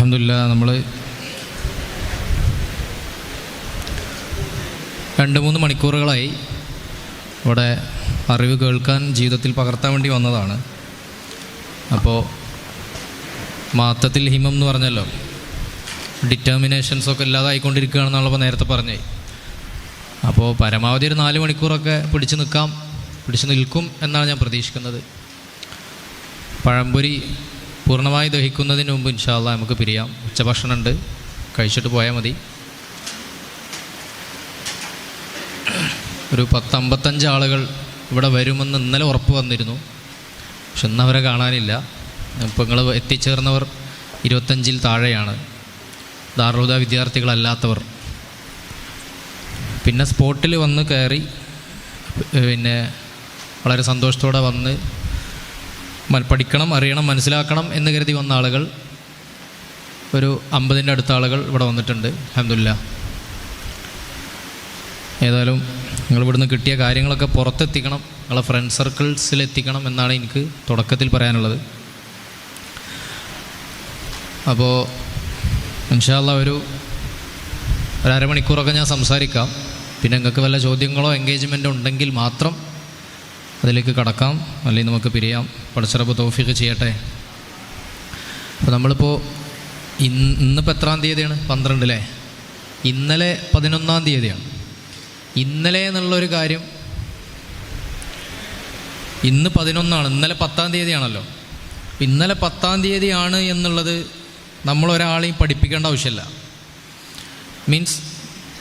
അൽഹംദുലില്ലാ നമ്മൾ 2-3 മണിക്കൂറുകളായി ഇവിടെ അറിവ് കേൾക്കാൻ ജീവിതത്തിൽ പകർത്താൻ വേണ്ടി വന്നതാണ്. അപ്പോൾ മാത്തത്തിൽ ഹിമം എന്ന് പറഞ്ഞല്ലോ, ഡിറ്റർമിനേഷൻസൊക്കെ ഇല്ലാതായിക്കൊണ്ടിരിക്കുകയാണെന്നുള്ളപ്പോൾ നേരത്തെ പറഞ്ഞേ. അപ്പോൾ പരമാവധി ഒരു 4 മണിക്കൂറൊക്കെ പിടിച്ചു നിൽക്കും എന്നാണ് ഞാൻ പ്രതീക്ഷിക്കുന്നത്. പഴംപൊരി പൂർണ്ണമായി ദഹിക്കുന്നതിന് മുമ്പ് ഇൻഷാ അല്ലാഹ് നമുക്ക് പിരിയാം. ഉച്ചഭക്ഷണമുണ്ട്, കഴിച്ചിട്ട് പോയാൽ മതി. ഒരു 10-55 ആളുകൾ ഇവിടെ വരുമെന്ന് ഇന്നലെ ഉറപ്പ് വന്നിരുന്നു. പക്ഷെ ഇന്ന് അവരെ കാണാനില്ല. ഇപ്പോൾ നിങ്ങൾ എത്തിച്ചേർന്നവർ 25-ൽ താഴെയാണ്, ദാറുൽ ഹുദ വിദ്യാർത്ഥികളല്ലാത്തവർ. പിന്നെ സ്പോട്ടിൽ വന്ന് കയറി പിന്നെ വളരെ സന്തോഷത്തോടെ വന്ന് പഠിക്കണം, അറിയണം, മനസ്സിലാക്കണം എന്ന് കരുതി വന്ന ആളുകൾ ഒരു 50-ൻ്റെ അടുത്ത ആളുകൾ ഇവിടെ വന്നിട്ടുണ്ട്. അൽഹംദുലില്ലാ. ഏതായാലും നിങ്ങൾ ഇവിടുന്ന് കിട്ടിയ കാര്യങ്ങളൊക്കെ പുറത്തെത്തിക്കണം, നിങ്ങളെ ഫ്രണ്ട് സർക്കിൾസിലെത്തിക്കണം എന്നാണ് എനിക്ക് തുടക്കത്തിൽ പറയാനുള്ളത്. അപ്പോൾ ഇൻഷാ അല്ലാഹ് ഒരു അരമണിക്കൂറൊക്കെ ഞാൻ സംസാരിക്കാം. പിന്നെ നിങ്ങൾക്ക് വല്ല ചോദ്യങ്ങളോ എൻഗേജ്മെൻറ്റോ ഉണ്ടെങ്കിൽ മാത്രം അതിലേക്ക് കടക്കാം, അല്ലെങ്കിൽ നമുക്ക് പിരിയാം. പടച്ച റബ്ബ് തൗഫീഖ് ചെയ്യട്ടെ. അപ്പോൾ നമ്മളിപ്പോൾ ഇന്നിപ്പോൾ എത്രാം തീയതിയാണ്? 12 അല്ലേ? ഇന്നലെ 11-ാം തീയതിയാണ്. ഇന്നലെ എന്നുള്ളൊരു കാര്യം, ഇന്ന് 11-ആണ്, ഇന്നലെ 10-ാം തീയതിയാണല്ലോ. ഇന്നലെ 10-ാം തീയതിയാണ് എന്നുള്ളത് നമ്മളൊരാളെയും പഠിപ്പിക്കേണ്ട ആവശ്യമില്ല. മീൻസ്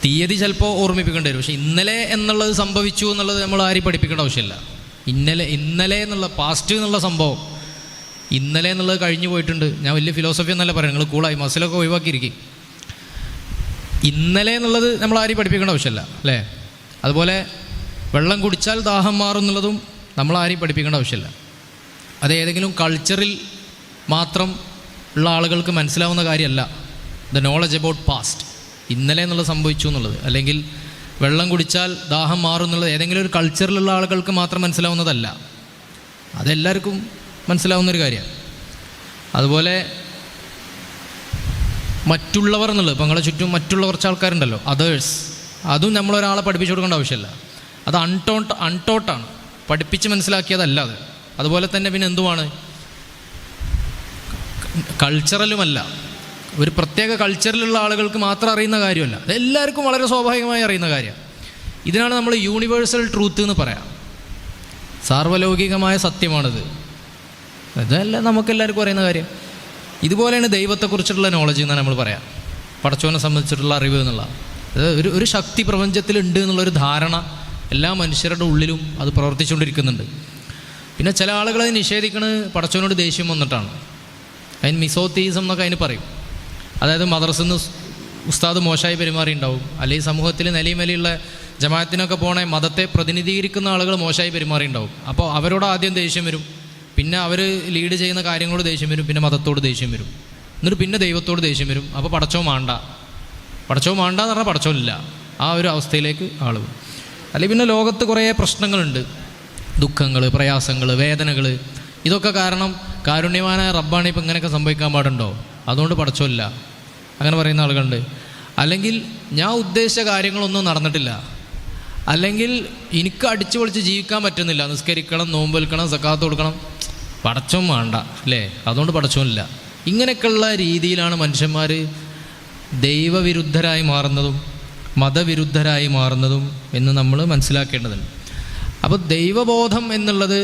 തീയതി ചിലപ്പോൾ ഓർമ്മിപ്പിക്കേണ്ടി വരും, പക്ഷേ ഇന്നലെ എന്നുള്ളത് സംഭവിച്ചു എന്നുള്ളത് നമ്മൾ ആരെയും പഠിപ്പിക്കേണ്ട ആവശ്യമില്ല. ഇന്നലെ എന്നുള്ള പാസ്റ്റ് എന്നുള്ള സംഭവം, ഇന്നലെ എന്നുള്ളത് കഴിഞ്ഞു പോയിട്ടുണ്ട്. ഞാൻ വലിയ ഫിലോസഫി എന്നല്ല പറയാം, നിങ്ങൾ കൂളായി മസിലൊക്കെ ഒഴിവാക്കിയിരിക്കും. ഇന്നലെ എന്നുള്ളത് നമ്മൾ ആരെയും പഠിപ്പിക്കേണ്ട ആവശ്യമില്ല അല്ലേ? അതുപോലെ വെള്ളം കുടിച്ചാൽ ദാഹം മാറും എന്നുള്ളതും നമ്മൾ ആരെയും പഠിപ്പിക്കേണ്ട ആവശ്യമില്ല. അത് ഏതെങ്കിലും കൾച്ചറിൽ മാത്രം ഉള്ള ആളുകൾക്ക് മനസ്സിലാവുന്ന കാര്യമല്ല. ദ നോളജ് അബൌട്ട് പാസ്റ്റ്, ഇന്നലെ എന്നുള്ളത് സംഭവിച്ചു എന്നുള്ളത്, അല്ലെങ്കിൽ വെള്ളം കുടിച്ചാൽ ദാഹം മാറും എന്നുള്ളത് ഏതെങ്കിലും ഒരു കൾച്ചറിലുള്ള ആളുകൾക്ക് മാത്രം മനസ്സിലാവുന്നതല്ല. അതെല്ലാവർക്കും മനസ്സിലാവുന്നൊരു കാര്യമാണ്. അതുപോലെ മറ്റുള്ളവർ എന്നുള്ളത്, ഇപ്പോൾ നിങ്ങളെ ചുറ്റും മറ്റുള്ള കുറച്ച് ആൾക്കാരുണ്ടല്ലോ, അതേഴ്സ്, അതും നമ്മളൊരാളെ പഠിപ്പിച്ചു കൊടുക്കേണ്ട ആവശ്യമില്ല. അത് അൺടോട്ടാണ്, പഠിപ്പിച്ച് മനസ്സിലാക്കിയതല്ലാതെ. അതുപോലെ തന്നെ പിന്നെ എന്തുമാണ്, കൾച്ചറലുമല്ല, ഒരു പ്രത്യേക കൾച്ചറിലുള്ള ആളുകൾക്ക് മാത്രം അറിയുന്ന കാര്യമല്ല, അതെല്ലാവർക്കും വളരെ സ്വാഭാവികമായി അറിയുന്ന കാര്യമാണ്. ഇതിനാണ് നമ്മൾ യൂണിവേഴ്സൽ ട്രൂത്ത് എന്ന് പറയാം. സാർവലൗകികമായ സത്യമാണിത്, ഇതല്ല നമുക്കെല്ലാവർക്കും അറിയുന്ന കാര്യം. ഇതുപോലെയാണ് ദൈവത്തെക്കുറിച്ചിട്ടുള്ള നോളജ് എന്നാണ് നമ്മൾ പറയാം, പടച്ചവനെ സംബന്ധിച്ചിട്ടുള്ള അറിവ് എന്നുള്ള. അത് ഒരു ശക്തി പ്രപഞ്ചത്തിലുണ്ട് എന്നുള്ളൊരു ധാരണ എല്ലാ മനുഷ്യരുടെ ഉള്ളിലും അത് പ്രവർത്തിച്ചുകൊണ്ടിരിക്കുന്നുണ്ട്. പിന്നെ ചില ആളുകൾ അത് നിഷേധിക്കുന്നത് പടച്ചവനോട് ദേഷ്യം വന്നിട്ടാണ്. അതിന് മിസോത്തീസം എന്നൊക്കെ അതിന് പറയും. അതായത് മദ്രസയിൽ നിന്ന് ഉസ്താദ് മോശമായി പെരുമാറിയിട്ടുണ്ടാവും, അല്ലെങ്കിൽ സമൂഹത്തിൽ നിലയുമലയുള്ള ജമാഅത്തിനൊക്കെ പോണേ മതത്തെ പ്രതിനിധീകരിക്കുന്ന ആളുകൾ മോശമായി പെരുമാറിയിട്ടുണ്ടാവും. അപ്പോൾ അവരോട് ആദ്യം ദേഷ്യം വരും, പിന്നെ അവർ ലീഡ് ചെയ്യുന്ന കാര്യങ്ങളോട് ദേഷ്യം വരും, പിന്നെ മതത്തോട് ദേഷ്യം വരും, എന്നിട്ട് പിന്നെ ദൈവത്തോട് ദേഷ്യം വരും. അപ്പോൾ പടച്ചോ മാണ്ട എന്ന് പറഞ്ഞാൽ പടച്ചോനില്ല, ആ ഒരു അവസ്ഥയിലേക്ക് ആൾ. അല്ലെങ്കിൽ പിന്നെ ലോകത്ത് കുറേ പ്രശ്നങ്ങളുണ്ട്, ദുഃഖങ്ങൾ, പ്രയാസങ്ങൾ, വേദനകൾ. ഇതൊക്കെ കാരണം കാരുണ്യവാനായ റബ്ബാണ് ഇപ്പം ഇങ്ങനെയൊക്കെ സംഭവിക്കാൻ പാടുണ്ടോ, അതുകൊണ്ട് പടച്ചോല്ല, അങ്ങനെ പറയുന്ന ആളുകളുണ്ട്. അല്ലെങ്കിൽ ഞാൻ ഉദ്ദേശിച്ച കാര്യങ്ങളൊന്നും നടന്നിട്ടില്ല, അല്ലെങ്കിൽ എനിക്ക് അടിച്ചു പൊളിച്ച് ജീവിക്കാൻ പറ്റുന്നില്ല, നിസ്കരിക്കണം, നോമ്പ് വെൽക്കണം, സക്കാത്ത് കൊടുക്കണം, പടച്ചോൻ വേണ്ട അല്ലേ, അതുകൊണ്ട് പടച്ചോനില്ല. ഇങ്ങനെയൊക്കെയുള്ള രീതിയിലാണ് മനുഷ്യന്മാർ ദൈവവിരുദ്ധരായി മാറുന്നതും മതവിരുദ്ധരായി മാറുന്നതും എന്ന് നമ്മൾ മനസ്സിലാക്കേണ്ടതുണ്ട്. അപ്പോൾ ദൈവബോധം എന്നുള്ളത്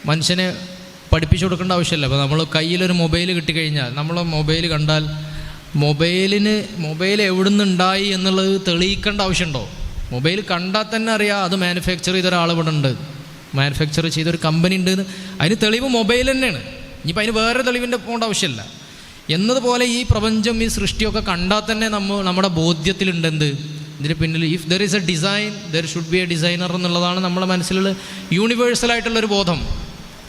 മനുഷ്യനെ പഠിപ്പിച്ചു കൊടുക്കേണ്ട ആവശ്യമില്ല. അപ്പോൾ നമ്മൾ കയ്യിലൊരു മൊബൈൽ കിട്ടിക്കഴിഞ്ഞാൽ, നമ്മൾ മൊബൈൽ കണ്ടാൽ മൊബൈൽ എവിടെ നിന്നുണ്ടായി എന്നുള്ളത് തെളിയിക്കേണ്ട ആവശ്യമുണ്ടോ? മൊബൈൽ കണ്ടാൽ തന്നെ അറിയാം അത് മാനുഫാക്ചർ ചെയ്ത ഒരാൾ ഇവിടെ ഉണ്ട്, മാനുഫാക്ചർ ചെയ്തൊരു കമ്പനി ഉണ്ട്. അതിന് തെളിവ് മൊബൈൽ തന്നെയാണ്. ഇനിയിപ്പോൾ അതിന് വേറെ തെളിവിൻ്റെ പോകേണ്ട ആവശ്യമില്ല. എന്നതുപോലെ ഈ പ്രപഞ്ചം, ഈ സൃഷ്ടിയൊക്കെ കണ്ടാൽ തന്നെ നമ്മുടെ ബോധ്യത്തിലുണ്ട് എന്ത്, ഇതിന് പിന്നിൽ if there is A design there should be A designer എന്നുള്ളതാണ് നമ്മുടെ മനസ്സിലുള്ള യൂണിവേഴ്സലായിട്ടുള്ളൊരു ബോധം.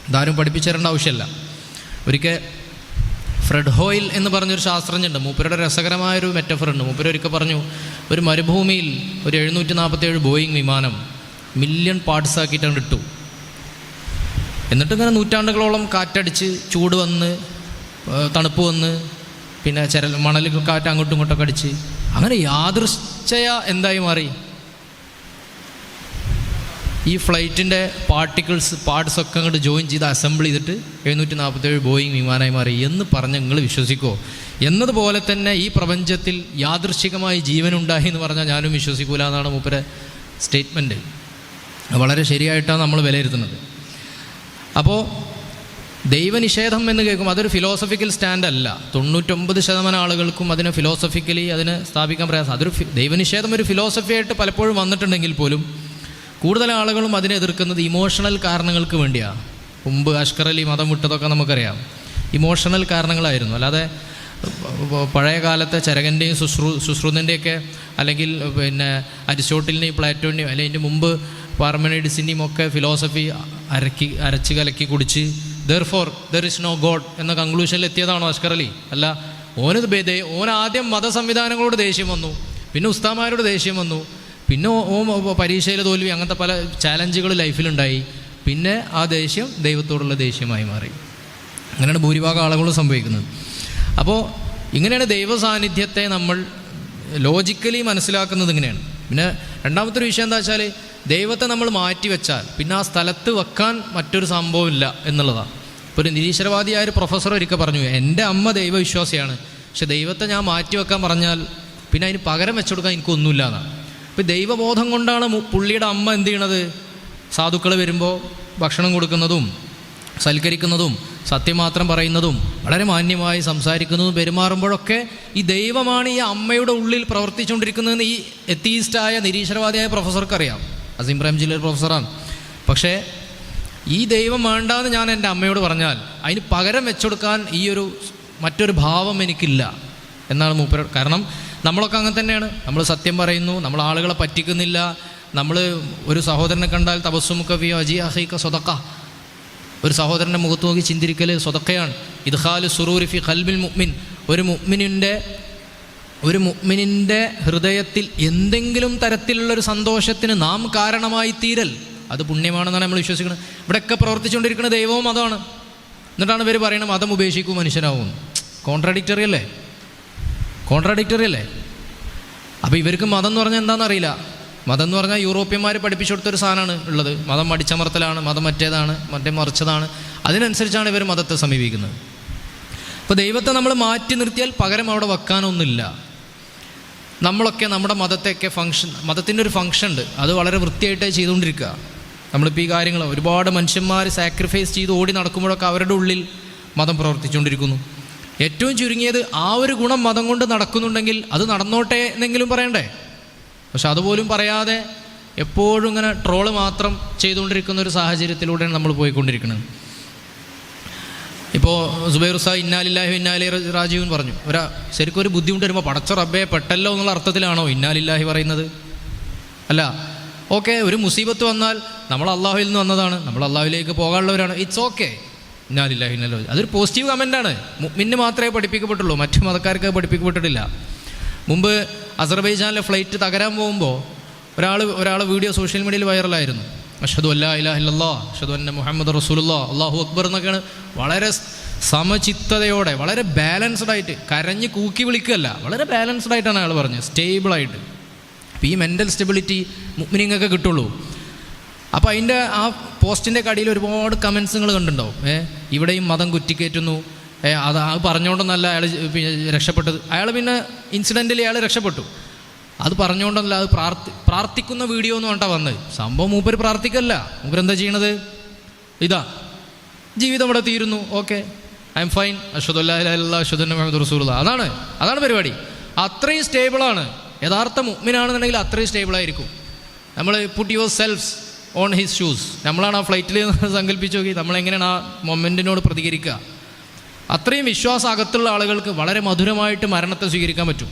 ഇതാരും പഠിപ്പിച്ചു തരേണ്ട ആവശ്യമില്ല. ഒരിക്കൽ ഫ്രെഡ് ഹോയിൽ എന്ന് പറഞ്ഞൊരു ശാസ്ത്രജ്ഞനുണ്ട്, മൂപ്പരുടെ രസകരമായൊരു മെറ്റഫറുണ്ട്. മൂപ്പര് ഒരിക്കൽ പറഞ്ഞു, ഒരു മരുഭൂമിയിൽ ഒരു 747 ബോയിങ് വിമാനം മില്യൺ പാർട്സ് ആക്കിയിട്ടാണ് ഇട്ടു. എന്നിട്ടിങ്ങനെ നൂറ്റാണ്ടുകളോളം കാറ്റടിച്ച് ചൂട് വന്ന് തണുപ്പ് വന്ന് പിന്നെ മണൽ കാറ്റ് അങ്ങോട്ടും ഇങ്ങോട്ടൊക്കെ അടിച്ച് അങ്ങനെ യാദൃശ്ചയ എന്തായി മാറി? ഈ ഫ്ലൈറ്റിൻ്റെ പാർട്സൊക്കെ അങ്ങോട്ട് ജോയിൻ ചെയ്ത് അസംബിൾ ചെയ്തിട്ട് 747 ബോയിങ് വിമാനമായി മാറി എന്ന് പറഞ്ഞ് നിങ്ങൾ വിശ്വസിക്കുമോ? എന്നതുപോലെ തന്നെ ഈ പ്രപഞ്ചത്തിൽ യാദൃശ്ചികമായി ജീവനുണ്ടായി എന്ന് പറഞ്ഞാൽ ഞാനും വിശ്വസിക്കൂല എന്നാണ് മൂപ്പരെ സ്റ്റേറ്റ്മെൻറ്റ്. വളരെ ശരിയായിട്ടാണ് നമ്മൾ വിലയിരുത്തുന്നത്. അപ്പോൾ ദൈവനിഷേധം എന്ന് കേൾക്കും അതൊരു ഫിലോസഫിക്കൽ സ്റ്റാൻഡ് അല്ല. 99% ആളുകൾക്കും അതിനെ ഫിലോസഫിക്കലി അതിനെ സ്ഥാപിക്കാൻ പ്രയാസം. അതൊരു ദൈവനിഷേധം ഒരു ഫിലോസഫി ആയിട്ട് പലപ്പോഴും വന്നിട്ടുണ്ടെങ്കിൽ പോലും കൂടുതൽ ആളുകളും അതിനെ എതിർക്കുന്നത് ഇമോഷണൽ കാരണങ്ങൾക്ക് വേണ്ടിയാണ്. മുമ്പ് അഷ്കർ അലി മതം വിട്ടതൊക്കെ നമുക്കറിയാം, ഇമോഷണൽ കാരണങ്ങളായിരുന്നു. അല്ലാതെ പഴയ കാലത്തെ ചരകൻ്റെയും സുശ്രുതൻ്റെയൊക്കെ അല്ലെങ്കിൽ പിന്നെ അരിസ്റ്റോട്ടിലിൻ്റെയും പ്ലാറ്റോൻ്റെയും അല്ലെങ്കിൽ അതിൻ്റെ മുമ്പ് പാർമനൈഡ്സിൻ്റെയും ഒക്കെ ഫിലോസഫി അരച്ച് കലക്കി കുടിച്ച് therefore there is no God എന്ന കൺക്ലൂഷനിൽ എത്തിയതാണോ അഷ്കർ അലി? അല്ല. ഓൻ ആദ്യം മതസംവിധാനങ്ങളോട് ദേഷ്യം വന്നു, പിന്നെ ഉസ്താമാരോട് ദേഷ്യം വന്നു, പിന്നെ പരീക്ഷയിൽ തോൽവി, അങ്ങനത്തെ പല ചാലഞ്ചുകൾ ലൈഫിലുണ്ടായി. പിന്നെ ആ ദേഷ്യം ദൈവത്തോടുള്ള ദേഷ്യമായി മാറി. അങ്ങനെയാണ് ഭൂരിഭാഗം ആളുകളും സംഭവിക്കുന്നത്. അപ്പോൾ ഇങ്ങനെയാണ് ദൈവ സാന്നിധ്യത്തെ നമ്മൾ ലോജിക്കലി മനസ്സിലാക്കുന്നത്. ഇങ്ങനെയാണ്. പിന്നെ രണ്ടാമത്തെ ഒരു വിഷയം എന്താ വെച്ചാൽ ദൈവത്തെ നമ്മൾ മാറ്റി വെച്ചാൽ പിന്നെ ആ സ്ഥലത്ത് വെക്കാൻ മറ്റൊരു സംഭവമില്ല എന്നുള്ളതാണ്. ഇപ്പോൾ ഒരു നിരീശ്വരവാദിയായ ഒരു പ്രൊഫസർ ഒരിക്കൽ പറഞ്ഞു, എൻ്റെ അമ്മ ദൈവവിശ്വാസിയാണ്, പക്ഷെ ദൈവത്തെ ഞാൻ മാറ്റി വെക്കാൻ പറഞ്ഞാൽ പിന്നെ അതിന് പകരം വെച്ചുകൊടുക്കാൻ എനിക്കൊന്നുമില്ല എന്നാണ്. ഇപ്പോൾ ദൈവബോധം കൊണ്ടാണ് പുള്ളിയുടെ അമ്മ എന്ത് ചെയ്യണത്? സാധുക്കൾ വരുമ്പോൾ ഭക്ഷണം കൊടുക്കുന്നതും സൽക്കരിക്കുന്നതും സത്യം മാത്രം പറയുന്നതും വളരെ മാന്യമായി സംസാരിക്കുന്നതും പെരുമാറുമ്പോഴൊക്കെ ഈ ദൈവമാണ് ഈ അമ്മയുടെ ഉള്ളിൽ പ്രവർത്തിച്ചുകൊണ്ടിരിക്കുന്നതെന്ന് ഈ എത്തീസ്റ്റായ നിരീശ്വരവാദിയായ പ്രൊഫസർക്കറിയാം. അസീം പ്രേംജിലെ പ്രൊഫസറാണ്. പക്ഷേ ഈ ദൈവം വേണ്ടാന്ന് ഞാൻ എൻ്റെ അമ്മയോട് പറഞ്ഞാൽ അതിന് പകരം വെച്ചെടുക്കാൻ ഈ ഒരു മറ്റൊരു ഭാവം എനിക്കില്ല എന്നാണ് മൂപ്പർ. കാരണം നമ്മളൊക്കെ അങ്ങനെ തന്നെയാണ്. നമ്മൾ സത്യം പറയുന്നു, നമ്മൾ ആളുകളെ പറ്റിക്കുന്നില്ല. നമ്മൾ ഒരു സഹോദരനെ കണ്ടാൽ തബസ്സുമുക ഫി വജി അഖീക സ്വതക്ക, ഒരു സഹോദരൻ്റെ മുഖത്ത് നോക്കി ചിന്തിരിക്കൽ സ്വതക്കയാണ്. ഇദ്ഖാലു സുറൂരി ഫി ഖൽബിൽ മുഅ്മിൻ, ഒരു മുഅ്മിനിൻ്റെ ഹൃദയത്തിൽ എന്തെങ്കിലും തരത്തിലുള്ളൊരു സന്തോഷത്തിന് നാം കാരണമായി തീരൽ അത് പുണ്യമാണെന്നാണ് നമ്മൾ വിശ്വസിക്കുന്നത്. ഇവിടെയൊക്കെ പ്രവർത്തിച്ചുകൊണ്ടിരിക്കുന്ന ദൈവവും അതാണ്. എന്നിട്ടാണ് ഇവർ പറയുന്നത് മതം ഉപേക്ഷിക്കും മനുഷ്യനാവും. കോൺട്രാഡിക്ടറി അല്ലേ? അപ്പോൾ ഇവർക്ക് മതം എന്ന് പറഞ്ഞാൽ എന്താണെന്ന് അറിയില്ല. മതം എന്ന് പറഞ്ഞാൽ യൂറോപ്യന്മാർ പഠിപ്പിച്ചു കൊടുത്തൊരു സാധനമാണ് ഉള്ളത്. മതം അടിച്ചമർത്തലാണ്, മതം മറ്റേതാണ്, മറ്റേ മറിച്ചതാണ്. അതിനനുസരിച്ചാണ് ഇവർ മതത്തെ സമീപിക്കുന്നത്. അപ്പോൾ ദൈവത്തെ നമ്മൾ മാറ്റി നിർത്തിയാൽ പകരം അവിടെ വെക്കാനൊന്നുമില്ല. നമ്മളൊക്കെ നമ്മുടെ മതത്തെയൊക്കെ മതത്തിൻ്റെ ഒരു ഫംഗ്ഷൻ ഉണ്ട്, അത് വളരെ വൃത്തിയായിട്ടാണ് ചെയ്തുകൊണ്ടിരിക്കുക. നമ്മളിപ്പോൾ ഈ കാര്യങ്ങൾ ഒരുപാട് മനുഷ്യന്മാർ സാക്രിഫൈസ് ചെയ്ത് ഓടി നടക്കുമ്പോഴൊക്കെ അവരുടെ ഉള്ളിൽ മതം പ്രവർത്തിച്ചുകൊണ്ടിരിക്കുന്നു. ഏറ്റവും ചുരുങ്ങിയത് ആ ഒരു ഗുണം മതം കൊണ്ട് നടക്കുന്നുണ്ടെങ്കിൽ അത് നടന്നോട്ടെ എന്നെങ്കിലും പറയണ്ടേ? പക്ഷെ അതുപോലും പറയാതെ എപ്പോഴും ഇങ്ങനെ ട്രോള് മാത്രം ചെയ്തുകൊണ്ടിരിക്കുന്ന ഒരു സാഹചര്യത്തിലൂടെയാണ് നമ്മൾ പോയിക്കൊണ്ടിരിക്കുന്നത്. ഇപ്പോൾ സുബൈർ ഉസ്താദ് ഇന്നാലില്ലാഹി ഇന്നാലില്ലൈഹി റാജിഊൻ പറഞ്ഞു. ശരിക്കും ഒരു ബുദ്ധിമുട്ട് വരുമ്പോൾ പടച്ച റബ്ബേ പെട്ടല്ലോ എന്നുള്ള അർത്ഥത്തിലാണോ ഇന്നാലില്ലാഹി പറയുന്നത്? അല്ല. ഓക്കെ, ഒരു മുസീബത്ത് വന്നാൽ നമ്മൾ അള്ളാഹുവിൽ നിന്ന് വന്നതാണ്, നമ്മൾ അള്ളാഹുവിലേക്ക് പോകാനുള്ളവരാണ്, ഇറ്റ്സ് ഓക്കെ. ഇന്നാലില്ലാഹി ഇന്നാലില്ലൈഹി, അതൊരു പോസിറ്റീവ് കമൻ്റാണ്. മുഅ്മിന് മാത്രമേ പഠിപ്പിക്കപ്പെട്ടുള്ളൂ, മറ്റു മതക്കാർക്ക് പഠിപ്പിക്കപ്പെട്ടിട്ടില്ല. മുമ്പ് അസർബൈജാനിലെ ഫ്ലൈറ്റ് തകരാൻ പോകുമ്പോൾ ഒരാൾ വീഡിയോ സോഷ്യൽ മീഡിയയിൽ വൈറലായിരുന്നു. അഷ്ഹദു അല്ലാ ഇലാഹ ഇല്ലല്ലാഹ് അഷ്ഹദു അന്ന മുഹമ്മദ് റസൂലുള്ളാഹ് അല്ലാഹു അക്ബർ എന്നൊക്കെയാണ്. വളരെ സമചിത്തതയോടെ, വളരെ ബാലൻസ്ഡ് ആയിട്ട്, കരഞ്ഞ് കൂക്കി വിളിക്കുകയല്ല, വളരെ ബാലൻസ്ഡ് ആയിട്ടാണ് അയാൾ പറഞ്ഞത്, സ്റ്റേബിളായിട്ട്. അപ്പോൾ ഈ മെൻ്റൽ സ്റ്റെബിലിറ്റി മുഅ്മിനീങ്ങൾക്ക് കിട്ടുള്ളൂ. അപ്പോൾ അതിൻ്റെ ആ പോസ്റ്റിൻ്റെ കടിയിൽ ഒരുപാട് കമൻസ് നിങ്ങൾ കണ്ടിട്ടുണ്ടാവും. ഇവിടെയും മതം കുറ്റിക്കയറ്റുന്നു, അത് പറഞ്ഞുകൊണ്ടൊന്നല്ല അയാൾ രക്ഷപ്പെട്ടത്. അയാൾ പിന്നെ ഇൻസിഡൻറ്റിൽ അയാൾ രക്ഷപ്പെട്ടു. അത് പറഞ്ഞുകൊണ്ടല്ല, അത് പ്രാർത്ഥിക്കുന്ന വീഡിയോ എന്ന് പറഞ്ഞാൽ വന്നത്. സംഭവം മൂപ്പർ പ്രാർത്ഥിക്കല്ല. മൂപ്പരെന്താ ചെയ്യണത്? ഇതാ ജീവിതം ഇവിടെ തീരുന്നു, ഓക്കെ, ഐ എം ഫൈൻ, അഷ്ഹദു അല്ലാ ഇലാഹ ഇല്ലല്ലാഹ് അഷ്ഹദു അന്ന മുഹമ്മദ് റസൂലുള്ളാഹ്. അതാണ് പരിപാടി. അത്രയും സ്റ്റേബിളാണ്. യഥാർത്ഥ മുഅ്മിനാണെന്നുണ്ടെങ്കിൽ അത്രയും സ്റ്റേബിളായിരിക്കും. നമ്മൾ put your selves on his shoes. നമ്മളാണ് ആ ഫ്ലൈറ്റിൽ സങ്കല്പിച്ച് നോക്കി നമ്മളെങ്ങനെയാണ് ആ മൊമെൻറ്റിനോട് പ്രതികരിക്കുക. അത്രയും വിശ്വാസം അകത്തുള്ള ആളുകൾക്ക് വളരെ മധുരമായിട്ട് മരണത്തെ സ്വീകരിക്കാൻ പറ്റും.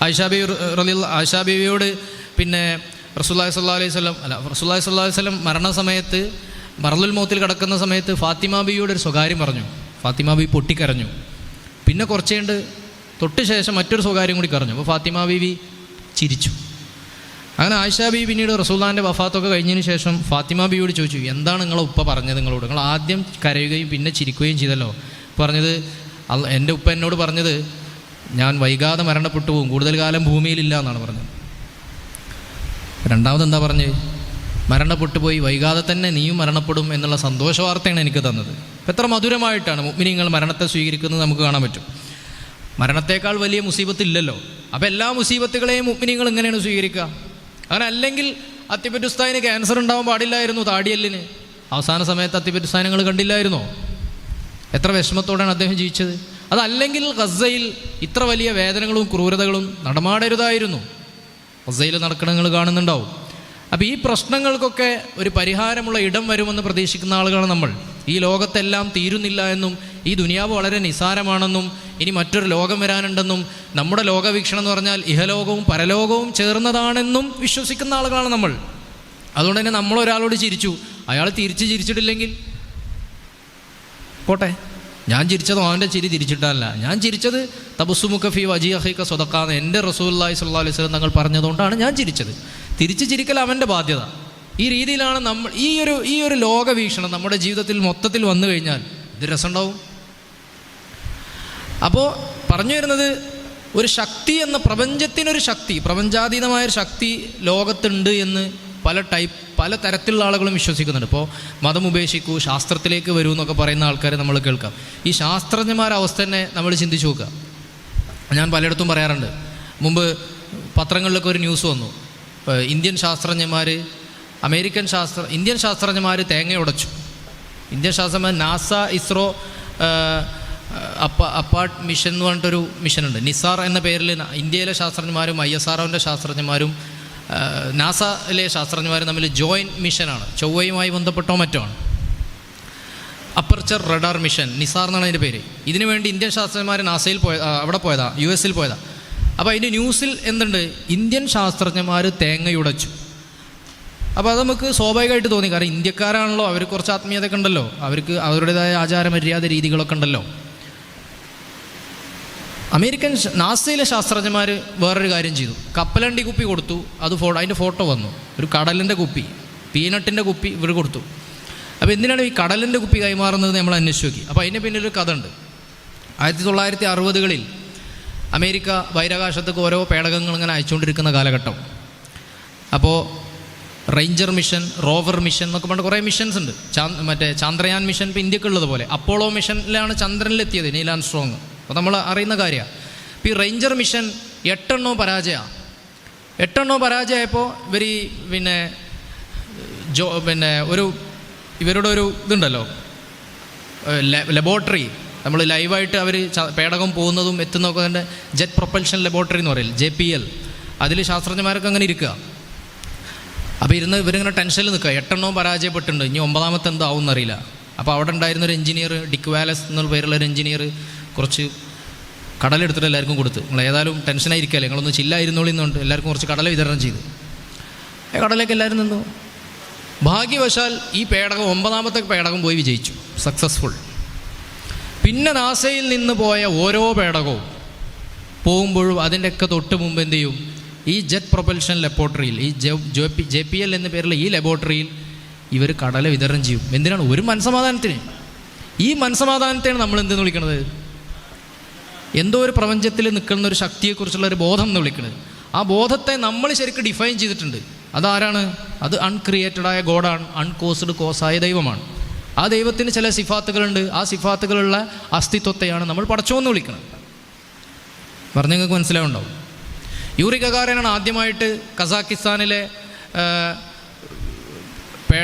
ആയിഷാ ബീവിയോട് പിന്നെ റസൂലുള്ളാഹി സ്വല്ലല്ലാഹു അലൈഹി വസല്ലം മരണസമയത്ത് മറലുൽ മൗത്തിൽ കിടക്കുന്ന സമയത്ത് ഫാത്തിമ ബീവിയോട് ഒരു സ്വകാര്യം പറഞ്ഞു. ഫാത്തിമ ബീവി പൊട്ടിക്കരഞ്ഞു. പിന്നെ കുറച്ചുകൊണ്ട് തൊട്ട് ശേഷം മറ്റൊരു സ്വകാര്യം കൂടി കരഞ്ഞു. അപ്പോൾ ഫാത്തിമ ബീവി ചിരിച്ചു. അങ്ങനെ ആയിഷാ ബീവി പിന്നീട് റസൂലുള്ളാഹിൻ്റെ വഫാത്തൊക്കെ കഴിഞ്ഞതിന് ശേഷം ഫാത്തിമ ബീവിയോട് ചോദിച്ചു, എന്താണ് നിങ്ങളെ ഉപ്പ പറഞ്ഞത് നിങ്ങളോട്? നിങ്ങൾ ആദ്യം കരയുകയും പിന്നെ ചിരിക്കുകയും ചെയ്തല്ലോ. പറഞ്ഞത് എൻ്റെ ഉപ്പ എന്നോട് പറഞ്ഞത്, ഞാൻ വൈകാതെ മരണപ്പെട്ടു പോകും, കൂടുതൽ കാലം ഭൂമിയിലില്ല എന്നാണ് പറഞ്ഞത്. രണ്ടാമതെന്താ പറഞ്ഞ്, മരണപ്പെട്ടു പോയി, വൈകാതെ തന്നെ നീയും മരണപ്പെടും എന്നുള്ള സന്തോഷ വാർത്തയാണ് എനിക്ക് തന്നത്. അപ്പം എത്ര മധുരമായിട്ടാണ് മുഅ്മിനീങ്ങൾ മരണത്തെ സ്വീകരിക്കുന്നത് നമുക്ക് കാണാൻ പറ്റും. മരണത്തേക്കാൾ വലിയ മുസീബത്തില്ലല്ലോ. അപ്പോൾ എല്ലാ മുസീബത്തുകളെയും മുഅ്മിനീങ്ങൾ ഇങ്ങനെയാണ് സ്വീകരിക്കുക. അങ്ങനെ അല്ലെങ്കിൽ അത്തിപ്പറ്റ് ഉസ്താദിന് ക്യാൻസർ ഉണ്ടാവാൻ പാടില്ലായിരുന്നു, താടിയല്ലിന്. അവസാന സമയത്ത് അത്തിപ്പറ്റ് ഉസ്താദിനെ നിങ്ങൾ കണ്ടില്ലായിരുന്നോ? എത്ര വിഷമത്തോടെയാണ് അദ്ദേഹം ജീവിച്ചത്. അതല്ലെങ്കിൽ ഗസയിൽ ഇത്ര വലിയ വേദനകളും ക്രൂരതകളും നടമാടരുതായിരുന്നു. ഗസയിൽ നടക്കണ നിങ്ങൾ കാണുന്നുണ്ടാവും. അപ്പോൾ ഈ പ്രശ്നങ്ങൾക്കൊക്കെ ഒരു പരിഹാരമുള്ള ഇടം വരുമെന്ന് പ്രതീക്ഷിക്കുന്ന ആളുകളാണ് നമ്മൾ. ഈ ലോകത്തെല്ലാം തീരുന്നില്ല എന്നും ഈ ദുനിയാവ് വളരെ നിസാരമാണെന്നും ഇനി മറ്റൊരു ലോകം വരാനുണ്ടെന്നും നമ്മുടെ ലോകവീക്ഷണം എന്ന് പറഞ്ഞാൽ ഇഹലോകവും പരലോകവും ചേർന്നതാണെന്നും വിശ്വസിക്കുന്ന ആളുകളാണ് നമ്മൾ. അതുകൊണ്ട് തന്നെ നമ്മളൊരാളോട് ചിരിച്ചു, അയാൾ തിരിച്ച് ചിരിച്ചിട്ടില്ലെങ്കിൽ പോട്ടെ, ഞാൻ ചിരിച്ചതോ അവൻ്റെ ചിരി തിരിച്ചിട്ടല്ല. ഞാൻ ചിരിച്ചത് തബസ്സുമുക ഫീ വജീ അഖീക സ്വദഖാന്ന് എൻ്റെ റസൂലുള്ളാഹി സ്വല്ലല്ലാഹു അലൈഹി വസല്ലം തങ്ങൾ പറഞ്ഞതുകൊണ്ടാണ് ഞാൻ ചിരിച്ചത്. തിരിച്ച് ചിരിക്കൽ അവൻ്റെ ബാധ്യത. ഈ രീതിയിലാണ് നമ്മൾ ഈ ഒരു ലോകവീക്ഷണം നമ്മുടെ ജീവിതത്തിൽ മൊത്തത്തിൽ വന്നു കഴിഞ്ഞാൽ ഇത് രസമുണ്ടാവും. അപ്പോൾ പറഞ്ഞു വരുന്നത്, ഒരു ശക്തി എന്ന പ്രപഞ്ചത്തിനൊരു ശക്തി, പ്രപഞ്ചാതീതമായൊരു ശക്തി ലോകത്തുണ്ട് എന്ന് പല തരത്തിലുള്ള ആളുകളും വിശ്വസിക്കുന്നുണ്ട്. ഇപ്പോൾ മതം ഉപേക്ഷിക്കൂ, ശാസ്ത്രത്തിലേക്ക് വരൂ എന്നൊക്കെ പറയുന്ന ആൾക്കാരെ നമ്മൾ കേൾക്കാം. ഈ ശാസ്ത്രജ്ഞന്മാരുടെ അവസ്ഥ തന്നെ നമ്മൾ ചിന്തിച്ചു നോക്കുക. ഞാൻ പലയിടത്തും പറയാറുണ്ട്. മുമ്പ് പത്രങ്ങളിലൊക്കെ ഒരു ന്യൂസ് വന്നു, ഇന്ത്യൻ ശാസ്ത്രജ്ഞന്മാർ തേങ്ങ ഉടച്ചു. ഇന്ത്യൻ ശാസ്ത്രജ്ഞന്മാർ നാസ, ഇസ്രോ, അപ്പാർട്ട് മിഷൻ എന്ന് പറഞ്ഞിട്ടൊരു മിഷനുണ്ട്. നിസാർ എന്ന പേരിൽ ഇന്ത്യയിലെ ശാസ്ത്രജ്ഞന്മാരും ISROൻ്റെ ശാസ്ത്രജ്ഞന്മാരും നാസയിലെ ശാസ്ത്രജ്ഞന്മാരും തമ്മിൽ ജോയിൻറ്റ് മിഷനാണ്. ചൊവ്വയുമായി ബന്ധപ്പെട്ടോ മറ്റോ ആണ്. അപ്പർച്ചർ റഡാർ മിഷൻ, നിസാർ എന്നാണ് അതിൻ്റെ പേര്. ഇതിനു വേണ്ടി ഇന്ത്യൻ ശാസ്ത്രജ്ഞന്മാർ നാസയിൽ അവിടെ പോയതാ, US പോയതാ. അപ്പോൾ അതിൻ്റെ ന്യൂസിൽ എന്തുണ്ട്, ഇന്ത്യൻ ശാസ്ത്രജ്ഞന്മാർ തേങ്ങയുടച്ചു. അപ്പോൾ അത് നമുക്ക് സ്വാഭാവികമായിട്ട് തോന്നി, കാരണം ഇന്ത്യക്കാരാണല്ലോ, അവർ കുറച്ച് ആത്മീയതയൊക്കെ ഉണ്ടല്ലോ, അവർക്ക് അവരുടേതായ ആചാരമര്യാദ രീതികളൊക്കെ ഉണ്ടല്ലോ. അമേരിക്കൻ നാസയിലെ ശാസ്ത്രജ്ഞന്മാർ വേറൊരു കാര്യം ചെയ്തു. കപ്പലണ്ടി കുപ്പി കൊടുത്തു, അതിൻ്റെ ഫോട്ടോ വന്നു. ഒരു കടലിൻ്റെ കുപ്പി, പീനട്ടിൻ്റെ കുപ്പി ഇവർ കൊടുത്തു. അപ്പോൾ എന്തിനാണ് ഈ കടലിൻ്റെ കുപ്പി കൈമാറുന്നത് നമ്മൾ അന്വേഷിച്ച് നോക്കി. അപ്പോൾ അതിൻ്റെ പിന്നിലൊരു കഥ ഉണ്ട്. 1960കളിൽ അമേരിക്ക ബഹിരാകാശത്തേക്ക് ഓരോ പേടകങ്ങൾ ഇങ്ങനെ അയച്ചുകൊണ്ടിരിക്കുന്ന കാലഘട്ടം. അപ്പോൾ റേഞ്ചർ മിഷൻ, റോവർ മിഷൻ എന്നൊക്കെ പറഞ്ഞിട്ട് കുറേ മിഷൻസ് ഉണ്ട്. മറ്റേ ചന്ദ്രയാൻ മിഷൻ ഇപ്പോൾ ഇന്ത്യക്കുള്ളത് പോലെ. അപ്പോളോ മിഷനിലാണ് ചന്ദ്രനിലെത്തിയത് നീൽ ആംസ്ട്രോങ്. അപ്പോൾ നമ്മൾ അറിയുന്ന കാര്യമാണ്. ഇപ്പോൾ ഈ റേഞ്ചർ മിഷൻ 8 എണ്ണവും പരാജയമായപ്പോൾ ഇവർ ഇവരുടെ ഒരു ഇതുണ്ടല്ലോ, ലബോറട്ടറി, നമ്മൾ ലൈവായിട്ട് അവർ പേടകം പോകുന്നതും എത്തുന്നതൊക്കെ തന്നെ ജെറ്റ് പ്രൊപ്പൽഷൻ ലബോറട്ടറി എന്ന് പറയില്ല, JPL. അതിൽ ശാസ്ത്രജ്ഞന്മാരൊക്കെ അങ്ങനെ ഇരിക്കുക. അപ്പോൾ ഇവരിങ്ങനെ ടെൻഷനിൽ നിൽക്കുക. 8 എണ്ണവും പരാജയപ്പെട്ടിട്ടുണ്ട്, ഇനി 9ാമത്തെ എന്താവും എന്നറിയില്ല. അപ്പോൾ അവിടെ ഉണ്ടായിരുന്നൊരു എഞ്ചിനീയർ, ഡിക് വാലസ് എന്നുള്ള പേരുള്ളൊരു എഞ്ചിനീയർ കുറച്ച് കടലെടുത്തിട്ട് എല്ലാവർക്കും കൊടുത്ത്, നിങ്ങൾ ഏതായാലും ടെൻഷനായിരിക്കല്ലേ, നിങ്ങളൊന്ന് ചില്ലായിരുന്നോളി എന്നുകൊണ്ട് എല്ലാവർക്കും കുറച്ച് കടല വിതരണം ചെയ്തു. കടലേക്ക് എല്ലാവരും നിന്നു. ഭാഗ്യവശാൽ ഈ പേടകം 9ാമത്തെ പേടകം പോയി വിജയിച്ചു, സക്സസ്ഫുൾ. പിന്നെ നാസയിൽ നിന്ന് പോയ ഓരോ പേടകവും പോകുമ്പോഴും അതിൻ്റെയൊക്കെ തൊട്ട് മുമ്പ് എന്ത് ചെയ്യും, ഈ ജെറ്റ് പ്രൊപ്പൽഷൻ ലബോറട്ടറിയിൽ, ഈ JPL എന്ന പേരിൽ ഈ ലബോറട്ടറിയിൽ ഇവർ കടല വിതരണം ചെയ്യും. എന്തിനാണ്? ഒരു മനസ്സമാധാനത്തിന്. ഈ മനസ്സമാധാനത്തെയാണ് നമ്മൾ എന്തെന്ന് വിളിക്കുന്നത്, എന്തോ ഒരു പ്രപഞ്ചത്തിൽ നിൽക്കുന്ന ഒരു ശക്തിയെക്കുറിച്ചുള്ള ഒരു ബോധം എന്ന് വിളിക്കുന്നത്. ആ ബോധത്തെ നമ്മൾ ശരിക്കും ഡിഫൈൻ ചെയ്തിട്ടുണ്ട്. അതാരാണ്? അത് അൺക്രിയേറ്റഡായ ഗോഡാണ്, അൺകോസ്ഡ് കോസായ ദൈവമാണ്. ആ ദൈവത്തിന് ചില സിഫാത്തുകളുണ്ട്. ആ സിഫാത്തുകളുള്ള അസ്തിത്വത്തെയാണ് നമ്മൾ പടച്ചോന്ന് വിളിക്കുന്നത്. പറഞ്ഞ് നിങ്ങൾക്ക് മനസ്സിലാവുണ്ടാവും. യൂറി ഗഗാറിനാണ് ആദ്യമായിട്ട് കസാക്കിസ്ഥാനിലെ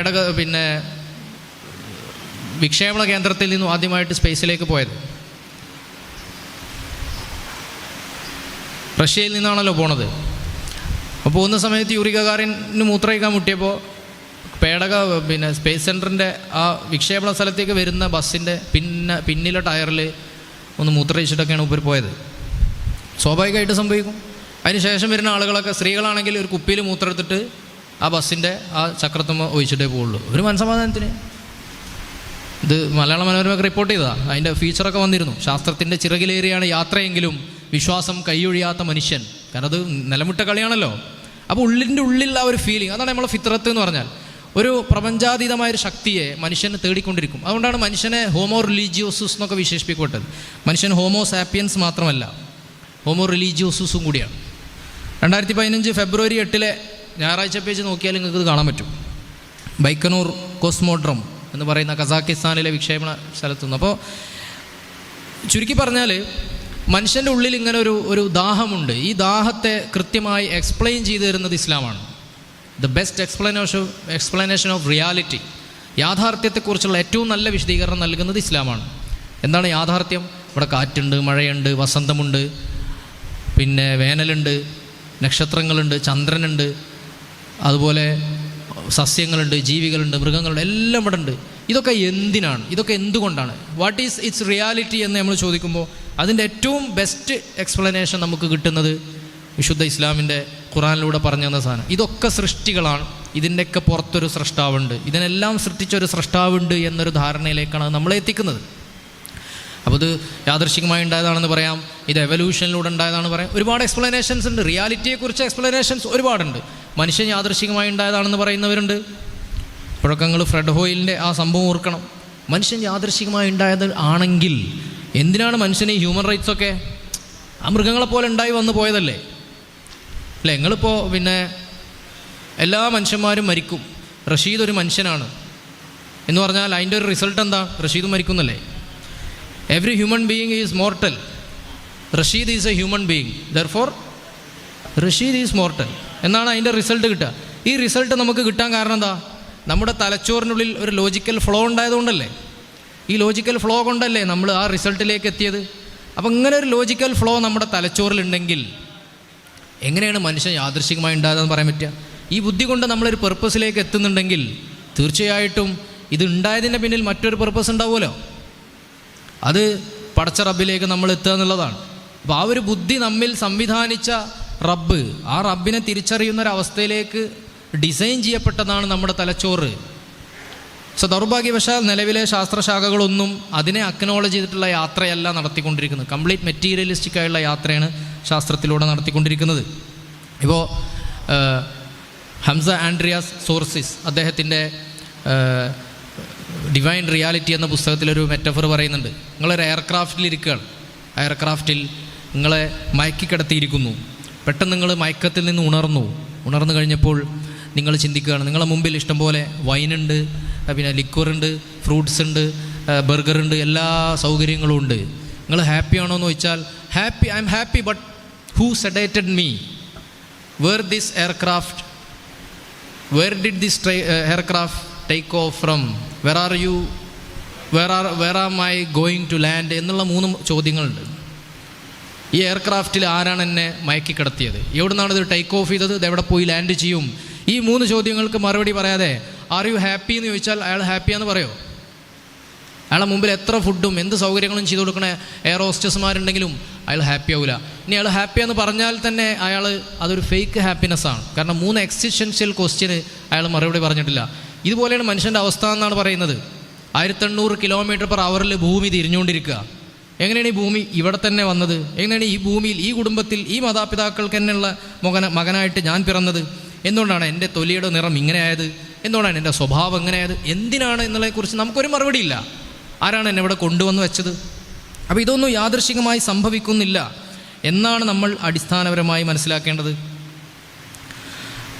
വിക്ഷേപണ കേന്ദ്രത്തിൽ നിന്നും ആദ്യമായിട്ട് സ്പേസിലേക്ക് പോയത്. റഷ്യയിൽ നിന്നാണല്ലോ പോണത്. അപ്പോൾ പോകുന്ന സമയത്ത് യൂറി ഗഗാറിന് മൂത്രമൊഴിക്കാൻ മുട്ടിയപ്പോൾ സ്പേസ് സെൻറ്ററിൻ്റെ ആ വിക്ഷേപണ സ്ഥലത്തേക്ക് വരുന്ന ബസ്സിൻ്റെ പിന്നിലെ ടയറിൽ ഒന്ന് മൂത്രമൊഴിച്ചിട്ടൊക്കെയാണ് ഇവർ പോയത്. സ്വാഭാവികമായിട്ട് സംഭവിക്കും. അതിനുശേഷം വരുന്ന ആളുകളൊക്കെ, സ്ത്രീകളാണെങ്കിൽ ഒരു കുപ്പിയിൽ മൂത്രമെടുത്തിട്ട് ആ ബസ്സിൻ്റെ ആ ചക്രത്തുമ്മ ഒഴിച്ചിട്ടേ പോവുള്ളൂ, ഒരു മനസ്സമാധാനത്തിന്. ഇത് മലയാള മനോരമയൊക്കെ റിപ്പോർട്ട് ചെയ്തതാണ്. അതിൻ്റെ ഫീച്ചറൊക്കെ വന്നിരുന്നു. ശാസ്ത്രത്തിൻ്റെ ചിറകിലേറിയാണ് യാത്രയെങ്കിലും വിശ്വാസം കൈയൊഴിയാത്ത മനുഷ്യൻ. കാരണം അത് നിലമുട്ട കളിയാണല്ലോ. അപ്പോൾ ഉള്ളിൻ്റെ ഉള്ളിലുള്ള ആ ഒരു ഫീലിംഗ്, അതാണ് നമ്മളെ ഫിത്രത്ത് എന്ന് പറഞ്ഞാൽ. ഒരു പ്രപഞ്ചാതീതമായൊരു ശക്തിയെ മനുഷ്യനെ തേടിക്കൊണ്ടിരിക്കും. അതുകൊണ്ടാണ് മനുഷ്യനെ ഹോമോ റിലീജിയോസസ് എന്നൊക്കെ വിശേഷിപ്പിക്കപ്പെട്ടത്. മനുഷ്യൻ ഹോമോ സാപ്പിയൻസ് മാത്രമല്ല, ഹോമോ റിലീജിയോസസും കൂടിയാണ്. 2015 ഫെബ്രുവരി 8 ഞായറാഴ്ച പേജ് നോക്കിയാൽ നിങ്ങൾക്ക് ഇത് കാണാൻ പറ്റും. ബൈക്കനൂർ കോസ്മോഡ്രം എന്ന് പറയുന്ന കസാക്കിസ്ഥാനിലെ വിക്ഷേപണ സ്ഥലത്തുനിന്ന്. അപ്പോൾ ചുരുക്കി പറഞ്ഞാൽ മനുഷ്യൻ്റെ ഉള്ളിൽ ഇങ്ങനെ ഒരു ദാഹമുണ്ട്. ഈ ദാഹത്തെ കൃത്യമായി എക്സ്പ്ലെയിൻ ചെയ്തു തരുന്നത് ഇസ്ലാമാണ്. The best explanation of reality, യാഥാർത്ഥ്യത്തെക്കുറിച്ചുള്ള ഏറ്റവും നല്ല വിശദീകരണം നൽകുന്നത് ഇസ്ലാമാണ്. എന്താണ് യാഥാർത്ഥ്യം? ഇവിടെ കാറ്റുണ്ട്, മഴയുണ്ട്, വസന്തമുണ്ട്, പിന്നെ വേനലുണ്ട്, നക്ഷത്രങ്ങളുണ്ട്, ചന്ദ്രനുണ്ട്, അതുപോലെ സസ്യങ്ങളുണ്ട്, ജീവികളുണ്ട്, മൃഗങ്ങളുണ്ട്, എല്ലാം ഇവിടെ ഉണ്ട്. ഇതൊക്കെ എന്തിനാണ്? ഇതൊക്കെ എന്തുകൊണ്ടാണ്? വാട്ട് ഈസ് ഇറ്റ്സ് റിയാലിറ്റി എന്ന് നമ്മൾ ചോദിക്കുമ്പോൾ അതിൻ്റെ ഏറ്റവും ബെസ്റ്റ് എക്സ്പ്ലനേഷൻ നമുക്ക് കിട്ടുന്നത് വിശുദ്ധ ഇസ്ലാമിൻ്റെ ഖുറാനിലൂടെ പറഞ്ഞു തന്ന സാധനം. ഇതൊക്കെ സൃഷ്ടികളാണ്, ഇതിൻ്റെയൊക്കെ പുറത്തൊരു സൃഷ്ടാവുണ്ട്, ഇതിനെല്ലാം സൃഷ്ടിച്ചൊരു സൃഷ്ടാവുണ്ട് എന്നൊരു ധാരണയിലേക്കാണ് നമ്മളെ എത്തിക്കുന്നത്. അപ്പോൾ ഇത് യാദൃശ്ചികമായി ഉണ്ടായതാണെന്ന് പറയാം, ഇത് എവല്യൂഷനിലൂടെ ഉണ്ടായതാണെന്ന് പറയാം. ഒരുപാട് എക്സ്പ്ലനേഷൻസ് ഉണ്ട്. റിയാലിറ്റിയെക്കുറിച്ച് എക്സ്പ്ലനേഷൻസ് ഒരുപാടുണ്ട്. മനുഷ്യൻ യാദൃശ്ചികമായി ഉണ്ടായതാണെന്ന് പറയുന്നവരുണ്ട്. ഇപ്പോഴൊക്കെ നിങ്ങൾ ഫ്രെഡ് ഹോയിലിൻ്റെ ആ സംഭവം ഓർക്കണം. മനുഷ്യൻ യാദൃശ്ചികമായി ഉണ്ടായത് ആണെങ്കിൽ എന്തിനാണ് മനുഷ്യന് ഈ ഹ്യൂമൻ റൈറ്റ്സൊക്കെ? ആ മൃഗങ്ങളെപ്പോലെ ഉണ്ടായി വന്നു പോയതല്ലേ അല്ലേ? നിങ്ങളിപ്പോൾ പിന്നെ എല്ലാ മനുഷ്യന്മാരും മരിക്കും, റഷീദ് ഒരു മനുഷ്യനാണ് എന്ന് പറഞ്ഞാൽ അതിൻ്റെ ഒരു റിസൾട്ട് എന്താ? റഷീദ് മരിക്കുന്നല്ലേ? Every human being is mortal. Rashid is a human being, therefore Rashid is mortal എന്നാണ് അതിൻ്റെ റിസൾട്ട് കിട്ടുക. ഈ റിസൾട്ട് നമുക്ക് കിട്ടാൻ കാരണം എന്താ? നമ്മുടെ തലച്ചോറിനുള്ളിൽ ഒരു ലോജിക്കൽ ഫ്ലോ ഉണ്ടായതുകൊണ്ടല്ലേ. ഈ ലോജിക്കൽ ഫ്ലോ കൊണ്ടല്ലേ നമ്മൾ ആ റിസൾട്ടിലേക്ക് എത്തിയത്. അപ്പം ഇങ്ങനെ ഒരു ലോജിക്കൽ ഫ്ലോ നമ്മുടെ തലച്ചോറിലുണ്ടെങ്കിൽ എങ്ങനെയാണ് മനുഷ്യൻ യാദൃശ്ചികമായി ഉണ്ടായതെന്ന് പറയാൻ പറ്റുക? ഈ ബുദ്ധി കൊണ്ട് നമ്മളൊരു പെർപ്പസിലേക്ക് എത്തുന്നുണ്ടെങ്കിൽ തീർച്ചയായിട്ടും ഇത് ഉണ്ടായതിൻ്റെ പിന്നിൽ മറ്റൊരു പെർപ്പസ് ഉണ്ടാവുമല്ലോ. അത് പടച്ച റബ്ബിലേക്ക് നമ്മൾ എത്തുക എന്നുള്ളതാണ്. അപ്പോൾ ആ ഒരു ബുദ്ധി നമ്മിൽ സംവിധാനിച്ച റബ്ബ്, ആ റബ്ബിനെ തിരിച്ചറിയുന്നൊരവസ്ഥയിലേക്ക് ഡിസൈൻ ചെയ്യപ്പെട്ടതാണ് നമ്മുടെ തലച്ചോറ്. സോ ദൗർഭാഗ്യവശാൽ നിലവിലെ ശാസ്ത്രശാഖകളൊന്നും അതിനെ അക്നോളജ് ചെയ്തിട്ടുള്ള യാത്രയല്ല നടത്തിക്കൊണ്ടിരിക്കുന്നത്. കംപ്ലീറ്റ് മെറ്റീരിയലിസ്റ്റിക് ആയുള്ള യാത്രയാണ് ശാസ്ത്രത്തിലൂടെ നടത്തിക്കൊണ്ടിരിക്കുന്നത്. ഇപ്പോൾ ഹംസ ആൻഡ്രിയാസ് സോർസിസ് അദ്ദേഹത്തിൻ്റെ ഡിവൈൻ റിയാലിറ്റി എന്ന പുസ്തകത്തിലൊരു മെറ്റഫർ പറയുന്നുണ്ട്. നിങ്ങളൊരു എയർക്രാഫ്റ്റിലിരിക്കുകയാണ്, എയർക്രാഫ്റ്റിൽ നിങ്ങളെ മയക്കിക്കിടത്തിയിരിക്കുന്നു. പെട്ടെന്ന് നിങ്ങൾ മയക്കത്തിൽ നിന്ന് ഉണർന്നു കഴിഞ്ഞപ്പോൾ നിങ്ങൾ ചിന്തിക്കുകയാണ്, നിങ്ങളെ മുമ്പിൽ ഇഷ്ടംപോലെ വൈനുണ്ട്, പിന്നെ ലിക്വറുണ്ട്, ഫ്രൂട്ട്സ് ഉണ്ട്, ബർഗറുണ്ട്, എല്ലാ സൗകര്യങ്ങളും ഉണ്ട്. നിങ്ങൾ ഹാപ്പി ആണോ എന്ന് ചോദിച്ചാൽ happy, I am happy, but who sedated me? Where did this aircraft take off from? Where are you? Where am I going to land? എന്നുള്ള 3 ചോദ്യങ്ങളുണ്ട്. ഈ എയർക്രാഫ്റ്റിൽ ആരാണ് എന്നെ മയക്കി കിടത്തിയത്? എവിടെ നിന്നാണ് ഇത് ടേക്ക് ഓഫ് ചെയ്തത്? ഇത് എവിടെ പോയി ലാൻഡ് ചെയ്യും? ഈ 3 ചോദ്യങ്ങൾക്ക് മറുപടി പറയാതെ ആർ യു ഹാപ്പി എന്ന് ചോദിച്ചാൽ അയാൾ ഹാപ്പിയാന്ന് പറയുമോ? അയാളെ മുമ്പിൽ എത്ര ഫുഡും എന്ത് സൗകര്യങ്ങളും ചെയ്തു കൊടുക്കണ എയർ ഹോസ്റ്റസ്മാരുണ്ടെങ്കിലും അയാൾ ഹാപ്പി ആവില്ല. ഇനി അയാൾ ഹാപ്പിയാന്ന് പറഞ്ഞാൽ തന്നെ അതൊരു ഫേക്ക് ഹാപ്പിനെസ്സാണ്. കാരണം 3 എക്സിസ്റ്റൻഷ്യൽ ക്വസ്റ്റ്യന് അയാൾ മറുപടി പറഞ്ഞിട്ടില്ല. ഇതുപോലെയാണ് മനുഷ്യൻ്റെ അവസ്ഥ എന്നാണ് പറയുന്നത്. 1800 km/h ഭൂമി തിരിഞ്ഞുകൊണ്ടിരിക്കുക. എങ്ങനെയാണ് ഈ ഭൂമി ഇവിടെ തന്നെ വന്നത്? എങ്ങനെയാണ് ഈ ഭൂമിയിൽ, ഈ കുടുംബത്തിൽ, ഈ മാതാപിതാക്കൾക്ക് എന്നുള്ള മകനായിട്ട് ഞാൻ പിറന്നത്? എന്തുകൊണ്ടാണ് എൻ്റെ തൊലിയുടെ നിറം ഇങ്ങനെയായത്? എന്തുകൊണ്ടാണ് എൻ്റെ സ്വഭാവം എങ്ങനെയായത്? എന്തിനാണ് എന്നുള്ളതിനെക്കുറിച്ച് നമുക്കൊരു മറുപടിയില്ല. ആരാണ് എന്നെ ഇവിടെ കൊണ്ടുവന്ന് വെച്ചത്? അപ്പോൾ ഇതൊന്നും യാദൃശ്ചികമായി സംഭവിക്കുന്നില്ല എന്നാണ് നമ്മൾ അടിസ്ഥാനപരമായി മനസ്സിലാക്കേണ്ടത്.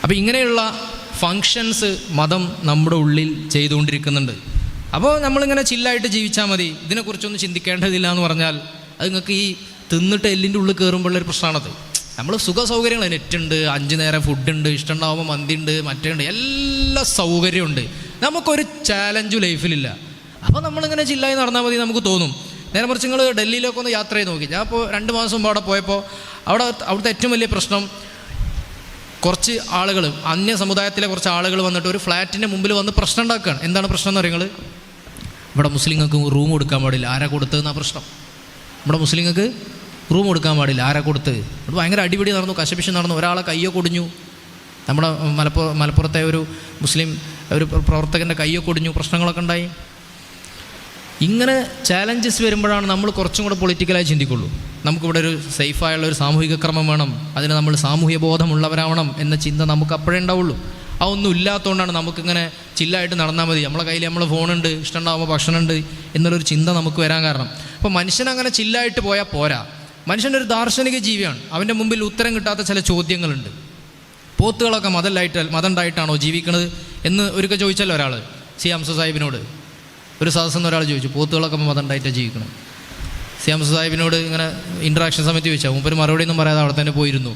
അപ്പോൾ ഇങ്ങനെയുള്ള ഫങ്ഷൻസ് മതം നമ്മുടെ ഉള്ളിൽ ചെയ്തുകൊണ്ടിരിക്കുന്നുണ്ട്. അപ്പോൾ നമ്മളിങ്ങനെ ചില്ലായിട്ട് ജീവിച്ചാൽ മതി, ഇതിനെക്കുറിച്ചൊന്നും ചിന്തിക്കേണ്ടതില്ല എന്ന് പറഞ്ഞാൽ അത് നിങ്ങൾക്ക് ഈ തിന്നിട്ട് എല്ലിൻ്റെ ഉള്ളിൽ കയറുമ്പോഴുള്ളൊരു പ്രശ്നമാണത്. നമ്മൾ സുഖ സൗകര്യങ്ങൾ, നെറ്റുണ്ട്, 5 നേരം ഫുഡുണ്ട്, ഇഷ്ടമുണ്ടാകുമ്പോൾ മന്തിയുണ്ട്, മറ്റുണ്ട്, എല്ലാ സൗകര്യമുണ്ട്. നമുക്കൊരു ചാലഞ്ചും ലൈഫിലില്ല. അപ്പോൾ നമ്മളിങ്ങനെ ചില്ലായി നടന്നാൽ മതി നമുക്ക് തോന്നും. നേരെ മറിച്ച് നിങ്ങൾ ഡൽഹിയിലൊക്കെ ഒന്ന് യാത്ര ചെയ്ത് നോക്കി. ഞാൻ ഇപ്പോൾ 2 മാസം മുമ്പ് അവിടെ പോയപ്പോൾ അവിടുത്തെ ഏറ്റവും വലിയ പ്രശ്നം, കുറച്ച് ആളുകൾ, അന്യ സമുദായത്തിലെ കുറച്ച് ആളുകൾ വന്നിട്ട് ഒരു ഫ്ലാറ്റിൻ്റെ മുമ്പിൽ വന്ന് പ്രശ്നം ഉണ്ടാക്കുകയാണ്. എന്താണ് പ്രശ്നം എന്ന് പറയുന്നത്? ഇവിടെ മുസ്ലിങ്ങൾക്ക് റൂം കൊടുക്കാൻ പാടില്ല, ആരാ കൊടുത്തതെന്നാണ് പ്രശ്നം. ഇവിടെ മുസ്ലിങ്ങൾക്ക് റൂം കൊടുക്കാൻ പാടില്ല, ആരാ കൊടുത്ത്? ഇവിടെ ഭയങ്കര അടിപിടി നടന്നു, കശപിശ നടന്നു, ഒരാളെ കയ്യോ കൊടിഞ്ഞു. നമ്മുടെ മലപ്പുറത്തെ ഒരു മുസ്ലിം ഒരു പ്രവർത്തകൻ്റെ കയ്യോ കൊടിഞ്ഞു, പ്രശ്നങ്ങളൊക്കെ ഉണ്ടായി. ഇങ്ങനെ ചാലഞ്ചസ് വരുമ്പോഴാണ് നമ്മൾ കുറച്ചും കൂടെ പൊളിറ്റിക്കലായി ചിന്തിക്കുള്ളൂ. നമുക്കിവിടെ ഒരു സേഫായുള്ള ഒരു സാമൂഹിക ക്രമം വേണം, അതിന് നമ്മൾ സാമൂഹ്യ ബോധമുള്ളവരാവണം എന്ന ചിന്ത നമുക്ക് അപ്പോഴേ ഉണ്ടാവുള്ളൂ. അതൊന്നും ഇല്ലാത്തതുകൊണ്ടാണ് നമുക്കിങ്ങനെ ചില്ലായിട്ട് നടന്നാൽ മതി, നമ്മളെ കയ്യിൽ നമ്മളെ ഫോണുണ്ട്, ഇഷ്ടമുണ്ടാകുമ്പോൾ ഭക്ഷണമുണ്ട് എന്നുള്ളൊരു ചിന്ത നമുക്ക് വരാൻ കാരണം. അപ്പോൾ മനുഷ്യനങ്ങനെ ചില്ലായിട്ട് പോയാൽ പോരാ. മനുഷ്യനൊരു ദാർശനിക ജീവിയാണ്. അവൻ്റെ മുമ്പിൽ ഉത്തരം കിട്ടാത്ത ചില ചോദ്യങ്ങളുണ്ട്. പോത്തുകളൊക്കെ മതമുണ്ടായിട്ടാണോ ജീവിക്കണത് എന്ന് ഒരിക്കൽ ചോദിച്ചല്ലോ ഒരാൾ സി ഹംസ സാഹിബിനോട്. ഒരു സദസ്സെന്ന് ഒരാൾ ചോദിച്ചു, പോത്തുകളൊക്കെ മതമുണ്ടായിട്ടാണ് ജീവിക്കണം. സി ഹംസ സാഹിബിനോട് ഇങ്ങനെ ഇൻട്രാക്ഷൻ സമയത്ത് ചോദിച്ചാൽ മൂപ്പര് മറുപടി ഒന്നും പറയാതെ അവിടെ തന്നെ പോയിരുന്നു.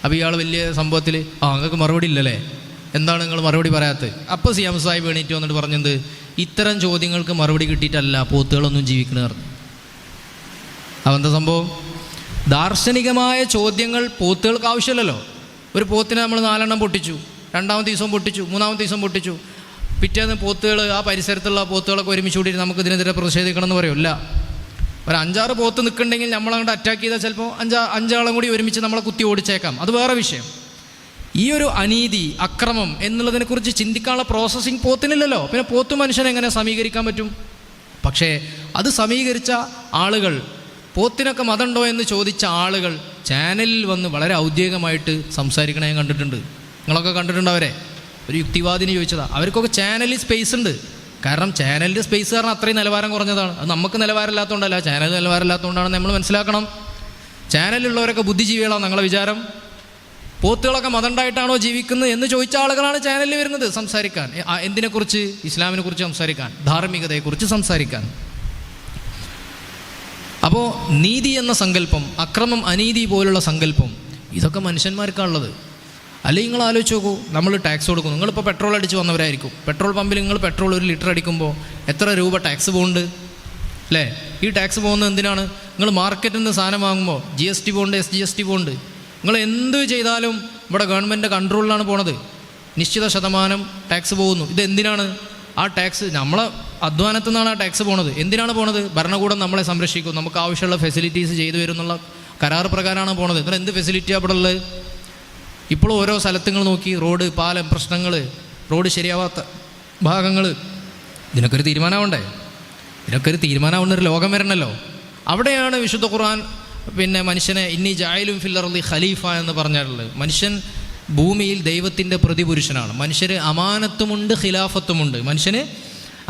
അപ്പോൾ ഇയാൾ വലിയ സംഭവത്തിൽ നിങ്ങൾക്ക് മറുപടി ഇല്ലല്ലേ, എന്താണ് നിങ്ങൾ മറുപടി പറയാത്തത്? അപ്പോൾ സി ഹംസ സാഹിബ് എണീറ്റ് വന്നിട്ട് പറഞ്ഞത്, ഇത്തരം ചോദ്യങ്ങൾക്ക് മറുപടി കിട്ടിയിട്ടല്ല പോത്തുകളൊന്നും ജീവിക്കണമെന്ന് പറഞ്ഞു. അതെന്താ സംഭവം? ദാർശനികമായ ചോദ്യങ്ങൾ പോത്തുകൾക്ക് ആവശ്യമില്ലല്ലോ. ഒരു പോത്തിനെ നമ്മൾ 4 എണ്ണം പൊട്ടിച്ചു, 2ാമത്തെ ദിവസം പൊട്ടിച്ചു, 3ാമത്തെ ദിവസം പൊട്ടിച്ചു, പിറ്റേന്ന് പോത്തുകൾ ആ പരിസരത്തുള്ള പോത്തുകളൊക്കെ ഒരുമിച്ച് കൂടി നമുക്ക് ഇതിനെതിരെ പ്രതിഷേധിക്കണം എന്ന് പറയുമല്ല. ഒരു 5-6 പോത്ത് നിൽക്കുന്നുണ്ടെങ്കിൽ നമ്മളങ്ങോട്ട് അറ്റാക്ക് ചെയ്താൽ ചിലപ്പോൾ 5 കൂടി ഒരുമിച്ച് നമ്മളെ കുത്തി ഓടിച്ചേക്കാം, അത് വേറെ വിഷയം. ഈ ഒരു അനീതി, അക്രമം എന്നുള്ളതിനെക്കുറിച്ച് ചിന്തിക്കാനുള്ള പ്രോസസ്സിങ് പോത്തിനില്ലല്ലോ. പിന്നെ പോത്ത് മനുഷ്യനെ എങ്ങനെ സമീകരിക്കാൻ പറ്റും? പക്ഷേ അത് സമീകരിച്ച ആളുകൾ, പോത്തിനൊക്കെ മതമുണ്ടോ എന്ന് ചോദിച്ച ആളുകൾ ചാനലിൽ വന്ന് വളരെ ഔദ്യോഗികമായിട്ട് സംസാരിക്കണേ ഞാൻ കണ്ടിട്ടുണ്ട്. നിങ്ങളൊക്കെ കണ്ടിട്ടുണ്ട് അവരെ. ഒരു യുക്തിവാദിന് ചോദിച്ചതാണ്. അവർക്കൊക്കെ ചാനലിൽ സ്പേസ് ഉണ്ട്. കാരണം ചാനലിൻ്റെ സ്പേസ് കാരണം അത്രയും നിലവാരം കുറഞ്ഞതാണ്. അത് നമുക്ക് നിലവാരമില്ലാത്തതുകൊണ്ടല്ല, ചാനൽ നിലവാരമില്ലാത്തതുകൊണ്ടാണെന്ന് നമ്മൾ മനസ്സിലാക്കണം. ചാനലിലുള്ളവരൊക്കെ ബുദ്ധിജീവികളാണ് നിങ്ങളെ വിചാരം. പോത്തുകളൊക്കെ മതമുണ്ടായിട്ടാണോ ജീവിക്കുന്നത് എന്ന് ചോദിച്ച ആളുകളാണ് ചാനലിൽ വരുന്നത് സംസാരിക്കാൻ. എന്തിനെക്കുറിച്ച്? ഇസ്ലാമിനെ കുറിച്ച് സംസാരിക്കാൻ, ധാർമ്മികതയെക്കുറിച്ച് സംസാരിക്കാൻ. അപ്പോൾ നീതി എന്ന സങ്കല്പം, അക്രമം, അനീതി പോലുള്ള സങ്കല്പം, ഇതൊക്കെ മനുഷ്യന്മാർക്കാണുള്ളത്. അല്ലെങ്കിൽ നിങ്ങൾ ആലോചിച്ച് നോക്കൂ, നമ്മൾ ടാക്സ് കൊടുക്കുന്നു. നിങ്ങളിപ്പോൾ പെട്രോൾ അടിച്ച് വന്നവരായിരിക്കും. പെട്രോൾ പമ്പിൽ നിങ്ങൾ പെട്രോൾ 1 ലിറ്റർ അടിക്കുമ്പോൾ എത്ര രൂപ ടാക്സ് പോകുന്നുണ്ട് അല്ലേ? ഈ ടാക്സ് പോകുന്നത് എന്തിനാണ്? നിങ്ങൾ മാർക്കറ്റിൽ നിന്ന് സാധനം വാങ്ങുമ്പോൾ GST പോകുന്നുണ്ട്, SGST പോകുന്നുണ്ട്. നിങ്ങൾ എന്ത് ചെയ്താലും ഇവിടെ ഗവൺമെൻറ് കൺട്രോളിലാണ് പോണത്. നിശ്ചിത ശതമാനം ടാക്സ് പോകുന്നു. ഇതെന്തിനാണ്? ആ ടാക്സ് നമ്മളെ അധ്വാനത്തിൽ നിന്നാണ് ആ ടാക്സ് പോണത്. എന്തിനാണ് പോണത്? ഭരണകൂടം നമ്മളെ സംരക്ഷിക്കും, നമുക്ക് ആവശ്യമുള്ള ഫെസിലിറ്റീസ് ചെയ്തു വരും എന്നുള്ള കരാർ പ്രകാരമാണ് പോണത്. എന്നാൽ എന്ത് ഫെസിലിറ്റിയാണ് അവിടെ ഉള്ളത്? ഇപ്പോൾ ഓരോ സ്ഥലത്തുങ്ങൾ നോക്കി, റോഡ്, പാലം പ്രശ്നങ്ങൾ, റോഡ് ശരിയാവാത്ത ഭാഗങ്ങൾ, ഇതിനൊക്കെ ഒരു തീരുമാനമുണ്ടേ. ഇതിനൊക്കെ ഒരു തീരുമാനമാവുന്നൊരു ലോകം വരണമല്ലോ. അവിടെയാണ് വിശുദ്ധ ഖുർആൻ മനുഷ്യനെ ഇന്നി ജായിലും ഫിൽ അർളി ഖലീഫ എന്ന് പറഞ്ഞിട്ടുള്ളത്. മനുഷ്യൻ ഭൂമിയിൽ ദൈവത്തിൻ്റെ പ്രതിപുരുഷനാണ്. മനുഷ്യന് അമാനത്തുമുണ്ട്, ഖിലാഫത്തുമുണ്ട്. മനുഷ്യന്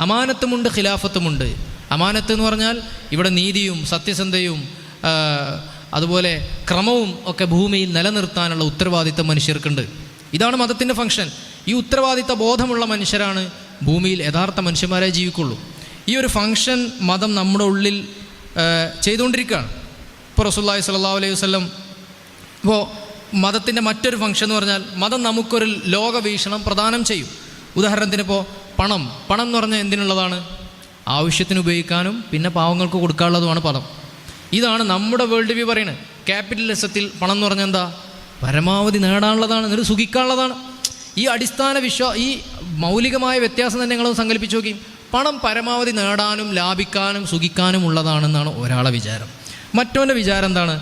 അമാനത്തുമുണ്ട്, ഖിലാഫത്തുമുണ്ട്. അമാനത്ത് എന്ന് പറഞ്ഞാൽ ഇവിടെ നീതിയും സത്യസന്ധയും അതുപോലെ ക്രമവും ഒക്കെ ഭൂമിയിൽ നിലനിർത്താനുള്ള ഉത്തരവാദിത്തം മനുഷ്യർക്കുണ്ട്. ഇതാണ് മതത്തിൻ്റെ ഫംഗ്ഷൻ. ഈ ഉത്തരവാദിത്ത ബോധമുള്ള മനുഷ്യരാണ് ഭൂമിയിൽ യഥാർത്ഥ മനുഷ്യന്മാരെ ജീവിക്കുള്ളൂ. ഈ ഒരു ഫംഗ്ഷൻ മതം നമ്മുടെ ഉള്ളിൽ ചെയ്തുകൊണ്ടിരിക്കുകയാണ്. ഇപ്പോൾ റസൂലുള്ളാഹി സ്വല്ലല്ലാഹു അലൈഹി വസല്ലം, ഇപ്പോൾ മതത്തിൻ്റെ മറ്റൊരു ഫംഗ്ഷൻ എന്ന് പറഞ്ഞാൽ മതം നമുക്കൊരു ലോകവീക്ഷണം പ്രദാനം ചെയ്യും. ഉദാഹരണത്തിന് ഇപ്പോൾ പണം എന്ന് പറഞ്ഞാൽ എന്തിനുള്ളതാണ്? ആവശ്യത്തിന് ഉപയോഗിക്കാനും പിന്നെ പാവങ്ങൾക്ക് കൊടുക്കാനുള്ളതുമാണ് പണം. ഇതാണ് നമ്മുടെ വേൾഡ് വ്യൂ പറയുന്നത്. ക്യാപിറ്റലിസത്തിൽ പണം എന്ന് പറഞ്ഞാൽ എന്താ? പരമാവധി നേടാനുള്ളതാണ്, എന്നിട്ട് സുഖിക്കാനുള്ളതാണ്. ഈ അടിസ്ഥാന ഈ മൗലികമായ വ്യത്യാസം തന്നെ നിങ്ങളൊന്ന് സങ്കല്പിച്ച് നോക്കി. പണം പരമാവധി നേടാനും ലാഭിക്കാനും സുഖിക്കാനും ഉള്ളതാണെന്നാണ് ഒരാളെ വിചാരം. മറ്റവൻ്റെ വിചാരം എന്താണ്?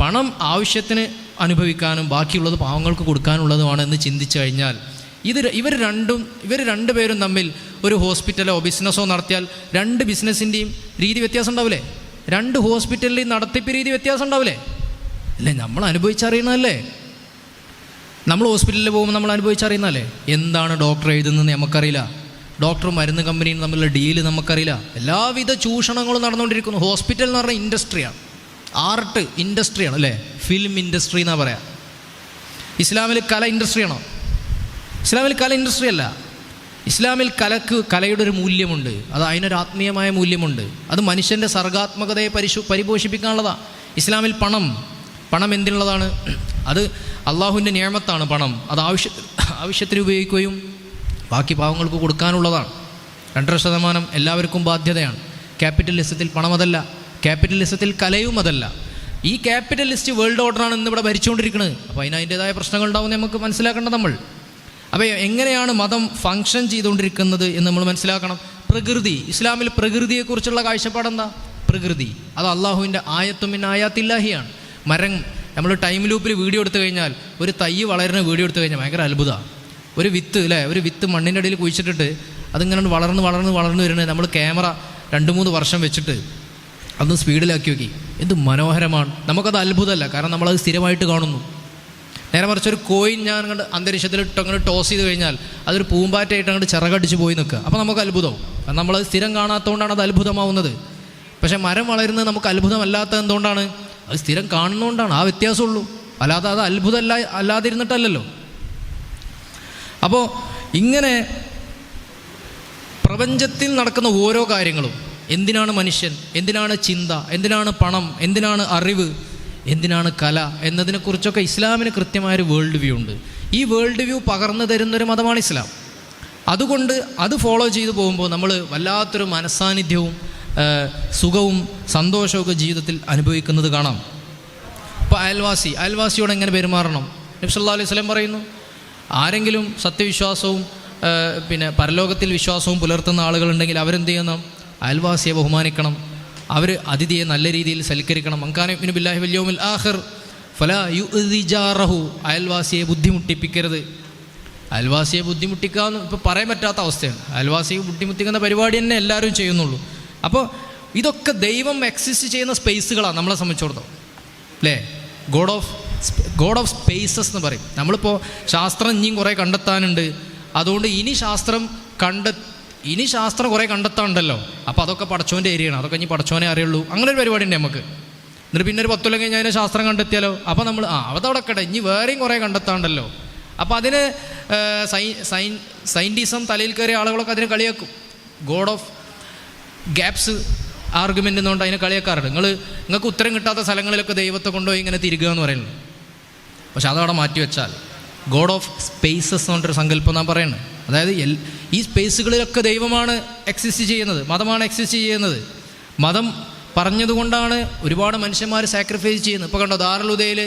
പണം ആവശ്യത്തിന് അനുഭവിക്കാനും ബാക്കിയുള്ളത് പാവങ്ങൾക്ക് കൊടുക്കാനുള്ളതുമാണ് എന്ന് ചിന്തിച്ചു കഴിഞ്ഞാൽ ഇവർ രണ്ടുപേരും തമ്മിൽ ഒരു ഹോസ്പിറ്റലോ ബിസിനസ്സോ നടത്തിയാൽ 2 ബിസിനസ്സിൻ്റെയും രീതി വ്യത്യാസം ഉണ്ടാവില്ലേ? 2 ഹോസ്പിറ്റലിൻ്റെയും നടത്തിപ്പ് രീതി വ്യത്യാസം ഉണ്ടാവില്ലേ? അല്ലേ? നമ്മൾ അനുഭവിച്ചറിയണമല്ലേ? നമ്മൾ ഹോസ്പിറ്റലിൽ പോകുമ്പോൾ നമ്മൾ അനുഭവിച്ചറിയുന്നതല്ലേ? എന്താണ് ഡോക്ടർ എഴുതുന്നതെന്ന് നമുക്കറിയില്ല. ഡോക്ടറും മരുന്ന് കമ്പനിയും തമ്മിലുള്ള ഡീല് നമുക്കറിയില്ല. എല്ലാവിധ ചൂഷണങ്ങളും നടന്നുകൊണ്ടിരിക്കുന്നു. ഹോസ്പിറ്റൽ എന്ന് പറഞ്ഞാൽ ഇൻഡസ്ട്രിയാണ്, ആർട്ട് ഇൻഡസ്ട്രിയാണ് അല്ലേ? ഫിലിം ഇൻഡസ്ട്രി എന്നാ പറയാം. ഇസ്ലാമിൽ കല ഇൻഡസ്ട്രിയാണോ? ഇസ്ലാമിൽ കല ഇൻഡസ്ട്രി അല്ല. ഇസ്ലാമിൽ കലയുടെ ഒരു മൂല്യമുണ്ട്. അത് അതിനൊരു ആത്മീയമായ മൂല്യമുണ്ട്. അത് മനുഷ്യൻ്റെ സർഗാത്മകതയെ പരിപോഷിപ്പിക്കാനുള്ളതാണ്. ഇസ്ലാമിൽ പണം എന്തിനുള്ളതാണ്? അത് അള്ളാഹുവിൻ്റെ നിഅമത്താണ് പണം. അത് ആവശ്യത്തിന് ഉപയോഗിക്കുകയും ബാക്കി പാവങ്ങൾക്ക് കൊടുക്കാനുള്ളതാണ്. 2% എല്ലാവർക്കും ബാധ്യതയാണ്. ക്യാപിറ്റലിസത്തിൽ പണം അതല്ല, ക്യാപിറ്റലിസത്തിൽ കലയും അതല്ല. ഈ ക്യാപിറ്റലിസ്റ്റ് വേൾഡ് ഓർഡറാണ് ഇന്നിവിടെ ഭരിച്ചുകൊണ്ടിരിക്കുന്നത്. അപ്പോൾ അതിൻ്റേതായ പ്രശ്നങ്ങളുണ്ടാവും നമുക്ക് മനസ്സിലാക്കേണ്ടത് നമ്മൾ. അപ്പോൾ എങ്ങനെയാണ് മതം ഫങ്ഷൻ ചെയ്തുകൊണ്ടിരിക്കുന്നത് എന്ന് നമ്മൾ മനസ്സിലാക്കണം. പ്രകൃതി, ഇസ്ലാമിൽ പ്രകൃതിയെക്കുറിച്ചുള്ള കാഴ്ചപ്പാടെന്താ? പ്രകൃതി അത് അള്ളാഹുവിൻ്റെ ആയത്തുമിൻ ആയാത്തില്ലാഹിയാണ്. മരം, നമ്മൾ ടൈം ലൂപ്പിൽ വീഡിയോ എടുത്തു കഴിഞ്ഞാൽ, ഒരു തൈ വളരുന്ന വീഡിയോ എടുത്തു കഴിഞ്ഞാൽ ഭയങ്കര അത്ഭുതമാണ്. ഒരു വിത്ത് മണ്ണിൻ്റെ അടിയിൽ കുഴിച്ചിട്ടിട്ട് അതിങ്ങനെ വളർന്ന് വരുന്നത് നമ്മൾ ക്യാമറ 2-3 വർഷം വെച്ചിട്ട് അതൊന്ന് സ്പീഡിലാക്കി നോക്കി, എന്ത് മനോഹരമാണ്. നമുക്കത് അത്ഭുതമല്ല, കാരണം നമ്മളത് സ്ഥിരമായിട്ട് കാണുന്നു. നേരെ മറിച്ച് ഒരു കോയിൻ ഞാൻ അങ്ങോട്ട് അന്തരീക്ഷത്തിൽ അങ്ങോട്ട് ടോസ് ചെയ്ത് കഴിഞ്ഞാൽ അതൊരു പൂമ്പാറ്റയായിട്ട് അങ്ങോട്ട് ചിറകടിച്ച് പോയി നിൽക്കുക. അപ്പോൾ നമുക്ക് അത്ഭുതവും. കാരണം നമ്മളത് സ്ഥിരം കാണാത്തതുകൊണ്ടാണ് അത് അത്ഭുതമാവുന്നത്. പക്ഷേ മരം വളരുന്നത് നമുക്ക് അത്ഭുതമല്ലാത്തത് എന്തുകൊണ്ടാണ്? അത് സ്ഥിരം കാണുന്നതുകൊണ്ടാണ്. ആ വ്യത്യാസമുള്ളൂ. അല്ലാതെ അത് അത്ഭുതമല്ല, അല്ലാതിരുന്നിട്ടല്ലല്ലോ. അപ്പോൾ ഇങ്ങനെ പ്രപഞ്ചത്തിൽ നടക്കുന്ന ഓരോ കാര്യങ്ങളും, എന്തിനാണ് മനുഷ്യൻ, എന്തിനാണ് ചിന്ത, എന്തിനാണ് പണം, എന്തിനാണ് അറിവ്, എന്തിനാണ് കല എന്നതിനെക്കുറിച്ചൊക്കെ ഇസ്ലാമിന് കൃത്യമായൊരു വേൾഡ് വ്യൂ ഉണ്ട്. ഈ വേൾഡ് വ്യൂ പകർന്നു തരുന്നൊരു മതമാണ് ഇസ്ലാം. അതുകൊണ്ട് അത് ഫോളോ ചെയ്തു പോകുമ്പോൾ നമ്മൾ വല്ലാത്തൊരു മനസ്സാന്നിധ്യവും സുഖവും സന്തോഷമൊക്കെ ജീവിതത്തിൽ അനുഭവിക്കുന്നത് കാണാം. ഇപ്പോൾ അയൽവാസിയോട് എങ്ങനെ പെരുമാറണം? നബി സല്ലല്ലാഹു അലൈഹി വസല്ലം പറയുന്നു, ആരെങ്കിലും സത്യവിശ്വാസവും പിന്നെ പരലോകത്തിൽ വിശ്വാസവും പുലർത്തുന്ന ആളുകളുണ്ടെങ്കിൽ അവരെന്ത് ചെയ്യണം? അയൽവാസിയെ ബഹുമാനിക്കണം. അവർ അതിഥിയെ നല്ല രീതിയിൽ സൽക്കരിക്കണം. മൻകാന യുഅ്മിനു ബില്ലാഹി വൽ യൗമിൽ ആഖിർ ഫലാ യുഅ്ദി ജാറഹു. അയൽവാസിയെ ബുദ്ധിമുട്ടിപ്പിക്കരുത്. അയൽവാസിയെ ബുദ്ധിമുട്ടിക്കാമെന്ന് ഇപ്പോൾ പറയാൻ പറ്റാത്ത അവസ്ഥയാണ്. അയൽവാസിയെ ബുദ്ധിമുട്ടിക്കുന്ന പരിപാടി തന്നെ എല്ലാവരും ചെയ്യുന്നുള്ളൂ. അപ്പോൾ ഇതൊക്കെ ദൈവം എക്സിസ്റ്റ് ചെയ്യുന്ന സ്പേസുകളാണ് നമ്മളെ സംബന്ധിച്ചിടത്തോളം, അല്ലേ? ഗോഡ് ഓഫ് സ്പേസസ് എന്ന് പറയും. നമ്മളിപ്പോൾ ശാസ്ത്രം ഇനിയും കുറേ കണ്ടെത്താനുണ്ട്, അതുകൊണ്ട് ഇനി ശാസ്ത്രം കുറേ കണ്ടെത്താനുണ്ടല്ലോ, അപ്പോൾ അതൊക്കെ പടച്ചോൻ്റെ ഏരിയയാണ്, അതൊക്കെ ഇനി പടച്ചോനെ അറിയുള്ളൂ. അങ്ങനെ ഒരു പരിപാടി ഉണ്ട് നമുക്ക്. എന്നിട്ട് പിന്നെ ഒരു 10 കൊല്ലം കഴിഞ്ഞ് അതിനെ ശാസ്ത്രം കണ്ടെത്തിയാലോ, അപ്പോൾ നമ്മൾ അതവിടെ കട്ടെ, ഇനി വേറെയും കുറേ കണ്ടെത്താനുണ്ടല്ലോ. അപ്പോൾ അതിന് സയൻറ്റിസം തലയിൽ കയറിയ ആളുകളൊക്കെ അതിനെ കളിയാക്കും. ഗോഡ് ഓഫ് ഗ്യാപ്സ് ആർഗ്യുമെൻ്റ് എന്നുകൊണ്ട് അതിനെ കളിയാക്കാറുണ്ട്. നിങ്ങൾക്ക് ഉത്തരം കിട്ടാത്ത സ്ഥലങ്ങളിലൊക്കെ ദൈവത്തെ കൊണ്ടുപോയി ഇങ്ങനെ തിരികുക എന്ന് പറയുന്നത്. പക്ഷെ അതവിടെ മാറ്റിവെച്ചാൽ ഗോഡ് ഓഫ് സ്പേസസ് എന്ന് പറഞ്ഞൊരു സങ്കല്പം നാം പറയുന്നത്. അതായത് ഈ സ്പേസുകളിലൊക്കെ ദൈവമാണ് എക്സിസ്റ്റ് ചെയ്യുന്നത്, മതമാണ് എക്സിസ്റ്റ് ചെയ്യുന്നത്. മതം പറഞ്ഞതുകൊണ്ടാണ് ഒരുപാട് മനുഷ്യന്മാർ സാക്രിഫൈസ് ചെയ്യുന്നത്. ഇപ്പോൾ കണ്ടോ, ദാറുൽ ഹുദയിൽ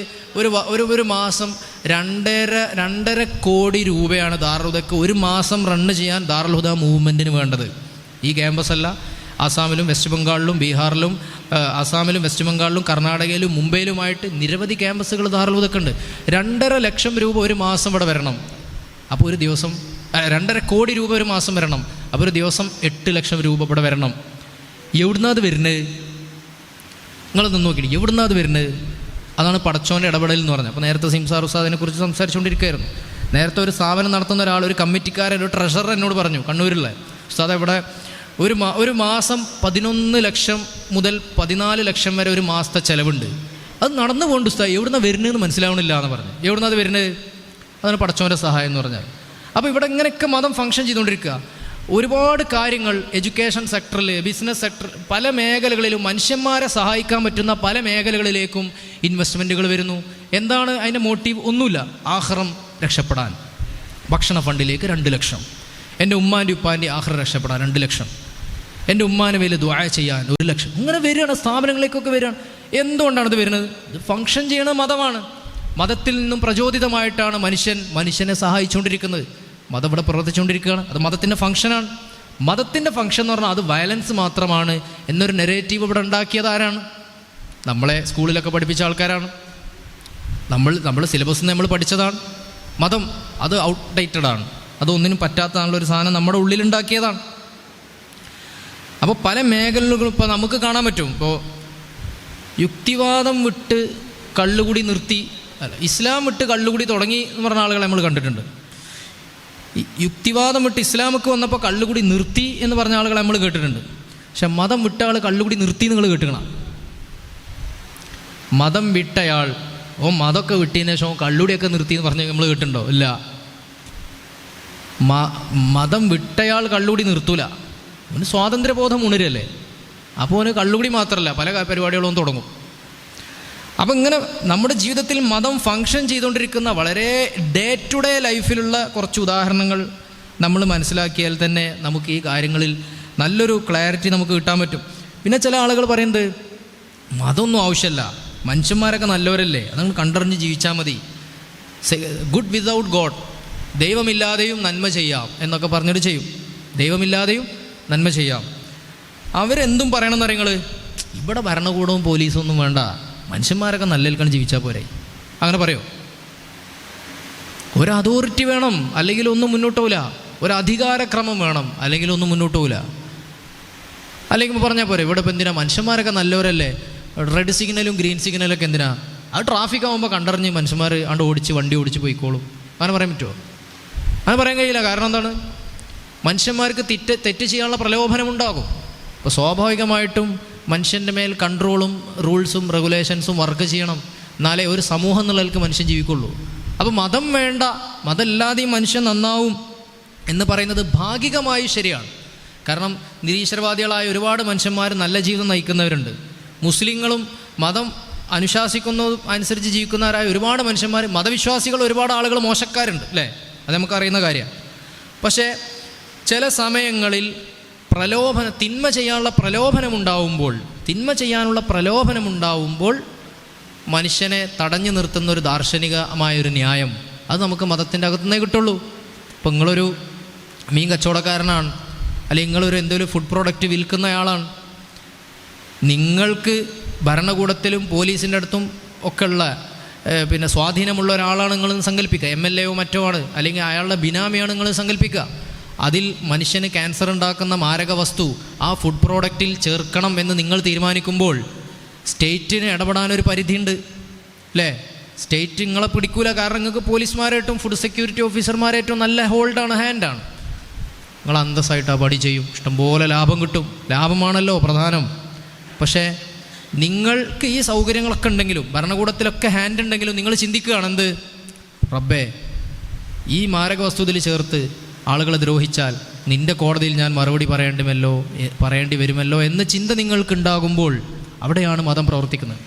ഒരു മാസം 2.5 കോടി രൂപയാണ് ദാറുൽ ഹുദയ്ക്ക് ഒരു മാസം റണ്ണ് ചെയ്യാൻ ദാറുൽ ഹുദ മൂവ്മെൻറ്റിന് വേണ്ടത്. ഈ ക്യാമ്പസ് അല്ല, ആസാമിലും വെസ്റ്റ് ബംഗാളിലും ബീഹാറിലും ആസാമിലും വെസ്റ്റ് ബംഗാളിലും കർണാടകയിലും മുംബൈയിലുമായിട്ട് നിരവധി ക്യാമ്പസുകൾ ദാറുൽ ഹുദയ്ക്ക് ഉണ്ട്. 2.5 ലക്ഷം രൂപ ഒരു മാസം ഇവിടെ വരണം. അപ്പോൾ ഒരു ദിവസം 2.5 കോടി രൂപ ഒരു മാസം വരണം. അപ്പോൾ ഒരു ദിവസം 8 ലക്ഷം രൂപ ഇവിടെ വരണം. എവിടുന്നാത് വരുന്നത്? നിങ്ങളൊന്ന് നോക്കി, എവിടുന്നാത് വരുന്നത്? അതാണ് പടച്ചോൻ്റെ ഇടപെടൽ എന്ന് പറഞ്ഞത്. അപ്പോൾ നേരത്തെ സിംസാർ ഉസ്താദിനെ കുറിച്ച് സംസാരിച്ചുകൊണ്ടിരിക്കുകയായിരുന്നു. നേരത്തെ ഒരു സ്ഥാപനം നടത്തുന്ന ഒരാൾ, ഒരു കമ്മിറ്റിക്കാരൻ, ഒരു ട്രഷറർ എന്നോട് പറഞ്ഞു, കണ്ണൂരിലുള്ള ഉസ്താദ്, ഇവിടെ ഒരു മാസം 11 ലക്ഷം മുതൽ 14 ലക്ഷം വരെ ഒരു മാസത്തെ ചിലവുണ്ട്. അത് നടന്നു പോകണ്ട ഉസ്താദ്, എവിടുന്നാണ് വരുന്നതെന്ന് മനസ്സിലാവണില്ല എന്ന് പറഞ്ഞു. എവിടുന്നത് വരുന്നത്? അതാണ് പടച്ചോൻ്റെ സഹായം എന്ന് പറഞ്ഞാൽ. അപ്പോൾ ഇവിടെ ഇങ്ങനെയൊക്കെ മതം ഫങ്ഷൻ ചെയ്തുകൊണ്ടിരിക്കുക. ഒരുപാട് കാര്യങ്ങൾ എഡ്യൂക്കേഷൻ സെക്ടറിൽ, ബിസിനസ് സെക്ടർ, പല മേഖലകളിലും മനുഷ്യന്മാരെ സഹായിക്കാൻ പറ്റുന്ന പല മേഖലകളിലേക്കും ഇൻവെസ്റ്റ്മെൻറ്റുകൾ വരുന്നു. എന്താണ് അതിൻ്റെ മോട്ടീവ്? ഒന്നുമില്ല, ആഖിറം രക്ഷപ്പെടാൻ. ഭക്ഷണ ഫണ്ടിലേക്ക് 2 ലക്ഷം, എൻ്റെ ഉമ്മാൻ്റെ ഉപ്പാൻ്റെ ആഖിറ രക്ഷപ്പെടാൻ 2 ലക്ഷം, എൻ്റെ ഉമ്മാനെ വലിയ ദുആ ചെയ്യാൻ 1 ലക്ഷം. ഇങ്ങനെ വരികയാണ്, സ്ഥാപനങ്ങളിലേക്കൊക്കെ വരികയാണ്. എന്തുകൊണ്ടാണ് ഇത് വരുന്നത്? ഇത് ഫങ്ഷൻ ചെയ്യണ മതമാണ്. മതത്തിൽ നിന്നും പ്രചോദിതമായിട്ടാണ് മനുഷ്യനെ സഹായിച്ചുകൊണ്ടിരിക്കുന്നത്. മതം ഇവിടെ പ്രവർത്തിച്ചുകൊണ്ടിരിക്കുകയാണ്. അത് മതത്തിൻ്റെ ഫങ്ഷനാണ്. മതത്തിൻ്റെ ഫങ്ഷൻ എന്ന് പറഞ്ഞാൽ അത് വയലൻസ് മാത്രമാണ് എന്നൊരു നെറേറ്റീവ് ഇവിടെ ഉണ്ടാക്കിയത് ആരാണ്? നമ്മളെ സ്കൂളിലൊക്കെ പഠിപ്പിച്ച ആൾക്കാരാണ്. നമ്മൾ സിലബസിൽ നമ്മൾ പഠിച്ചതാണ്. മതം അത് ഔട്ട്ഡേറ്റഡാണ്, അതൊന്നിനും പറ്റാത്തതാണുള്ളൊരു സാധനം നമ്മുടെ ഉള്ളിലുണ്ടാക്കിയതാണ്. അപ്പോൾ പല മേഖലകളും ഇപ്പോൾ നമുക്ക് കാണാൻ പറ്റും. ഇപ്പോൾ യുക്തിവാദം വിട്ട് കള്ളുകുടി നിർത്തി, ഇസ്ലാം വിട്ട് കള്ളുകുടി തുടങ്ങി എന്ന് പറഞ്ഞ ആളുകളെ നമ്മൾ കണ്ടിട്ടുണ്ട്. യുക്തിവാദം വിട്ട് ഇസ്ലാമൊക്കെ വന്നപ്പോൾ കള്ളുകുടി നിർത്തി എന്ന് പറഞ്ഞ ആളുകളെ നമ്മൾ കേട്ടിട്ടുണ്ട്. പക്ഷെ മതം വിട്ട ആൾ കള്ളുകുടി നിർത്തി നിങ്ങൾ കേട്ടുക്കണം. മതം വിട്ടയാൾ മതമൊക്കെ വിട്ടതിന് ശേഷം കള്ളുടിയൊക്കെ നിർത്തി എന്ന് പറഞ്ഞ് നമ്മൾ കേട്ടിട്ടുണ്ടോ? ഇല്ല. മതം വിട്ടയാൾ കള്ളുകുടി നിർത്തൂല. അവന് സ്വാതന്ത്ര്യബോധം ഉണരല്ലേ. അപ്പോൾ അവന് കള്ളുകുടി മാത്രമല്ല, പല പരിപാടികളും തുടങ്ങും. അപ്പം ഇങ്ങനെ നമ്മുടെ ജീവിതത്തിൽ മതം ഫങ്ഷൻ ചെയ്തുകൊണ്ടിരിക്കുന്ന വളരെ ഡേ ടു ഡേ ലൈഫിലുള്ള കുറച്ച് ഉദാഹരണങ്ങൾ നമ്മൾ മനസ്സിലാക്കിയാൽ തന്നെ നമുക്ക് ഈ കാര്യങ്ങളിൽ നല്ലൊരു ക്ലാരിറ്റി നമുക്ക് കിട്ടാൻ പറ്റും. പിന്നെ ചില ആളുകൾ പറയുന്നത് മതമൊന്നും ആവശ്യമില്ല, മനുഷ്യന്മാരൊക്കെ നല്ലവരല്ലേ, അതങ്ങൾ കണ്ടറിഞ്ഞ് ജീവിച്ചാൽ മതി, ഗുഡ് വിതൗട്ട് ഗോഡ്, ദൈവമില്ലാതെയും നന്മ ചെയ്യാം എന്നൊക്കെ പറഞ്ഞിട്ട് ചെയ്യും. ദൈവമില്ലാതെയും നന്മ ചെയ്യാം. അവരെന്തും പറയണമെന്ന് നിങ്ങൾ, ഇവിടെ ഭരണകൂടവും പോലീസും ഒന്നും വേണ്ട, മനുഷ്യന്മാരൊക്കെ നല്ലൽക്കാണ് ജീവിച്ചാൽ പോരെ, അങ്ങനെ പറയോ? ഒരു അതോറിറ്റി വേണം, അല്ലെങ്കിൽ ഒന്നും മുന്നോട്ട് പോകില്ല. ഒരു അധികാരക്രമം വേണം, അല്ലെങ്കിൽ ഒന്നും മുന്നോട്ട് പോകില്ല. അല്ലെങ്കിൽ പറഞ്ഞാൽ പോരെ, ഇവിടെ ഇപ്പം എന്തിനാ, മനുഷ്യന്മാരൊക്കെ നല്ലവരല്ലേ, റെഡ് സിഗ്നലും ഗ്രീൻ സിഗ്നലൊക്കെ എന്തിനാ? അത് ട്രാഫിക് ആകുമ്പോൾ കണ്ടറിഞ്ഞ് മനുഷ്യന്മാർ വണ്ടി ഓടിച്ച് പോയിക്കോളും. അങ്ങനെ പറയാൻ പറ്റുമോ? അങ്ങനെ പറയാൻ കഴിയില്ല. കാരണം എന്താണ്? മനുഷ്യന്മാർക്ക് തെറ്റ് ചെയ്യാനുള്ള പ്രലോഭനമുണ്ടാകും. അപ്പോൾ സ്വാഭാവികമായിട്ടും മനുഷ്യൻ്റെ മേൽ കൺട്രോളും റൂൾസും റെഗുലേഷൻസും വർക്ക് ചെയ്യണം. എന്നാലേ ഒരു സമൂഹം എന്നുള്ളതിലേക്ക് മനുഷ്യൻ ജീവിക്കുള്ളൂ. അപ്പോൾ മതം വേണ്ട, മതമില്ലാതെയും മനുഷ്യൻ നന്നാവും എന്ന് പറയുന്നത് ഭാഗികമായി ശരിയാണ്. കാരണം നിരീശ്വരവാദികളായ ഒരുപാട് മനുഷ്യന്മാർ നല്ല ജീവിതം നയിക്കുന്നവരുണ്ട്. മുസ്ലിങ്ങളും മതം അനുശാസിക്കുന്നതും അനുസരിച്ച് ജീവിക്കുന്നവരായ ഒരുപാട് മനുഷ്യന്മാർ, മതവിശ്വാസികൾ ഒരുപാട് ആളുകൾ മോശക്കാരുണ്ട്, അല്ലേ? അത് നമുക്കറിയുന്ന കാര്യമാണ്. പക്ഷേ ചില സമയങ്ങളിൽ തിന്മ ചെയ്യാനുള്ള പ്രലോഭനമുണ്ടാവുമ്പോൾ മനുഷ്യനെ തടഞ്ഞു നിർത്തുന്ന ഒരു ദാർശനികമായൊരു ന്യായം അത് നമുക്ക് മതത്തിൻ്റെ അകത്തുനിന്നേ കിട്ടുള്ളൂ. ഇപ്പം നിങ്ങളൊരു മീൻ കച്ചവടക്കാരനാണ്, അല്ലെങ്കിൽ നിങ്ങളൊരു എന്തെങ്കിലും ഫുഡ് പ്രോഡക്റ്റ് വിൽക്കുന്നയാളാണ്. നിങ്ങൾക്ക് ഭരണകൂടത്തിലും പോലീസിൻ്റെ അടുത്തും ഒക്കെ ഉള്ള സ്വാധീനമുള്ള ഒരാളാണ് നിങ്ങളെന്ന് സങ്കല്പിക്കുക. MLA മറ്റോ ആണ്, അല്ലെങ്കിൽ അയാളുടെ ബിനാമിയാണ് നിങ്ങൾ സങ്കല്പിക്കുക. അതിൽ മനുഷ്യന് ക്യാൻസർ ഉണ്ടാക്കുന്ന മാരക വസ്തു ആ ഫുഡ് പ്രോഡക്റ്റിൽ ചേർക്കണം എന്ന് നിങ്ങൾ തീരുമാനിക്കുമ്പോൾ സ്റ്റേറ്റിന് ഇടപെടാനൊരു പരിധിയുണ്ട്, അല്ലേ? സ്റ്റേറ്റ് നിങ്ങളെ പിടിക്കൂല. കാരണം നിങ്ങൾക്ക് പോലീസുമാരായിട്ടും ഫുഡ് സെക്യൂരിറ്റി ഓഫീസർമാരായിട്ടും നല്ല ഹാൻഡാണ്. നിങ്ങൾ അന്തസ്സായിട്ട് ആ പടി ചെയ്യും, ഇഷ്ടംപോലെ ലാഭം കിട്ടും. ലാഭമാണല്ലോ പ്രധാനം. പക്ഷേ നിങ്ങൾക്ക് ഈ സൗകര്യങ്ങളൊക്കെ ഉണ്ടെങ്കിലും ഭരണകൂടത്തിലൊക്കെ ഹാൻഡ് ഉണ്ടെങ്കിലും നിങ്ങൾ ചിന്തിക്കുകയാണ്, എന്ത് റബ്ബേ, ഈ മാരക വസ്തുതയിൽ ചേർത്ത് ആളുകളെ ദ്രോഹിച്ചാൽ നിൻ്റെ കോടതിയിൽ ഞാൻ മറുപടി പറയേണ്ടി വരുമല്ലോ എന്ന ചിന്ത നിങ്ങൾക്കുണ്ടാകുമ്പോൾ അവിടെയാണ് മതം പ്രവർത്തിക്കുന്നത്.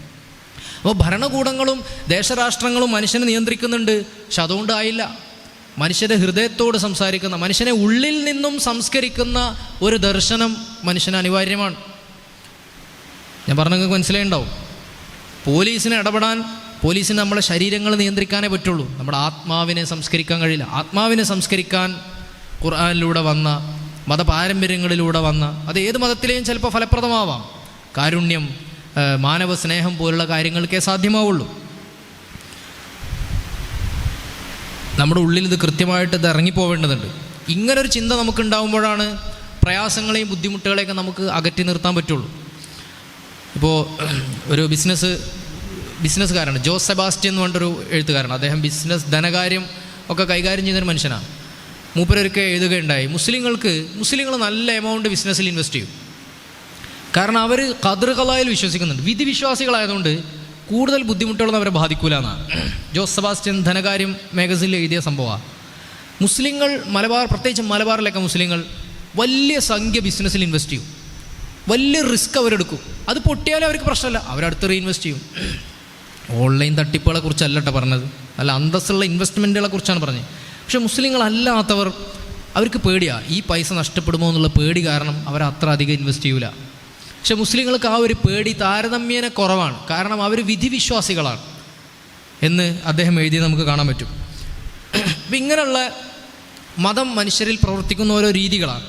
അപ്പോൾ ഭരണകൂടങ്ങളും ദേശരാഷ്ട്രങ്ങളും മനുഷ്യനെ നിയന്ത്രിക്കുന്നുണ്ട്. പക്ഷെ അതുകൊണ്ടായില്ല. മനുഷ്യൻ്റെ ഹൃദയത്തോട് സംസാരിക്കുന്ന, മനുഷ്യനെ ഉള്ളിൽ നിന്നും സംസ്കരിക്കുന്ന ഒരു ദർശനം മനുഷ്യന് അനിവാര്യമാണ്. ഞാൻ പറഞ്ഞ നിങ്ങൾക്ക് മനസ്സിലായിണ്ടാവും. പോലീസിന് നമ്മളെ ശരീരങ്ങൾ നിയന്ത്രിക്കാനേ പറ്റുള്ളൂ. നമ്മുടെ ആത്മാവിനെ സംസ്കരിക്കാൻ കഴിയില്ല. ആത്മാവിനെ സംസ്കരിക്കാൻ ഖുർആനിലൂടെ വന്ന, മതപാരമ്പര്യങ്ങളിലൂടെ വന്ന, അത് ഏത് മതത്തിലെയും ചിലപ്പോൾ ഫലപ്രദമാവാം. കാരുണ്യം, മാനവ സ്നേഹം പോലുള്ള കാര്യങ്ങൾക്കേ സാധ്യമാവുള്ളൂ. നമ്മുടെ ഉള്ളിൽ ഇത് കൃത്യമായിട്ട് ഇത് ഇറങ്ങിപ്പോവേണ്ടതുണ്ട്. ഇങ്ങനൊരു ചിന്ത നമുക്കുണ്ടാകുമ്പോഴാണ് പ്രയാസങ്ങളെയും ബുദ്ധിമുട്ടുകളെയൊക്കെ നമുക്ക് അകറ്റി നിർത്താൻ പറ്റുള്ളൂ. ഇപ്പോൾ ഒരു ബിസിനസ്സുകാരാണ് ജോസ് സെബാസ്റ്റ്യൻ എന്ന് പറഞ്ഞൊരു എഴുത്തുകാരൻ. അദ്ദേഹം ധനകാര്യം ഒക്കെ കൈകാര്യം ചെയ്യുന്നൊരു മനുഷ്യനാണ്. മൂപ്പരൊക്കെ എഴുതുകയുണ്ടായി, മുസ്ലിങ്ങൾ നല്ല എമൗണ്ട് ബിസിനസ്സിൽ ഇൻവെസ്റ്റ് ചെയ്യും. കാരണം അവർ ഖദർ ഖലായിൽ വിശ്വസിക്കുന്നുണ്ട്. വിധി വിശ്വാസികളായതുകൊണ്ട് കൂടുതൽ ബുദ്ധിമുട്ടുകളൊന്നും അവരെ ബാധിക്കൂല എന്നാണ് ജോസ് സെബാസ്റ്റ്യൻ ധനകാര്യം മാഗസിനിൽ എഴുതിയ സംഭവമാണ്. മുസ്ലിങ്ങൾ പ്രത്യേകിച്ച് മലബാറിലൊക്കെ മുസ്ലിങ്ങൾ വലിയ സംഖ്യ ബിസിനസ്സിൽ ഇൻവെസ്റ്റ് ചെയ്യും. വലിയ റിസ്ക് അവരെടുക്കും. അത് പൊട്ടിയാലും അവർക്ക് പ്രശ്നമല്ല, അവരടുത്ത് റീഇൻവെസ്റ്റ് ചെയ്യും. ഓൺലൈൻ തട്ടിപ്പുകളെ കുറിച്ചല്ല കേട്ടോ പറഞ്ഞത്, അല്ല അന്തസ്സുള്ള ഇൻവെസ്റ്റ്മെൻറ്റുകളെ കുറിച്ചാണ് പറഞ്ഞത്. പക്ഷേ മുസ്ലിങ്ങളല്ലാത്തവർ, അവർക്ക് പേടിയാണ്, ഈ പൈസ നഷ്ടപ്പെടുമോ എന്നുള്ള പേടി കാരണം അവർ അത്ര അധികം ഇൻവെസ്റ്റ് ചെയ്യൂല. പക്ഷെ മുസ്ലിങ്ങൾക്ക് ആ ഒരു പേടി താരതമ്യേന കുറവാണ്. കാരണം അവർ വിധിവിശ്വാസികളാണ് എന്ന് അദ്ദേഹം എഴുതി നമുക്ക് കാണാൻ പറ്റും. അപ്പം ഇങ്ങനെയുള്ള മതം മനുഷ്യരിൽ പ്രവർത്തിക്കുന്ന ഓരോ രീതികളാണ്.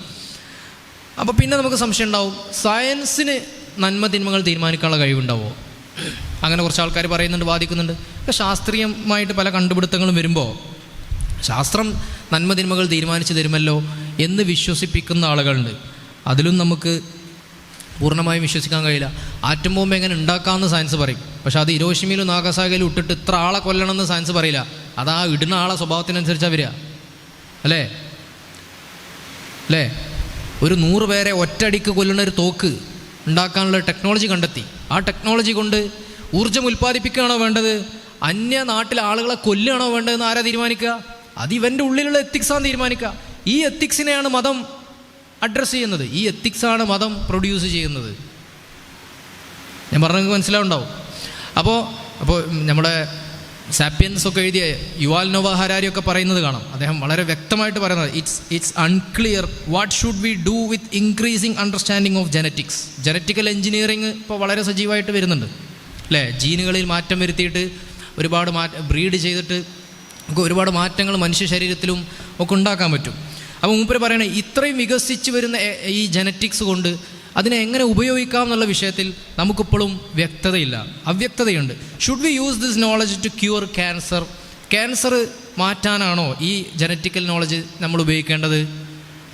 അപ്പോൾ പിന്നെ നമുക്ക് സംശയം ഉണ്ടാവും, സയൻസിന് നന്മ തിന്മകൾ തീരുമാനിക്കാനുള്ള കഴിവുണ്ടാവുമോ? അങ്ങനെ കുറച്ച് ആൾക്കാർ പറയുന്നുണ്ട്, വാദിക്കുന്നുണ്ട്. അപ്പോൾ ശാസ്ത്രീയമായിട്ട് പല കണ്ടുപിടുത്തങ്ങളും വരുമ്പോൾ ശാസ്ത്രം നന്മ തിന്മകൾ തീരുമാനിച്ചു തരുമല്ലോ എന്ന് വിശ്വസിപ്പിക്കുന്ന ആളുകളുണ്ട്. അതിലും നമുക്ക് പൂർണ്ണമായും വിശ്വസിക്കാൻ കഴിയില്ല. ആറ്റം ബോംബ് എങ്ങനെ ഉണ്ടാക്കാമെന്ന് സയൻസ് പറയും. പക്ഷെ അത് ഹിരോഷിമയിലും നാഗസാക്കിയിലും ഇട്ടിട്ട് ഇത്ര ആളെ കൊല്ലണമെന്ന് സയൻസ് പറയില്ല. അത് ആ ഇടുന്ന ആളെ സ്വഭാവത്തിനനുസരിച്ചാണ് വരിക, അല്ലേ? ഒരു 100 പേരെ ഒറ്റയടിക്ക് കൊല്ലുന്ന ഒരു തോക്ക് ഉണ്ടാക്കാനുള്ള ടെക്നോളജി കണ്ടെത്തി. ആ ടെക്നോളജി കൊണ്ട് ഊർജ്ജം ഉൽപ്പാദിപ്പിക്കുകയാണോ വേണ്ടത്, അന്യ നാട്ടിലെ ആളുകളെ കൊല്ലുകയാണോ വേണ്ടതെന്ന് ആരാ തീരുമാനിക്കുക? അത് ഇവൻ്റെ ഉള്ളിലുള്ള എത്തിക്സാണ് തീരുമാനിക്കുക. ഈ എത്തിക്സിനെയാണ് മതം അഡ്രസ്സ് ചെയ്യുന്നത്. ഈ എത്തിക്സാണ് മതം പ്രൊഡ്യൂസ് ചെയ്യുന്നത്. ഞാൻ പറഞ്ഞത് മനസ്സിലാവുണ്ടാവും. അപ്പോൾ നമ്മുടെ സാപ്പിയൻസ് ഒക്കെ എഴുതിയ യുവാൽ നോവ ഹരാരി ഒക്കെ പറയുന്നത് കാണാം. അദ്ദേഹം വളരെ വ്യക്തമായിട്ട് പറയുന്നത്, it's unclear what should we do with increasing understanding of genetics. Genetical engineering ഇപ്പോൾ വളരെ സജീവമായിട്ട് വരുന്നുണ്ട്, അല്ലേ? ജീനുകളിൽ മാറ്റം വരുത്തിയിട്ട് ഒരുപാട് ബ്രീഡ് ചെയ്തിട്ട് ഒക്കെ ഒരുപാട് മാറ്റങ്ങൾ മനുഷ്യ ശരീരത്തിലും ഒക്കെ ഉണ്ടാക്കാൻ പറ്റും. അപ്പോൾ മൂപ്പര് പറയണേ, ഇത്രയും വികസിച്ച് വരുന്ന ഈ ജനറ്റിക്സ് കൊണ്ട് അതിനെ എങ്ങനെ ഉപയോഗിക്കാം എന്നുള്ള വിഷയത്തിൽ നമുക്കിപ്പോഴും അവ്യക്തതയുണ്ട്. Should we use this knowledge to cure cancer മാറ്റാനാണോ ഈ ജനറ്റിക്കൽ നോളജ് നമ്മൾ ഉപയോഗിക്കേണ്ടത്?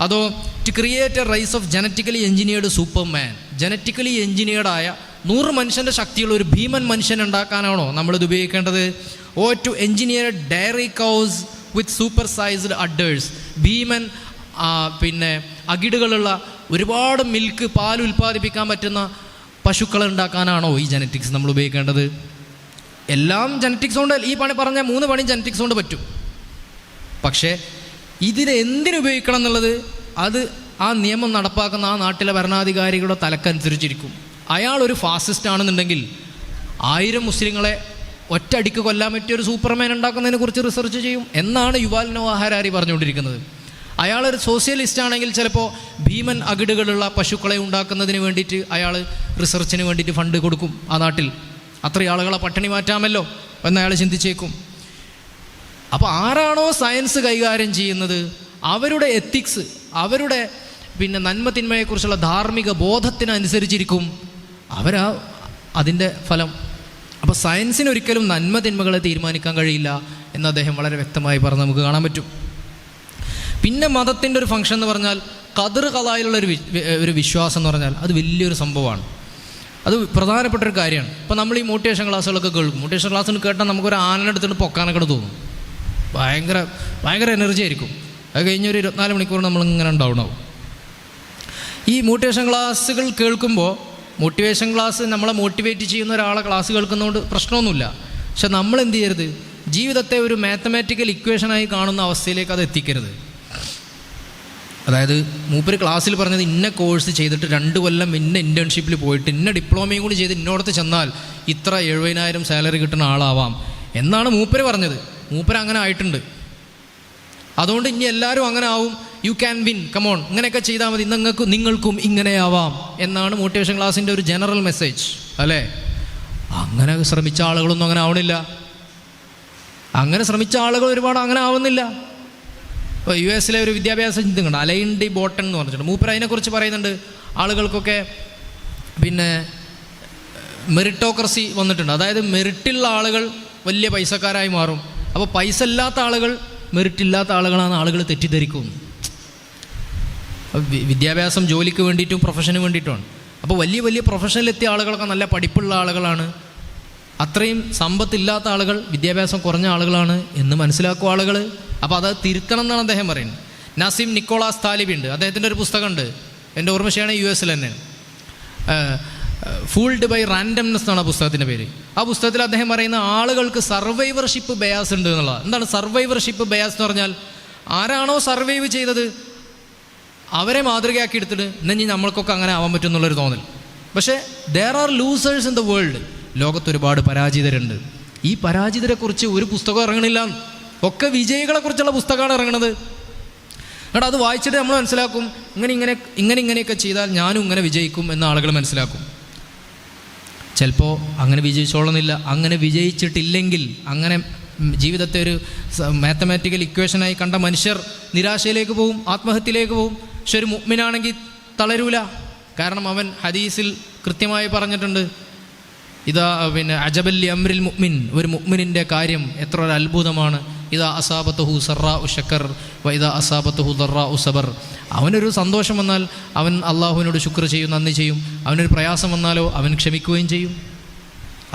അതോ to create a race of genetically engineered superman, genetically എഞ്ചിനീയർഡായ 100 മനുഷ്യൻ്റെ ശക്തിയുള്ള ഒരു ഭീമൻ മനുഷ്യൻ ഉണ്ടാക്കാനാണോ നമ്മളിത് ഉപയോഗിക്കേണ്ടത്? Or to engineer dairy cows with super sized udders, ഭീമൻ പിന്നെ അകിടുകളുള്ള ഒരുപാട് മിൽക്ക് പാൽ ഉൽപ്പാദിപ്പിക്കാൻ പറ്റുന്ന പശുക്കളെ ഉണ്ടാക്കാനാണോ ഈ ജനറ്റിക്സ് നമ്മൾ ഉപയോഗിക്കേണ്ടത്? എല്ലാം ജനറ്റിക്സ് കൊണ്ട്, ഈ പണി പറഞ്ഞ 3 പണി ജനറ്റിക്സ് കൊണ്ട് പറ്റും. പക്ഷേ ഇതിന് എന്തിനുപയോഗിക്കണം എന്നുള്ളത് അത് ആ നിയമം നടപ്പാക്കുന്ന ആ നാട്ടിലെ ഭരണാധികാരികളുടെ തലക്കനുസരിച്ചിരിക്കും. അയാൾ ഒരു ഫാസിസ്റ്റ് ആണെന്നുണ്ടെങ്കിൽ 1000 മുസ്ലിങ്ങളെ ഒറ്റയടിക്ക് കൊല്ലാൻ പറ്റിയ ഒരു സൂപ്പർമാൻ ഉണ്ടാക്കുന്നതിനെ കുറിച്ച് റിസർച്ച് ചെയ്യും എന്നാണ് യുവാൽ നോഹ ഹരാരി പറഞ്ഞുകൊണ്ടിരിക്കുന്നത്. അയാളൊരു സോഷ്യലിസ്റ്റ് ആണെങ്കിൽ ചിലപ്പോൾ ഭീമൻ അകിടുകളുള്ള പശുക്കളെ ഉണ്ടാക്കുന്നതിന് വേണ്ടിയിട്ട് അയാൾ റിസർച്ചിന് വേണ്ടിയിട്ട് ഫണ്ട് കൊടുക്കും. ആ നാട്ടിൽ അത്രയും ആളുകളെ പട്ടിണി മാറ്റാമല്ലോ എന്നയാൾ ചിന്തിച്ചേക്കും. അപ്പോൾ ആരാണോ സയൻസ് കൈകാര്യം ചെയ്യുന്നത് അവരുടെ എത്തിക്സ്, അവരുടെ പിന്നെ നന്മ തിന്മയെക്കുറിച്ചുള്ള ധാർമ്മിക ബോധത്തിനനുസരിച്ചിരിക്കും അതിൻ്റെ ഫലം. അപ്പോൾ സയൻസിന് ഒരിക്കലും നന്മ തിന്മകളെ തീരുമാനിക്കാൻ കഴിയില്ല എന്ന് അദ്ദേഹം വളരെ വ്യക്തമായി പറഞ്ഞ് നമുക്ക് കാണാൻ പറ്റും. പിന്നെ മതത്തിൻ്റെ ഒരു ഫംഗ്ഷൻ എന്ന് പറഞ്ഞാൽ ഖദർ ഖലായിലുള്ള ഒരു വിശ്വാസം എന്ന് പറഞ്ഞാൽ അത് വലിയൊരു സംഭവമാണ്. അത് പ്രധാനപ്പെട്ടൊരു കാര്യമാണ്. ഇപ്പോൾ നമ്മൾ ഈ മോട്ടിവേഷൻ ക്ലാസ്സുകളൊക്കെ കേൾക്കും. മോട്ടിവേഷൻ ക്ലാസ്സിന് കേട്ടാൽ നമുക്കൊരു ആനനെടുത്തിട്ട് പൊക്കാനൊക്കെ തോന്നും. ഭയങ്കര എനർജി ആയിരിക്കും. അത് കഴിഞ്ഞൊരു 24 മണിക്കൂർ നമ്മളിങ്ങനെ ഡൗൺ ആവും. ഈ മോട്ടിവേഷൻ ക്ലാസ്സുകൾ കേൾക്കുമ്പോൾ, മോട്ടിവേഷൻ ക്ലാസ് നമ്മളെ മോട്ടിവേറ്റ് ചെയ്യുന്ന ഒരാളെ ക്ലാസ് കേൾക്കുന്നതുകൊണ്ട് പ്രശ്നമൊന്നുമില്ല. പക്ഷെ നമ്മൾ എന്ത് ചെയ്യരുത്, ജീവിതത്തെ ഒരു മാത്തമാറ്റിക്കൽ ഇക്വേഷനായി കാണുന്ന അവസ്ഥയിലേക്ക് അത് എത്തിക്കരുത്. അതായത് മൂപ്പര് ക്ലാസ്സിൽ പറഞ്ഞത് ഇന്ന കോഴ്സ് ചെയ്തിട്ട് 2 കൊല്ലം ഇന്ന ഇൻറ്റേൺഷിപ്പിൽ പോയിട്ട് ഇന്ന ഡിപ്ലോമയും കൂടി ചെയ്ത് ഇന്നോടത്ത് ചെന്നാൽ ഇത്ര 70,000 സാലറി കിട്ടുന്ന ആളാവാം എന്നാണ് മൂപ്പര് പറഞ്ഞത്. മൂപ്പര് അങ്ങനെ ആയിട്ടുണ്ട്. അതുകൊണ്ട് ഇനി എല്ലാവരും അങ്ങനെ ആവും, യു ക്യാൻ വിൻ, കമോൺ, ഇങ്ങനെയൊക്കെ ചെയ്താൽ മതി, നിങ്ങൾക്കും ഇങ്ങനെയാവാം എന്നാണ് മോട്ടിവേഷൻ ക്ലാസ്സിൻ്റെ ഒരു ജനറൽ മെസ്സേജ് അല്ലേ? അങ്ങനെ ശ്രമിച്ച ആളുകളൊന്നും അങ്ങനെ ആവണില്ല. അങ്ങനെ ശ്രമിച്ച ആളുകൾ ഒരുപാട് അങ്ങനെ ആവുന്നില്ല. ഇപ്പോൾ US ഒരു വിദ്യാഭ്യാസ ചിന്തയുണ്ട്, അലൈൻ ഡി ബോട്ടൺ എന്ന് പറഞ്ഞിട്ടുണ്ട്. മൂപ്പർ അതിനെക്കുറിച്ച് പറയുന്നുണ്ട്. ആളുകൾക്കൊക്കെ പിന്നെ മെറിറ്റോക്രസി വന്നിട്ടുണ്ട്. അതായത് മെറിറ്റുള്ള ആളുകൾ വലിയ പൈസക്കാരായി മാറും. അപ്പോൾ പൈസ ഇല്ലാത്ത ആളുകൾ മെറിറ്റില്ലാത്ത ആളുകളാണ് ആളുകൾ തെറ്റിദ്ധരിക്കും. വിദ്യാഭ്യാസം ജോലിക്ക് വേണ്ടിയിട്ടും പ്രൊഫഷന് വേണ്ടിയിട്ടുമാണ്. അപ്പോൾ വലിയ പ്രൊഫഷനിലെത്തിയ ആളുകളൊക്കെ നല്ല പഠിപ്പുള്ള ആളുകളാണ്. അത്രയും സമ്പത്തില്ലാത്ത ആളുകൾ വിദ്യാഭ്യാസം കുറഞ്ഞ ആളുകളാണ് എന്ന് മനസ്സിലാക്കും ആളുകൾ. അപ്പോൾ അത് തിരുത്തണം എന്നാണ് അദ്ദേഹം പറയുന്നത്. നസീം നിക്കോളാസ് താലിബ് ഉണ്ട്, അദ്ദേഹത്തിൻ്റെ ഒരു പുസ്തകമുണ്ട്, എൻ്റെ ഓർമ്മ ശരിയാണ് US തന്നെ, ഫൂൾഡ് ബൈ റാൻഡംനെസ് എന്നാണ് ആ പുസ്തകത്തിൻ്റെ പേര്. ആ പുസ്തകത്തിൽ അദ്ദേഹം പറയുന്ന ആളുകൾക്ക് സർവൈവർഷിപ്പ് ബയാസ് ഉണ്ട് എന്നുള്ളത്. എന്താണ് സർവൈവർഷിപ്പ് ബയാസ് എന്ന് പറഞ്ഞാൽ? ആരാണോ സർവൈവ് ചെയ്തത് അവരെ മാതൃകയാക്കി എടുത്തിട്ട് ഇനി നമ്മൾക്കൊക്കെ അങ്ങനെ ആവാൻ പറ്റും എന്നുള്ളൊരു തോന്നൽ. പക്ഷേ there are losers in the world. ലോകത്ത് ഒരുപാട് പരാജിതരുണ്ട്. ഈ പരാജിതരെക്കുറിച്ച് ഒരു പുസ്തകം ഇറങ്ങണില്ല, ഒക്കെ വിജയികളെക്കുറിച്ചുള്ള പുസ്തകമാണ് ഇറങ്ങണത്. എന്നിട്ട് അത് വായിച്ചിട്ട് നമ്മൾ മനസ്സിലാക്കും ഇങ്ങനെയൊക്കെ ചെയ്താൽ ഞാനും ഇങ്ങനെ വിജയിക്കും എന്ന് ആളുകൾ മനസ്സിലാക്കും. ചിലപ്പോൾ അങ്ങനെ വിജയിച്ചോളുന്നില്ല. അങ്ങനെ വിജയിച്ചിട്ടില്ലെങ്കിൽ, അങ്ങനെ ജീവിതത്തെ ഒരു മാത്തമാറ്റിക്കൽ ഇക്വേഷനായി കണ്ട മനുഷ്യർ നിരാശയിലേക്ക് പോവും, ആത്മഹത്യയിലേക്ക് പോവും. പക്ഷെ ഒരു മുഅ്മിനാണെങ്കിൽ തളരൂല. കാരണം അവൻ ഹദീസിൽ കൃത്യമായി പറഞ്ഞിട്ടുണ്ട്, ഇതാ പിന്നെ അജബല്ലി അംരിൽ മുഅ്മിൻ, ഒരു മുഅ്മിനിൻ്റെ കാര്യം എത്ര ഒരു അത്ഭുതമാണ്. ഇതാ അസാബത്തുഹു സറാഉ ശക്കർ വ ഇതാ അസാബത്തുഹു ദറാഉ സബർ. അവനൊരു സന്തോഷം വന്നാൽ അവൻ അള്ളാഹുവിനോട് ശുക്ർ ചെയ്യും, നന്ദി ചെയ്യും. അവനൊരു പ്രയാസം വന്നാലോ അവൻ ക്ഷമിക്കുകയും ചെയ്യും.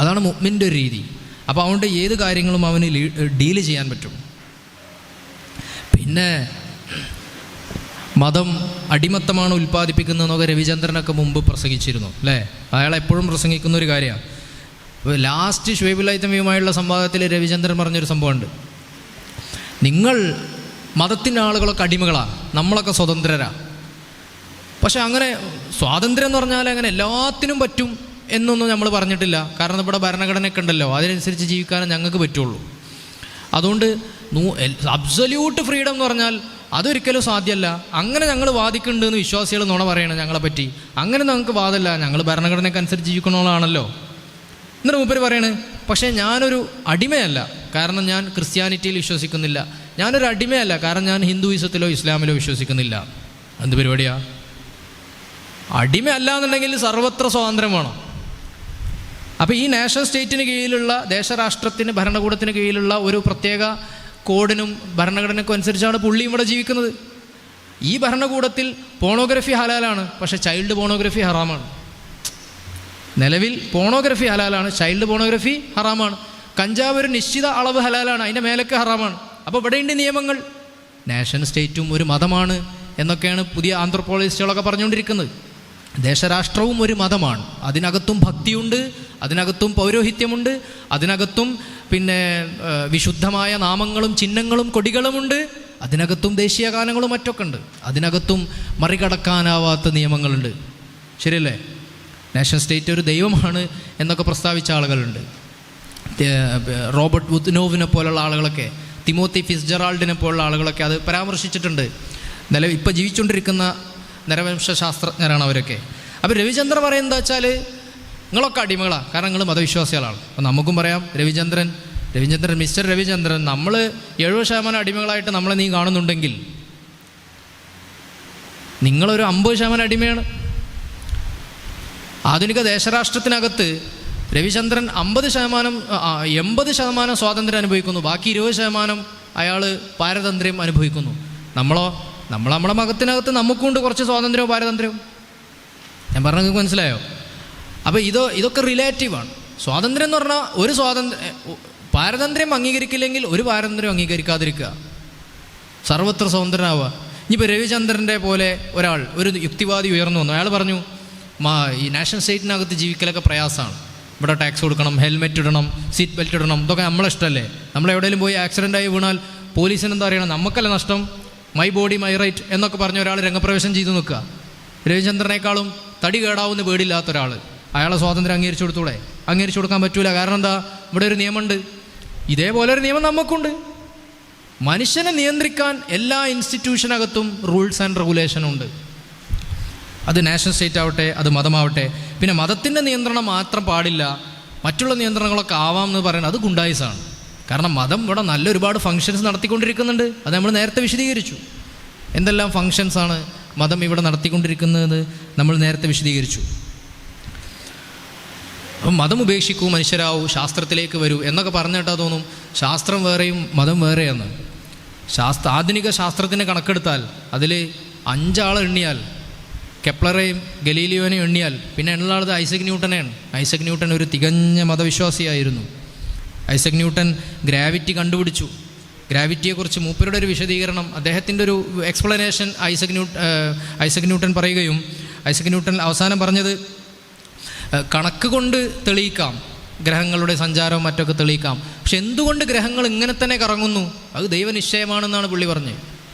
അതാണ് മുഅ്മിൻ്റെ ഒരു രീതി. അപ്പോൾ അതുകൊണ്ട് ഏത് കാര്യങ്ങളും അവന് ഡീല് ചെയ്യാൻ പറ്റും. പിന്നെ മതം അടിമത്തമാണ് ഉൽപ്പാദിപ്പിക്കുന്നതെന്നൊക്കെ രവിചന്ദ്രനൊക്കെ മുമ്പ് പ്രസംഗിച്ചിരുന്നു അല്ലേ? അയാളെപ്പോഴും പ്രസംഗിക്കുന്ന ഒരു കാര്യമാണ്. ലാസ്റ്റ് ഷുഹൈബുൽ ഹൈതമിയുമായുള്ള സംവാദത്തിൽ രവിചന്ദ്രൻ പറഞ്ഞൊരു സംഭവമുണ്ട്. നിങ്ങൾ മതത്തിൻ്റെ ആളുകളൊക്കെ അടിമകളാണ്, നമ്മളൊക്കെ സ്വതന്ത്രരാണ്. പക്ഷെ അങ്ങനെ സ്വാതന്ത്ര്യം എന്ന് പറഞ്ഞാൽ അങ്ങനെ എല്ലാത്തിനും പറ്റും എന്നൊന്നും നമ്മൾ പറഞ്ഞിട്ടില്ല. കാരണം ഇവിടെ ഭരണഘടനയൊക്കെ ഉണ്ടല്ലോ, അതിനനുസരിച്ച് ജീവിക്കാനേ ഞങ്ങൾക്ക് പറ്റുള്ളൂ. അതുകൊണ്ട് അബ്സല്യൂട്ട് ഫ്രീഡം എന്ന് പറഞ്ഞാൽ അതൊരിക്കലും സാധ്യമല്ല. അങ്ങനെ ഞങ്ങൾ വാദിക്കുന്നുണ്ടെന്ന് വിശ്വാസികൾ നുണ പറയണം ഞങ്ങളെ പറ്റി. അങ്ങനെ ഞങ്ങൾക്ക് വാദമല്ല, ഞങ്ങൾ ഭരണഘടനയ്ക്ക് അനുസരിച്ച് ജീവിക്കണോളാണല്ലോ. എന്നിട്ട് മൂപ്പര് പറയണ്, പക്ഷേ ഞാനൊരു അടിമയല്ല, കാരണം ഞാൻ ക്രിസ്ത്യാനിറ്റിയിൽ വിശ്വസിക്കുന്നില്ല. ഞാനൊരു അടിമയല്ല, കാരണം ഞാൻ ഹിന്ദുയിസത്തിലോ ഇസ്ലാമിലോ വിശ്വസിക്കുന്നില്ല. എന്ത് പരിപാടിയാ? അടിമയല്ല എന്നുണ്ടെങ്കിൽ സർവത്ര സ്വാതന്ത്ര്യം വേണം. അപ്പോൾ ഈ നാഷണൽ സ്റ്റേറ്റിന് കീഴിലുള്ള ദേശരാഷ്ട്രത്തിന് ഭരണകൂടത്തിന് കീഴിലുള്ള ഒരു പ്രത്യേക കോഡിനും ഭരണഘടനയ്ക്കും അനുസരിച്ചാണ് പുള്ളി ഇവിടെ ജീവിക്കുന്നത്. ഈ ഭരണകൂടത്തിൽ പോണോഗ്രഫി ഹലാലാണ്, പക്ഷേ ചൈൽഡ് പോണോഗ്രഫി ഹറാമാണ്. നിലവിൽ പോണോഗ്രഫി ഹലാലാണ്, ചൈൽഡ് പോണോഗ്രഫി ഹറാമാണ്. കഞ്ചാവ് ഒരു നിശ്ചിത അളവ് ഹലാലാണ്, അതിൻ്റെ മേലൊക്കെ ഹറാമാണ്. അപ്പോൾ ഇവിടെയുണ്ട് നിയമങ്ങൾ. നാഷൻ സ്റ്റേറ്റും ഒരു മതമാണ് എന്നൊക്കെയാണ് പുതിയ ആന്ത്രോപോളജിസ്റ്റുകളൊക്കെ പറഞ്ഞുകൊണ്ടിരിക്കുന്നത്. ദേശരാഷ്ട്രവും ഒരു മതമാണ്. അതിനകത്തും ഭക്തിയുണ്ട്, അതിനകത്തും പൗരോഹിത്യമുണ്ട്, അതിനകത്തും പിന്നെ വിശുദ്ധമായ നാമങ്ങളും ചിഹ്നങ്ങളും കൊടികളുമുണ്ട്, അതിനകത്തും ദേശീയ ഗാനങ്ങളും മറ്റൊക്കെ ഉണ്ട്, അതിനകത്തും മറികടക്കാനാവാത്ത നിയമങ്ങളുണ്ട്. ശരിയല്ലേ? നാഷൻ സ്റ്റേറ്റ് ഒരു ദൈവമാണ് എന്നൊക്കെ പ്രസ്താവിച്ച ആളുകളുണ്ട്. റോബർട്ട് വുത്നോവിനെ പോലുള്ള ആളുകളൊക്കെ, തിമോത്തി ഫിറ്റ്സ്ജെറാൾഡിനെ പോലുള്ള ആളുകളൊക്കെ അത് പരാമർശിച്ചിട്ടുണ്ട്. ഇപ്പോൾ ജീവിച്ചുകൊണ്ടിരിക്കുന്ന നരവംശ ശാസ്ത്രജ്ഞരാണ് അവരൊക്കെ. അപ്പോൾ രവിചന്ദ്രൻ പറയുന്നത് എന്താ വെച്ചാൽ, നിങ്ങളൊക്കെ അടിമകളാണ്, കാരണം നിങ്ങൾ മതവിശ്വാസികളാണ്. അപ്പോൾ നമുക്കും പറയാം, രവിചന്ദ്രൻ മിസ്റ്റർ രവിചന്ദ്രൻ, നമ്മൾ 70% അടിമകളായിട്ട് നമ്മളെ നീ കാണുന്നുണ്ടെങ്കിൽ നിങ്ങളൊരു 50% അടിമയാണ്. ആധുനിക ദേശരാഷ്ട്രത്തിനകത്ത് രവിചന്ദ്രൻ 80% സ്വാതന്ത്ര്യം അനുഭവിക്കുന്നു, ബാക്കി 20% അയാൾ പാരതന്ത്ര്യം അനുഭവിക്കുന്നു. നമ്മുടെ മതത്തിനകത്ത് നമുക്കുണ്ട് കുറച്ച് സ്വാതന്ത്ര്യവും പാരതന്ത്ര്യവും. ഞാൻ പറഞ്ഞത് നിങ്ങൾക്ക് മനസ്സിലായോ? അപ്പോൾ ഇതൊക്കെ റിലേറ്റീവാണ്. സ്വാതന്ത്ര്യം എന്ന് പറഞ്ഞാൽ ഒരു പാരതന്ത്ര്യം അംഗീകരിക്കില്ലെങ്കിൽ ഒരു പാരതന്ത്ര്യം അംഗീകരിക്കാതിരിക്കുക, സർവത്ര സ്വതന്ത്രനാവുക. ഇനിയിപ്പോൾ രവിചന്ദ്രൻ്റെ പോലെ ഒരാൾ, ഒരു യുക്തിവാദി ഉയർന്നു വന്നു, അയാൾ പറഞ്ഞു ഈ നാഷണൽ സ്റ്റേറ്റിനകത്ത് ജീവിക്കലൊക്കെ പ്രയാസമാണ്, ഇവിടെ ടാക്സ് കൊടുക്കണം, ഹെൽമെറ്റ് ഇടണം, സീറ്റ് ബെൽറ്റ് ഇടണം, ഇതൊക്കെ നമ്മളെ ഇഷ്ടമല്ലേ. നമ്മളെവിടെയെങ്കിലും പോയി ആക്സിഡൻ്റായി വീണാൽ പോലീസിന് എന്താ അറിയണം, നമുക്കല്ല നഷ്ടം, മൈ ബോഡി മൈ റൈറ്റ് എന്നൊക്കെ പറഞ്ഞ ഒരാൾ രംഗപ്രവേശം ചെയ്തു നിൽക്കുക. രവിചന്ദ്രനേക്കാളും തടി കേടാവുന്ന പേടില്ലാത്ത ഒരാൾ, അയാളെ സ്വാതന്ത്ര്യം അംഗീകരിച്ചു കൊടുത്തൂടെ? അംഗീകരിച്ചു കൊടുക്കാൻ പറ്റൂല. കാരണം എന്താ? ഇവിടെ ഒരു നിയമമുണ്ട്. ഇതേപോലെ ഒരു നിയമം നമുക്കുണ്ട്. മനുഷ്യനെ നിയന്ത്രിക്കാൻ എല്ലാ ഇൻസ്റ്റിറ്റ്യൂഷനകത്തും റൂൾസ് ആൻഡ് റെഗുലേഷനും ഉണ്ട്. അത് നാഷണൽ സ്റ്റേറ്റ് ആവട്ടെ, അത് മതമാവട്ടെ. പിന്നെ മതത്തിൻ്റെ നിയന്ത്രണം മാത്രം പാടില്ല, മറ്റുള്ള നിയന്ത്രണങ്ങളൊക്കെ ആവാം എന്ന് പറയുന്നത് അത് ഗുണ്ടായിസാണ്. കാരണം മതം ഇവിടെ നല്ല ഒരുപാട് ഫങ്ഷൻസ് നടത്തിക്കൊണ്ടിരിക്കുന്നുണ്ട്. അത് നമ്മൾ നേരത്തെ വിശദീകരിച്ചു. എന്തെല്ലാം ഫങ്ഷൻസാണ് മതം ഇവിടെ നടത്തിക്കൊണ്ടിരിക്കുന്നത് നമ്മൾ നേരത്തെ വിശദീകരിച്ചു. അപ്പം മതം ഉപേക്ഷിക്കൂ, മനുഷ്യരാവൂ, ശാസ്ത്രത്തിലേക്ക് വരൂ എന്നൊക്കെ പറഞ്ഞിട്ടാ തോന്നും ശാസ്ത്രം വേറെയും മതം വേറെയെന്ന്. ആധുനിക ശാസ്ത്രത്തിൻ്റെ കണക്കെടുത്താൽ അതിൽ 5 ആളെ എണ്ണിയാൽ, കെപ്ലറേയും ഗലീലിയോനെയും എണ്ണിയാൽ പിന്നെ എണ്ണുള്ളത് ഐസക് ന്യൂട്ടനെയാണ്. ഐസക് ന്യൂട്ടൻ ഒരു തികഞ്ഞ മതവിശ്വാസിയായിരുന്നു. ഐസക് ന്യൂട്ടൻ ഗ്രാവിറ്റി കണ്ടുപിടിച്ചു. ഗ്രാവിറ്റിയെക്കുറിച്ച് മൂപ്പരുടെ ഒരു വിശദീകരണം, അദ്ദേഹത്തിൻ്റെ ഒരു എക്സ്പ്ലനേഷൻ ഐസക് ന്യൂട്ടൻ പറയുകയും, ഐസക് ന്യൂട്ടൻ അവസാനം പറഞ്ഞത് കണക്ക് കൊണ്ട് തെളിയിക്കാം, ഗ്രഹങ്ങളുടെ സഞ്ചാരവും മറ്റൊക്കെ തെളിയിക്കാം, പക്ഷെ എന്തുകൊണ്ട് ഗ്രഹങ്ങൾ ഇങ്ങനെ തന്നെ കറങ്ങുന്നു അത് ദൈവനിശ്ചയമാണെന്നാണ് പുള്ളി പറഞ്ഞത്.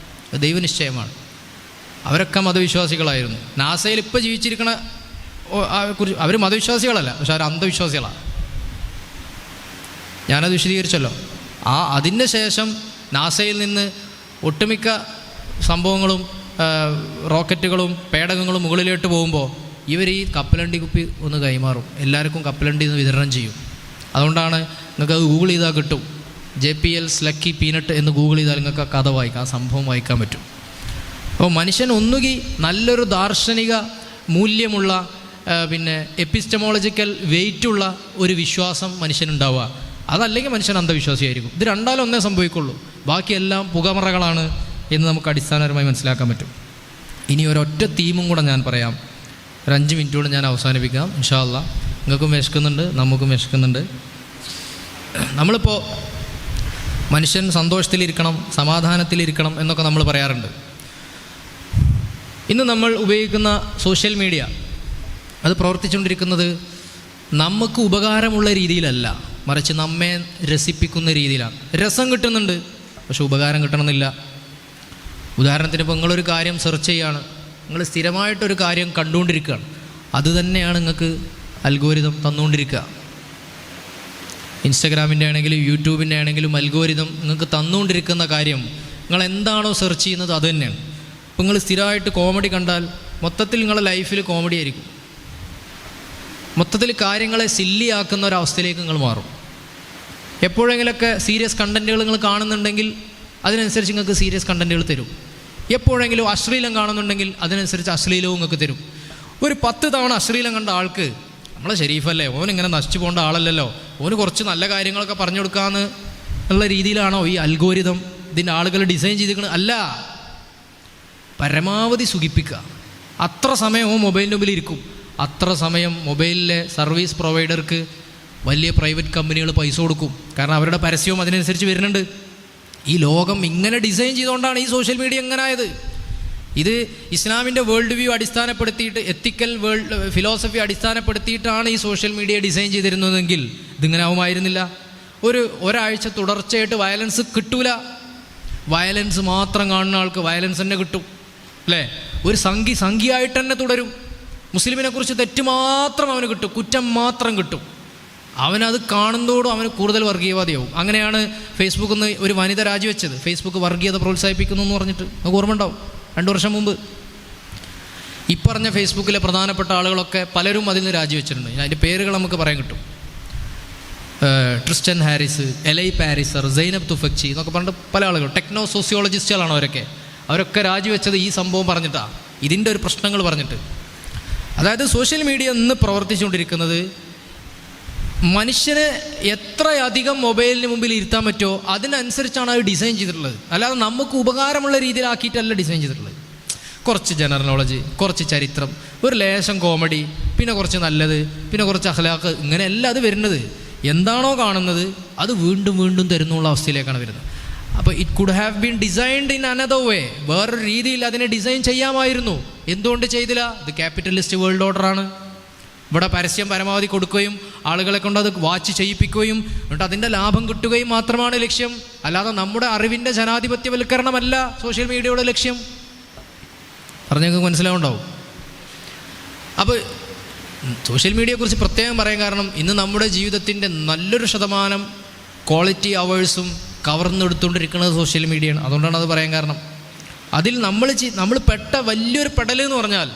അത് ദൈവനിശ്ചയമാണ്. അവരൊക്കെ മതവിശ്വാസികളായിരുന്നു. നാസയിൽ ഇപ്പോൾ ജീവിച്ചിരിക്കണ കുറിച്ച് അവർ മതവിശ്വാസികളല്ല, പക്ഷെ അവർ അന്ധവിശ്വാസികളാണ്. ഞാനത് വിശദീകരിച്ചല്ലോ. അതിന് ശേഷം നാസയിൽ നിന്ന് ഒട്ടുമിക്ക സംഭവങ്ങളും റോക്കറ്റുകളും പേടകങ്ങളും മുകളിലോട്ട് പോകുമ്പോൾ ഇവർ ഈ കപ്പലണ്ടി കുപ്പി ഒന്ന് കൈമാറും, എല്ലാവർക്കും കപ്പലണ്ടി ഒന്ന് വിതരണം ചെയ്യും. അതുകൊണ്ടാണ് നിങ്ങൾക്ക് അത് ഗൂഗിൾ ചെയ്താൽ കിട്ടും. JPL ലക്കി പീനട്ട് എന്ന് ഗൂഗിൾ ചെയ്താൽ നിങ്ങൾക്ക് ആ കഥ വായിക്കാം, ആ സംഭവം വായിക്കാൻ പറ്റും. അപ്പോൾ മനുഷ്യൻ ഒന്നുകിൽ നല്ലൊരു ദാർശനിക മൂല്യമുള്ള പിന്നെ എപ്പിസ്റ്റമോളജിക്കൽ വെയിറ്റുള്ള ഒരു വിശ്വാസം മനുഷ്യനുണ്ടാവുക, അതല്ലെങ്കിൽ മനുഷ്യൻ അന്ധവിശ്വാസിയായിരിക്കും. ഇത് രണ്ടാലും ഒന്നേ സംഭവിക്കുള്ളൂ. ബാക്കിയെല്ലാം പുകമറകളാണ് എന്ന് നമുക്ക് അടിസ്ഥാനപരമായി മനസ്സിലാക്കാൻ പറ്റും. ഇനി ഒരൊറ്റ തീമും കൂടെ ഞാൻ പറയാം. ഒരു 5 മിനിറ്റ് കൊണ്ട് ഞാൻ അവസാനിപ്പിക്കാം ഇൻഷാ അല്ലാഹ്. നിങ്ങൾക്കും വിശക്കുന്നുണ്ട്, നമുക്കും വിശക്കുന്നുണ്ട്. നമ്മളിപ്പോൾ മനുഷ്യൻ സന്തോഷത്തിലിരിക്കണം, സമാധാനത്തിലിരിക്കണം എന്നൊക്കെ നമ്മൾ പറയാറുണ്ട്. ഇന്ന് നമ്മൾ ഉപയോഗിക്കുന്ന സോഷ്യൽ മീഡിയ അത് പ്രവർത്തിച്ചുകൊണ്ടിരിക്കുന്നത് നമുക്ക് ഉപകാരമുള്ള രീതിയിലല്ല, മറിച്ച് നമ്മെ രസിപ്പിക്കുന്ന രീതിയിലാണ്. രസം കിട്ടുന്നുണ്ട്, പക്ഷെ ഉപകാരം കിട്ടണമെന്നില്ല. ഉദാഹരണത്തിന് ഇപ്പോൾ നിങ്ങളൊരു കാര്യം സെർച്ച് ചെയ്യുകയാണ്, നിങ്ങൾ സ്ഥിരമായിട്ടൊരു കാര്യം കണ്ടുകൊണ്ടിരിക്കുകയാണ്, അത് തന്നെയാണ് നിങ്ങൾക്ക് അൽഗോരിതം തന്നുകൊണ്ടിരിക്കുക. ഇൻസ്റ്റഗ്രാമിൻ്റെ ആണെങ്കിലും യൂട്യൂബിൻ്റെ ആണെങ്കിലും അൽഗോരിതം നിങ്ങൾക്ക് തന്നുകൊണ്ടിരിക്കുന്ന കാര്യം, നിങ്ങൾ എന്താണോ സെർച്ച് ചെയ്യുന്നത് അത് തന്നെയാണ്. ഇപ്പോൾ നിങ്ങൾ സ്ഥിരമായിട്ട് കോമഡി കണ്ടാൽ മൊത്തത്തിൽ നിങ്ങളുടെ ലൈഫിൽ കോമഡി ആയിരിക്കും. മൊത്തത്തിൽ കാര്യങ്ങളെ സില്ലിയാക്കുന്ന ഒരവസ്ഥയിലേക്ക് നിങ്ങൾ മാറും. എപ്പോഴെങ്കിലൊക്കെ സീരിയസ് കണ്ടൻറ്റുകൾ നിങ്ങൾ കാണുന്നുണ്ടെങ്കിൽ അതിനനുസരിച്ച് നിങ്ങൾക്ക് സീരിയസ് കണ്ടൻറ്റുകൾ തരും. എപ്പോഴെങ്കിലും അശ്ലീലം കാണുന്നുണ്ടെങ്കിൽ അതിനനുസരിച്ച് അശ്ലീലവും നിങ്ങൾക്ക് തരും. ഒരു 10 തവണ അശ്ലീലം കണ്ട ആൾക്ക് നമ്മളെ ഷെരീഫല്ലേ, ഓനിങ്ങനെ നശിച്ചു പോകേണ്ട ആളല്ലല്ലോ, ഓന് കുറച്ച് നല്ല കാര്യങ്ങളൊക്കെ പറഞ്ഞു കൊടുക്കാമെന്ന് ഉള്ള രീതിയിലാണോ ഈ അൽഗോരിതം ഇതിൻ്റെ ആളുകൾ ഡിസൈൻ ചെയ്തിരിക്കുന്നത്? അല്ല, പരമാവധി സുഖിപ്പിക്കുക. അത്ര സമയം മൊബൈലിൻ്റെ മുമ്പിൽ ഇരിക്കും, അത്ര സമയം മൊബൈലിലെ സർവീസ് പ്രൊവൈഡർക്ക് വലിയ പ്രൈവറ്റ് കമ്പനികൾ പൈസ കൊടുക്കും. കാരണം അവരുടെ പരസ്യവും അതിനനുസരിച്ച് വരുന്നുണ്ട്. ഈ ലോകം ഇങ്ങനെ ഡിസൈൻ ചെയ്തുകൊണ്ടാണ് ഈ സോഷ്യൽ മീഡിയ എങ്ങനെ ആയത്. ഇത് ഇസ്ലാമിൻ്റെ വേൾഡ് വ്യൂ അടിസ്ഥാനപ്പെടുത്തിയിട്ട്, എത്തിക്കൽ ഫിലോസഫി അടിസ്ഥാനപ്പെടുത്തിയിട്ടാണ് ഈ സോഷ്യൽ മീഡിയ ഡിസൈൻ ചെയ്തിരുന്നതെങ്കിൽ ഇതിങ്ങനെ ആവുമായിരുന്നില്ല. ഒരാഴ്ച തുടർച്ചയായിട്ട് വയലൻസ് കിട്ടൂല. വയലൻസ് മാത്രം കാണുന്ന ആൾക്ക് വയലൻസ് തന്നെ കിട്ടും, അല്ലേ? ഒരു സംഖ്യയായിട്ട് തന്നെ തുടരും. മുസ്ലിമിനെ കുറിച്ച് തെറ്റ് മാത്രം അവന് കിട്ടും, കുറ്റം മാത്രം കിട്ടും. അവനത് കാണുന്നതോടും അവന് കൂടുതൽ വർഗീയവാദിയാവും. അങ്ങനെയാണ് ഫേസ്ബുക്കിൽ നിന്ന് ഒരു വനിത രാജിവെച്ചത്. ഫേസ്ബുക്ക് വർഗീയത പ്രോത്സാഹിപ്പിക്കുന്നു എന്ന് പറഞ്ഞിട്ട്. നമുക്ക് ഓർമ്മ ഉണ്ടാവും, 2 വർഷം മുമ്പ് ഇപ്പറഞ്ഞ ഫേസ്ബുക്കിലെ പ്രധാനപ്പെട്ട ആളുകളൊക്കെ പലരും അതിൽ നിന്ന് രാജിവെച്ചിട്ടുണ്ട്. അതിൻ്റെ പേരുകൾ നമുക്ക് പറയാൻ കിട്ടും. ട്രിസ്റ്റൻ ഹാരിസ്, എലൈ പാരിസർ, സൈനബ് തുഫക്ചി എന്നൊക്കെ പറഞ്ഞിട്ട് പല ആളുകൾ, ടെക്നോ സോഷ്യോളജിസ്റ്റുകളാണ് അവരൊക്കെ രാജിവെച്ചത് ഈ സംഭവം പറഞ്ഞിട്ടാണ്, ഇതിൻ്റെ ഒരു പ്രശ്നങ്ങൾ പറഞ്ഞിട്ട്. അതായത് സോഷ്യൽ മീഡിയ ഇന്ന് പ്രവർത്തിച്ചുകൊണ്ടിരിക്കുന്നത് മനുഷ്യനെ എത്രയധികം മൊബൈലിന് മുമ്പിൽ ഇരുത്താൻ പറ്റുമോ അതിനനുസരിച്ചാണ് അത് ഡിസൈൻ ചെയ്തിട്ടുള്ളത്. അല്ലാതെ നമുക്ക് ഉപകാരമുള്ള രീതിയിലാക്കിയിട്ടല്ല ഡിസൈൻ ചെയ്തിട്ടുള്ളത്. കുറച്ച് ജനറൽ നോളജ്, കുറച്ച് ചരിത്രം, ഒരു ലേശം കോമഡി, പിന്നെ കുറച്ച് നല്ലത്, പിന്നെ കുറച്ച് അഖ്ലാഖ്, ഇങ്ങനെയല്ല അത് വരുന്നത്. എന്താണോ കാണുന്നത് അത് വീണ്ടും വീണ്ടും തരുന്നുള്ള അവസ്ഥയിലേക്കാണ് വരുന്നത്. അപ്പോൾ it could have been designed in another വേ. വേറൊരു രീതിയിൽ അതിനെ ഡിസൈൻ ചെയ്യാമായിരുന്നു. എന്തുകൊണ്ട് ചെയ്തില്ല? ഇത് ക്യാപിറ്റലിസ്റ്റ് വേൾഡ് ഓർഡറാണ്. ഇവിടെ പരസ്യം പരമാവധി കൊടുക്കുകയും ആളുകളെ കൊണ്ട് അത് വാച്ച് ചെയ്യിപ്പിക്കുകയും എന്നിട്ട് അതിൻ്റെ ലാഭം കിട്ടുകയും മാത്രമാണ് ലക്ഷ്യം. അല്ലാതെ നമ്മുടെ അറിവിൻ്റെ ജനാധിപത്യവൽക്കരണമല്ല സോഷ്യൽ മീഡിയയുടെ ലക്ഷ്യം. പറഞ്ഞങ്ങൾക്ക് മനസ്സിലാവുണ്ടാവും. അപ്പോൾ സോഷ്യൽ മീഡിയയെക്കുറിച്ച് പ്രത്യേകം പറയാൻ കാരണം ഇന്ന് നമ്മുടെ ജീവിതത്തിൻ്റെ നല്ലൊരു ശതമാനം ക്വാളിറ്റി അവേഴ്സും കവർന്നെടുത്തുകൊണ്ടിരിക്കുന്നത് സോഷ്യൽ മീഡിയയാണ്. അതുകൊണ്ടാണ് അത് പറയാൻ കാരണം. അതിൽ നമ്മൾ പെട്ട വലിയൊരു പെടൽ എന്ന് പറഞ്ഞാൽ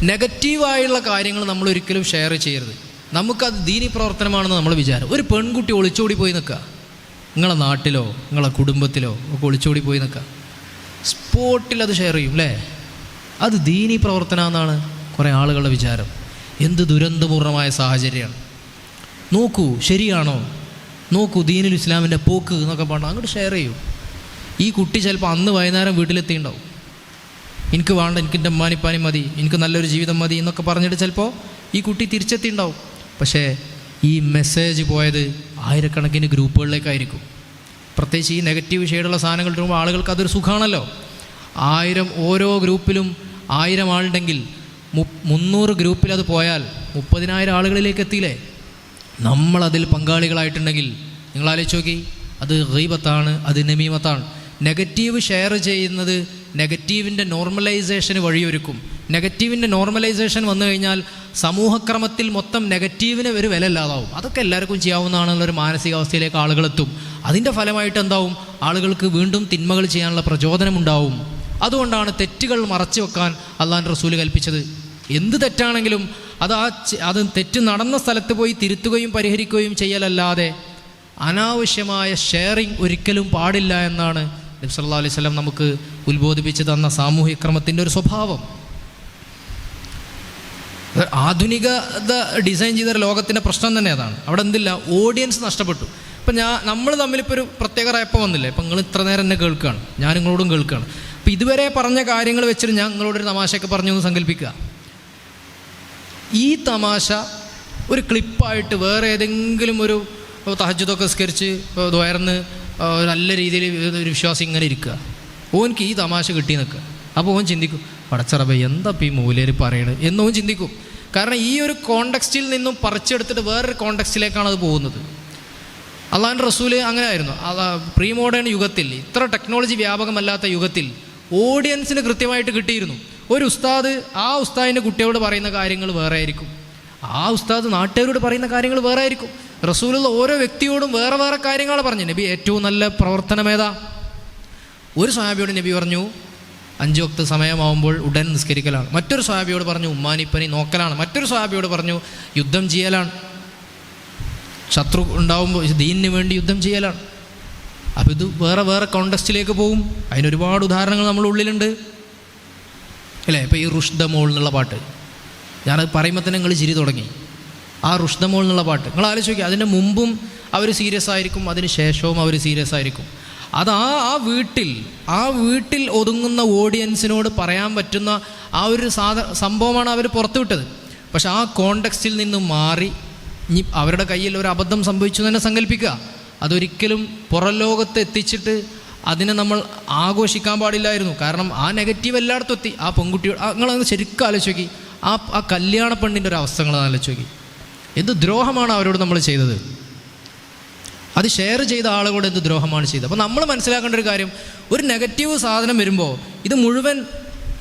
നെഗറ്റീവായുള്ള കാര്യങ്ങൾ നമ്മൾ ഒരിക്കലും ഷെയർ ചെയ്യരുത്. നമുക്കത് ദീനി പ്രവർത്തനമാണെന്ന് നമ്മൾ വിചാരം. ഒരു പെൺകുട്ടി ഒളിച്ചോടി പോയി നിൽക്കുക, നിങ്ങളെ നാട്ടിലോ നിങ്ങളെ കുടുംബത്തിലോ ഒക്കെ ഒളിച്ചോടി പോയി നിൽക്കുക, സ്പോട്ടിൽ അത് ഷെയർ ചെയ്യും, അല്ലേ? അത് ദീനി പ്രവർത്തനമെന്നാണ് കുറേ ആളുകളുടെ വിചാരം. എന്ത് ദുരന്തപൂർണമായ സാഹചര്യമാണ്. നോക്കൂ, ശരിയാണോ? നോക്കൂ ദീനുൽ ഇസ്ലാമിൻ്റെ പോക്ക് എന്നൊക്കെ പറഞ്ഞാൽ അങ്ങോട്ട് ഷെയർ ചെയ്യും. ഈ കുട്ടി ചിലപ്പോൾ അന്ന് വൈകുന്നേരം വീട്ടിലെത്തിയിട്ടുണ്ടാവും. എനിക്ക് വേണ്ട, എനിക്ക് എൻ്റെ അമ്മാനിപ്പാനി മതി, എനിക്ക് നല്ലൊരു ജീവിതം മതി എന്നൊക്കെ പറഞ്ഞിട്ട് ചിലപ്പോൾ ഈ കുട്ടി തിരിച്ചെത്തിയിട്ടുണ്ടാവും. പക്ഷേ ഈ മെസ്സേജ് പോയത് ആയിരക്കണക്കിന് ഗ്രൂപ്പുകളിലേക്കായിരിക്കും. പ്രത്യേകിച്ച് ഈ നെഗറ്റീവ് ഷെയ്ഡുള്ള സാധനങ്ങൾ ഇടുമ്പോൾ ആളുകൾക്ക് അതൊരു സുഖമാണല്ലോ. 1000 ഓരോ ഗ്രൂപ്പിലും 1000 ആളുണ്ടെങ്കിൽ 300 ഗ്രൂപ്പിൽ അത് പോയാൽ 30,000 ആളുകളിലേക്ക് എത്തിയില്ലേ? നമ്മളതിൽ പങ്കാളികളായിട്ടുണ്ടെങ്കിൽ നിങ്ങൾ ആലോചിച്ച് നോക്കി. അത് ഗീബത്താണ്, അത് നമീമത്താണ്. നെഗറ്റീവ് ഷെയർ ചെയ്യുന്നത് നെഗറ്റീവിൻ്റെ നോർമലൈസേഷന് വഴിയൊരുക്കും. നെഗറ്റീവിൻ്റെ നോർമലൈസേഷൻ വന്നു കഴിഞ്ഞാൽ സമൂഹക്രമത്തിൽ മൊത്തം നെഗറ്റീവിന് ഒരു വില ഇല്ലാതാവും. അതൊക്കെ എല്ലാവർക്കും ചെയ്യാവുന്നതാണെന്നുള്ളൊരു മാനസികാവസ്ഥയിലേക്ക് ആളുകളെത്തും. അതിൻ്റെ ഫലമായിട്ട് എന്താവും? ആളുകൾക്ക് വീണ്ടും തിന്മകൾ ചെയ്യാനുള്ള പ്രചോദനമുണ്ടാവും. അതുകൊണ്ടാണ് തെറ്റുകൾ മറച്ചു വെക്കാൻ അള്ളാഹുവിൻ്റെ റസൂൽ കൽപ്പിച്ചത്. എന്ത് തെറ്റാണെങ്കിലും അത് തെറ്റ് നടന്ന സ്ഥലത്ത് പോയി തിരുത്തുകയും പരിഹരിക്കുകയും ചെയ്യലല്ലാതെ അനാവശ്യമായ ഷെയറിങ് ഒരിക്കലും പാടില്ല എന്നാണ് നബി സല്ലല്ലാഹു അലൈഹി വസല്ലം നമുക്ക് ഉത്ബോധിപ്പിച്ച് തന്ന സാമൂഹിക ക്രമത്തിൻ്റെ ഒരു സ്വഭാവം. ആധുനികത ഡിസൈൻ ചെയ്ത ലോകത്തിൻ്റെ പ്രശ്നം തന്നെ അതാണ്. അവിടെ എന്തില്ല, ഓഡിയൻസ് നഷ്ടപ്പെട്ടു. ഇപ്പം നമ്മൾ തമ്മിലിപ്പോൾ ഒരു പ്രത്യേക റാപ്പ് വന്നില്ലേ? ഇപ്പം നിങ്ങൾ ഇത്ര നേരം എന്നെ കേൾക്കുകയാണ്, ഞാൻ നിങ്ങളോടും കേൾക്കുകയാണ്. അപ്പം ഇതുവരെ പറഞ്ഞ കാര്യങ്ങൾ വെച്ചിട്ട് ഞാൻ നിങ്ങളോടൊരു തമാശയൊക്കെ പറഞ്ഞു എന്ന് സങ്കല്പിക്കുക. ഈ തമാശ ഒരു ക്ലിപ്പായിട്ട് വേറെ ഏതെങ്കിലും ഒരു തഹജ്ജുദൊക്കെ സ്കരിച്ച് ദ്വയർന്ന് നല്ല രീതിയിൽ ഒരു വിശ്വാസം ഇങ്ങനെ ഇരിക്കുക, ഓനിക്ക് ഈ തമാശ കിട്ടി നിൽക്കുക. അപ്പോൾ ഓൻ ചിന്തിക്കും, പടച്ചറബേ എന്താ ഇപ്പോൾ ഈ മൂലര് പറയണത് എന്നോൻ ചിന്തിക്കും. കാരണം ഈ ഒരു കോണ്ടെക്സ്റ്റിൽ നിന്നും പറിച്ചെടുത്തിട്ട് വേറൊരു കോണ്ടെക്സ്റ്റിലേക്കാണ് അത് പോകുന്നത്. അള്ളാഹുവിൻ്റെ റസൂല് അങ്ങനെ ആയിരുന്നു. പ്രീ മോഡേൺ യുഗത്തിൽ, ഇത്ര ടെക്നോളജി വ്യാപകമല്ലാത്ത യുഗത്തിൽ ഓഡിയൻസിന് കൃത്യമായിട്ട് കിട്ടിയിരുന്നു. ഒരു ഉസ്താദ് ആ ഉസ്താദിൻ്റെ കുട്ടിയോട് പറയുന്ന കാര്യങ്ങൾ വേറെ ആയിരിക്കും, ആ ഉസ്താദ് നാട്ടുകാരോട് പറയുന്ന കാര്യങ്ങൾ വേറെ ആയിരിക്കും. റസൂലുള്ള ഓരോ വ്യക്തിയോടും വേറെ വേറെ കാര്യങ്ങൾ പറഞ്ഞു. നബി ഏറ്റവും നല്ല പ്രവർത്തനമേതാ? ഒരു സ്വഹാബിയോട് നബി പറഞ്ഞു 5 വക്ത് സമയമാവുമ്പോൾ ഉടൻ നിസ്കരിക്കലാണ്. മറ്റൊരു സ്വഹാബിയോട് പറഞ്ഞു ഉമ്മാനിപ്പനി നോക്കലാണ്. മറ്റൊരു സ്വഹാബിയോട് പറഞ്ഞു യുദ്ധം ചെയ്യലാണ്, ശത്രു ഉണ്ടാവുമ്പോൾ ദീനിന് വേണ്ടി യുദ്ധം ചെയ്യലാണ്. അപ്പോൾ ഇത് വേറെ വേറെ കോണ്ടെക്സ്റ്റിലേക്ക് പോകും. അതിനൊരുപാട് ഉദാഹരണങ്ങൾ നമ്മുടെ ഉള്ളിലുണ്ട്, അല്ലേ? ഇപ്പോൾ ഈ റുഷ്ദമോൾ എന്നുള്ള പാട്ട്, ഞാനത് പറയുമ്പോൾ തന്നെ നിങ്ങൾ ചിരി തുടങ്ങി. ആ റുഷ്ദമോൾ എന്നുള്ള പാട്ട് നിങ്ങൾ ആലോചിച്ച് നോക്കി. അതിന് മുമ്പും അവർ സീരിയസ് ആയിരിക്കും, അതിന് ശേഷവും അവർ സീരിയസ് ആയിരിക്കും. അത് ആ വീട്ടിൽ ഒതുങ്ങുന്ന ഓഡിയൻസിനോട് പറയാൻ പറ്റുന്ന ആ ഒരു സംഭവമാണ് അവർ പുറത്തുവിട്ടത്. പക്ഷെ ആ കോണ്ടെക്സ്റ്റിൽ നിന്നും മാറി ഇനി അവരുടെ കയ്യിൽ ഒരു അബദ്ധം സംഭവിച്ചു തന്നെ സങ്കല്പിക്കുക. അതൊരിക്കലും പുറം ലോകത്ത് എത്തിച്ചിട്ട് അതിനെ നമ്മൾ ആഘോഷിക്കാൻ പാടില്ലായിരുന്നു. കാരണം ആ നെഗറ്റീവ് എല്ലായിടത്തും എത്തി. ആ പെൺകുട്ടിയോട് നിങ്ങളൊന്ന് ശരിക്കും ആലോചിച്ച് നോക്കി, ആ കല്യാണ പെണ്ണിൻ്റെ ഒരു അവസ്ഥ നിങ്ങളൊന്ന് ആലോചിച്ച് നോക്കി. എന്ത് ദ്രോഹമാണ് അവരോട് നമ്മൾ ചെയ്തത്. അത് ഷെയർ ചെയ്ത ആളുകളോട് എന്ത് ദ്രോഹമാണ് ചെയ്തത്. അപ്പോൾ നമ്മൾ മനസ്സിലാക്കേണ്ട ഒരു കാര്യം, ഒരു നെഗറ്റീവ് സാധനം വരുമ്പോൾ ഇത് മുഴുവൻ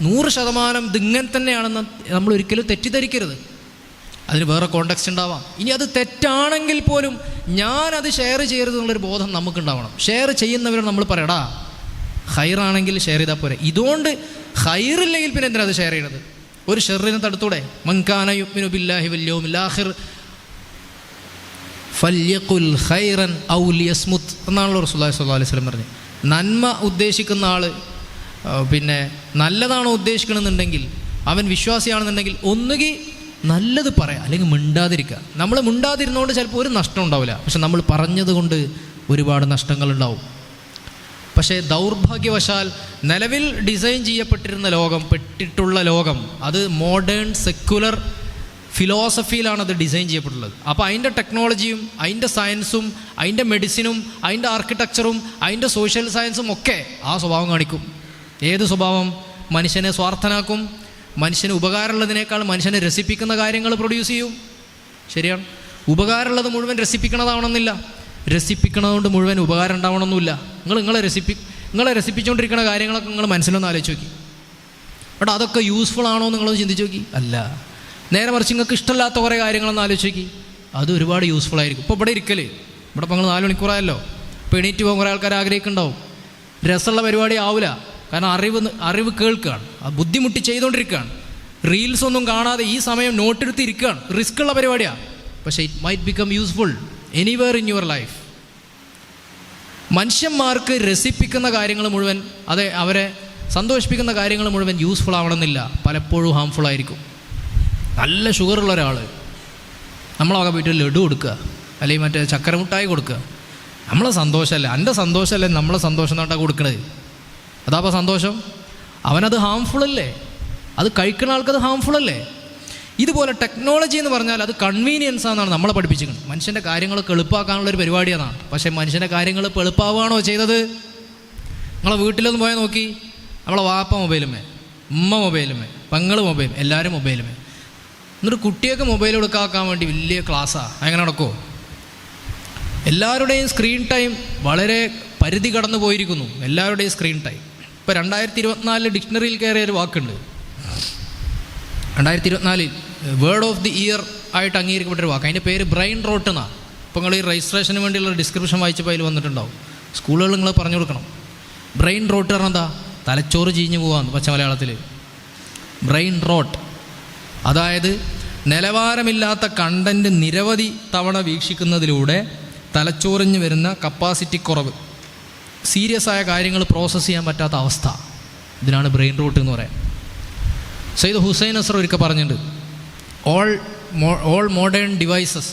100% ഇതിങ്ങനെ തന്നെയാണെന്ന് നമ്മൾ ഒരിക്കലും തെറ്റിദ്ധരിക്കരുത്. അതിന് വേറെ കോണ്ടെക്സ്റ്റ് ഉണ്ടാവാം. ഇനി അത് തെറ്റാണെങ്കിൽ പോലും ഞാനത് ഷെയർ ചെയ്യരുത് എന്നുള്ളൊരു ബോധം നമുക്കുണ്ടാവണം. ഷെയർ ചെയ്യുന്നവരോട് നമ്മൾ പറയടാ, ഹൈറാണെങ്കിൽ ഷെയർ ചെയ്താൽ പോരെ. ഇതുകൊണ്ട് ഹൈറില്ലെങ്കിൽ പിന്നെ എന്തിനാ അത് ഷെയർ ചെയ്യണത്? ഒരു ഷെറിനെ തടുത്തൂടെ? മൻകാന യുഅ്മിനു ബില്ലാഹി വൽ യൗമിൽ ആഖിർ ഫല്യഖുൽ ഖൈറൻ ഔ ലിയസ്മുത് എന്നാണല്ലോ റസൂലുള്ളാഹി സ്വല്ലല്ലാഹു അലൈഹി വസല്ലം പറഞ്ഞത്. നന്മ ഉദ്ദേശിക്കുന്ന ആൾ പിന്നെ നല്ലതാണോ ഉദ്ദേശിക്കണമെന്നുണ്ടെങ്കിൽ, അവൻ വിശ്വാസിയാണെന്നുണ്ടെങ്കിൽ ഒന്നുകിൽ നല്ലത് പറയാം, അല്ലെങ്കിൽ മിണ്ടാതിരിക്കുക. നമ്മൾ മിണ്ടാതിരുന്നതുകൊണ്ട് ചിലപ്പോൾ ഒരു നഷ്ടം ഉണ്ടാവില്ല, പക്ഷെ നമ്മൾ പറഞ്ഞത് കൊണ്ട് ഒരുപാട് നഷ്ടങ്ങളുണ്ടാവും. പക്ഷേ ദൗർഭാഗ്യവശാൽ നിലവിൽ ഡിസൈൻ ചെയ്യപ്പെട്ടിട്ടുള്ള ലോകം അത് മോഡേൺ സെക്യുലർ ഫിലോസഫിയിലാണ് അത് ഡിസൈൻ ചെയ്യപ്പെട്ടുള്ളത്. അപ്പോൾ അതിൻ്റെ ടെക്നോളജിയും അതിൻ്റെ സയൻസും അതിൻ്റെ മെഡിസിനും അതിൻ്റെ ആർക്കിടെക്ചറും അതിൻ്റെ സോഷ്യൽ സയൻസും ഒക്കെ ആ സ്വഭാവം കാണിക്കും. ഏത് സ്വഭാവം? മനുഷ്യനെ സ്വാർത്ഥനാക്കും, മനുഷ്യന് ഉപകാരമുള്ളതിനേക്കാൾ മനുഷ്യനെ രസിപ്പിക്കുന്ന കാര്യങ്ങൾ പ്രൊഡ്യൂസ് ചെയ്യും. ശരിയാണ്. ഉപകാരമുള്ളത് മുഴുവൻ രസിപ്പിക്കണതാവണമെന്നില്ല, രസിപ്പിക്കണതുകൊണ്ട് മുഴുവൻ ഉപകാരം ഉണ്ടാവണമെന്നില്ല. നിങ്ങളെ രസിപ്പിച്ചുകൊണ്ടിരിക്കുന്ന കാര്യങ്ങളൊക്കെ നിങ്ങൾ മനസ്സിലൊന്ന് ആലോചിച്ച് നോക്കി. അവിടെ അതൊക്കെ യൂസ്ഫുൾ ആണോ നിങ്ങളൊന്ന് ചിന്തിച്ച് നോക്കി. അല്ല. നേരെ മറിച്ച് നിങ്ങൾക്ക് ഇഷ്ടമില്ലാത്ത കുറേ കാര്യങ്ങളൊന്ന് ആലോചിച്ച് നോക്കി, അത് ഒരുപാട് യൂസ്ഫുൾ ആയിരിക്കും. ഇപ്പോൾ ഇവിടെ ഇവിടെ ഇപ്പോൾ നിങ്ങൾ 4 മണിക്കൂറായല്ലോ. ഇപ്പോൾ എണീറ്റ് പോകാൻ കുറേ ആൾക്കാർ ആഗ്രഹിക്കുന്നുണ്ടാവും. രസമുള്ള പരിപാടി ആവില്ല, കാരണം അറിവ് കേൾക്കുകയാണ്, ബുദ്ധിമുട്ടി ചെയ്തുകൊണ്ടിരിക്കുകയാണ്. റീൽസ് ഒന്നും കാണാതെ ഈ സമയം നോട്ടെടുത്ത് ഇരിക്കുകയാണ്. റിസ്ക് ഉള്ള പരിപാടിയാണ്, പക്ഷേ it might become useful anywhere in your life. മനുഷ്യന്മാർക്ക് രസിപ്പിക്കുന്ന കാര്യങ്ങൾ മുഴുവൻ, അവരെ സന്തോഷിപ്പിക്കുന്ന കാര്യങ്ങൾ മുഴുവൻ യൂസ്ഫുൾ ആവണമെന്നില്ല, പലപ്പോഴും ഹാംഫുൾ ആയിരിക്കും. നല്ല ഷുഗറുള്ള ഒരാൾ നമ്മളൊക്കെ പോയിട്ട് ലഡു കൊടുക്കുക, അല്ലെങ്കിൽ മറ്റേ ചക്കരമുട്ടായി കൊടുക്കുക. നമ്മളെ സന്തോഷമല്ലേ, എൻ്റെ സന്തോഷമല്ലേ നമ്മളെ സന്തോഷം എന്നാട്ടാ കൊടുക്കണത്. അതാപ്പോൾ സന്തോഷം. അവനത് ഹാംഫുൾ അല്ലേ, അത് കഴിക്കുന്ന ആൾക്കത് ഹാംഫുൾ അല്ലേ. ഇതുപോലെ ടെക്നോളജി എന്ന് പറഞ്ഞാൽ അത് കൺവീനിയൻസ് ആണെന്നാണ് നമ്മളെ പഠിപ്പിച്ചിരിക്കുന്നത്. മനുഷ്യൻ്റെ കാര്യങ്ങളൊക്കെ എളുപ്പമാക്കാനുള്ളൊരു പരിപാടിയാണ്. പക്ഷേ മനുഷ്യൻ്റെ കാര്യങ്ങൾ ഇപ്പോൾ എളുപ്പമാവുകയാണോ ചെയ്തത്? നമ്മളെ വീട്ടിലൊന്ന് പോയാൽ നോക്കി, നമ്മളെ വാപ്പ മൊബൈലുമേ, ഉമ്മ മൊബൈലുമേ, പെങ്ങൾ മൊബൈൽ, എല്ലാവരും മൊബൈലുമേ. എന്നിട്ട് കുട്ടിയൊക്കെ മൊബൈൽ എടുക്കാക്കാൻ വേണ്ടി വലിയ ക്ലാസ്സാണ്. അങ്ങനെ നടക്കുമോ? എല്ലാവരുടെയും സ്ക്രീൻ ടൈം വളരെ പരിധി കടന്നു പോയിരിക്കുന്നു. എല്ലാവരുടെയും സ്ക്രീൻ ടൈം ഇപ്പോൾ 2024 ഡിക്ഷണറിയിൽ കയറിയ ഒരു വാക്കുണ്ട്. 2024 വേർഡ് ഓഫ് ദി ഇയർ ആയിട്ട് അംഗീകരിക്കപ്പെട്ടൊരു വാക്ക്. അതിൻ്റെ പേര് ബ്രെയിൻ റോട്ട് എന്നാണ്. ഇപ്പോൾ നിങ്ങൾ ഈ രജിസ്ട്രേഷന് വേണ്ടിയുള്ള ഡിസ്ക്രിപ്ഷൻ വായിച്ചപ്പോൾ അതിൽ വന്നിട്ടുണ്ടാവും. സ്കൂളുകൾ നിങ്ങൾ പറഞ്ഞു കൊടുക്കണം. ബ്രെയിൻ റോട്ട് പറഞ്ഞാൽ എന്താ? തലച്ചോറ് ചീഞ്ഞു പോകാമെന്ന് പച്ച മലയാളത്തിൽ. ബ്രെയിൻ റോട്ട് അതായത് നിലവാരമില്ലാത്ത കണ്ടൻറ്റ് നിരവധി തവണ വീക്ഷിക്കുന്നതിലൂടെ തലച്ചോറിഞ്ഞ് വരുന്ന കപ്പാസിറ്റി കുറവ്, സീരിയസ് ആയ കാര്യങ്ങൾ പ്രോസസ്സ് ചെയ്യാൻ പറ്റാത്ത അവസ്ഥ, ഇതിനാണ് ബ്രെയിൻ റോട്ട് എന്ന് പറയാം. സയ്യിദ് ഹുസൈൻ നസ്ർ ഒരിക്കൽ പറഞ്ഞിട്ടുണ്ട്, all modern devices,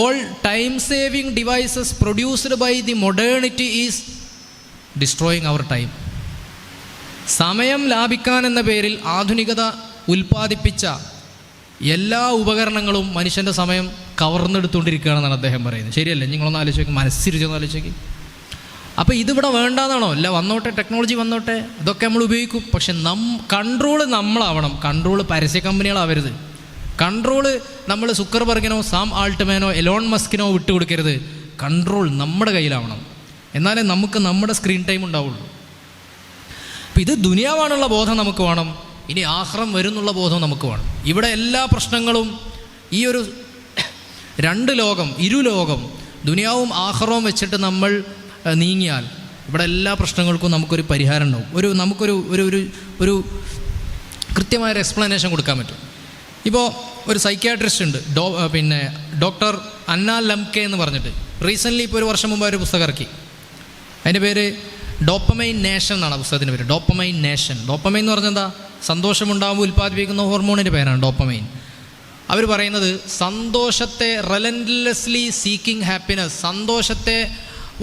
all time saving devices produced by the modernity is destroying our time. സമയം ലാഭിക്കാൻ എന്ന പേരിൽ ആധുനികത ഉൽപ്പാദിപ്പിച്ച എല്ലാ ഉപകരണങ്ങളും മനുഷ്യൻ്റെ സമയം കവർന്നെടുത്തുകൊണ്ടിരിക്കുകയാണെന്നാണ് അദ്ദേഹം പറയുന്നത്. ശരിയല്ലേ? നിങ്ങളൊന്ന് ആലോചിക്കും, മനസ്സിരിച്ചൊന്ന് ആലോചിക്കും. അപ്പോൾ ഇതിവിടെ വേണ്ടാന്നാണോ? അല്ല, വന്നോട്ടെ, ടെക്നോളജി വന്നോട്ടെ, ഇതൊക്കെ നമ്മൾ ഉപയോഗിക്കും. പക്ഷെ കൺട്രോള് നമ്മളാവണം. കൺട്രോള് പരസ്യ കമ്പനികളാവരുത്. കൺട്രോള് നമ്മൾ സുക്കർബർഗിനോ സാം ആൾട്ട്മാനോ എലോൺ മസ്കിനോ വിട്ടുകൊടുക്കരുത്. കൺട്രോൾ നമ്മുടെ കയ്യിലാവണം. എന്നാലേ നമുക്ക് നമ്മുടെ സ്ക്രീൻ ടൈം ഉണ്ടാവുള്ളൂ. അപ്പം ഇത് ദുനിയാവാണുള്ള ബോധം നമുക്ക് വേണം. ഇനി ആഖിറം വരുന്നുള്ള ബോധം നമുക്ക് വേണം. ഇവിടെ എല്ലാ പ്രശ്നങ്ങളും ഈ ഒരു 2 ലോകം, ഇരുലോകം, ദുനിയാവും ആഖിറവും വെച്ചിട്ട് നമ്മൾ നീങ്ങിയാൽ ഇവിടെ എല്ലാ പ്രശ്നങ്ങൾക്കും നമുക്കൊരു പരിഹാരം ഉണ്ടാവും. നമുക്കൊരു ഒരു കൃത്യമായൊരു എക്സ്പ്ലനേഷൻ കൊടുക്കാൻ പറ്റും. ഇപ്പോൾ ഒരു സൈക്യാട്രിസ്റ്റ് ഉണ്ട്, ഡോക്ടർ അന്ന ലംകെ എന്ന് പറഞ്ഞിട്ട്. റീസെൻ്റ്ലി ഇപ്പോൾ 1 വർഷം മുമ്പ് ഒരു പുസ്തകം ഇറക്കി. അതിൻ്റെ പേര് ഡോപ്പമൈൻ നേഷൻ എന്നാണ് പുസ്തകത്തിൻ്റെ പേര്. Dopamine nation. ഡോപ്പമൈൻ എന്ന് പറഞ്ഞാൽ എന്താ? സന്തോഷമുണ്ടാകുമ്പോൾ ഉൽപ്പാദിപ്പിക്കുന്ന ഹോർമോണിൻ്റെ പേരാണ് ഡോപ്പമൈൻ. അവർ പറയുന്നത് സന്തോഷത്തെ, റെലൻറ്റ്ലെസ്ലി സീക്കിംഗ് ഹാപ്പിനെസ്, സന്തോഷത്തെ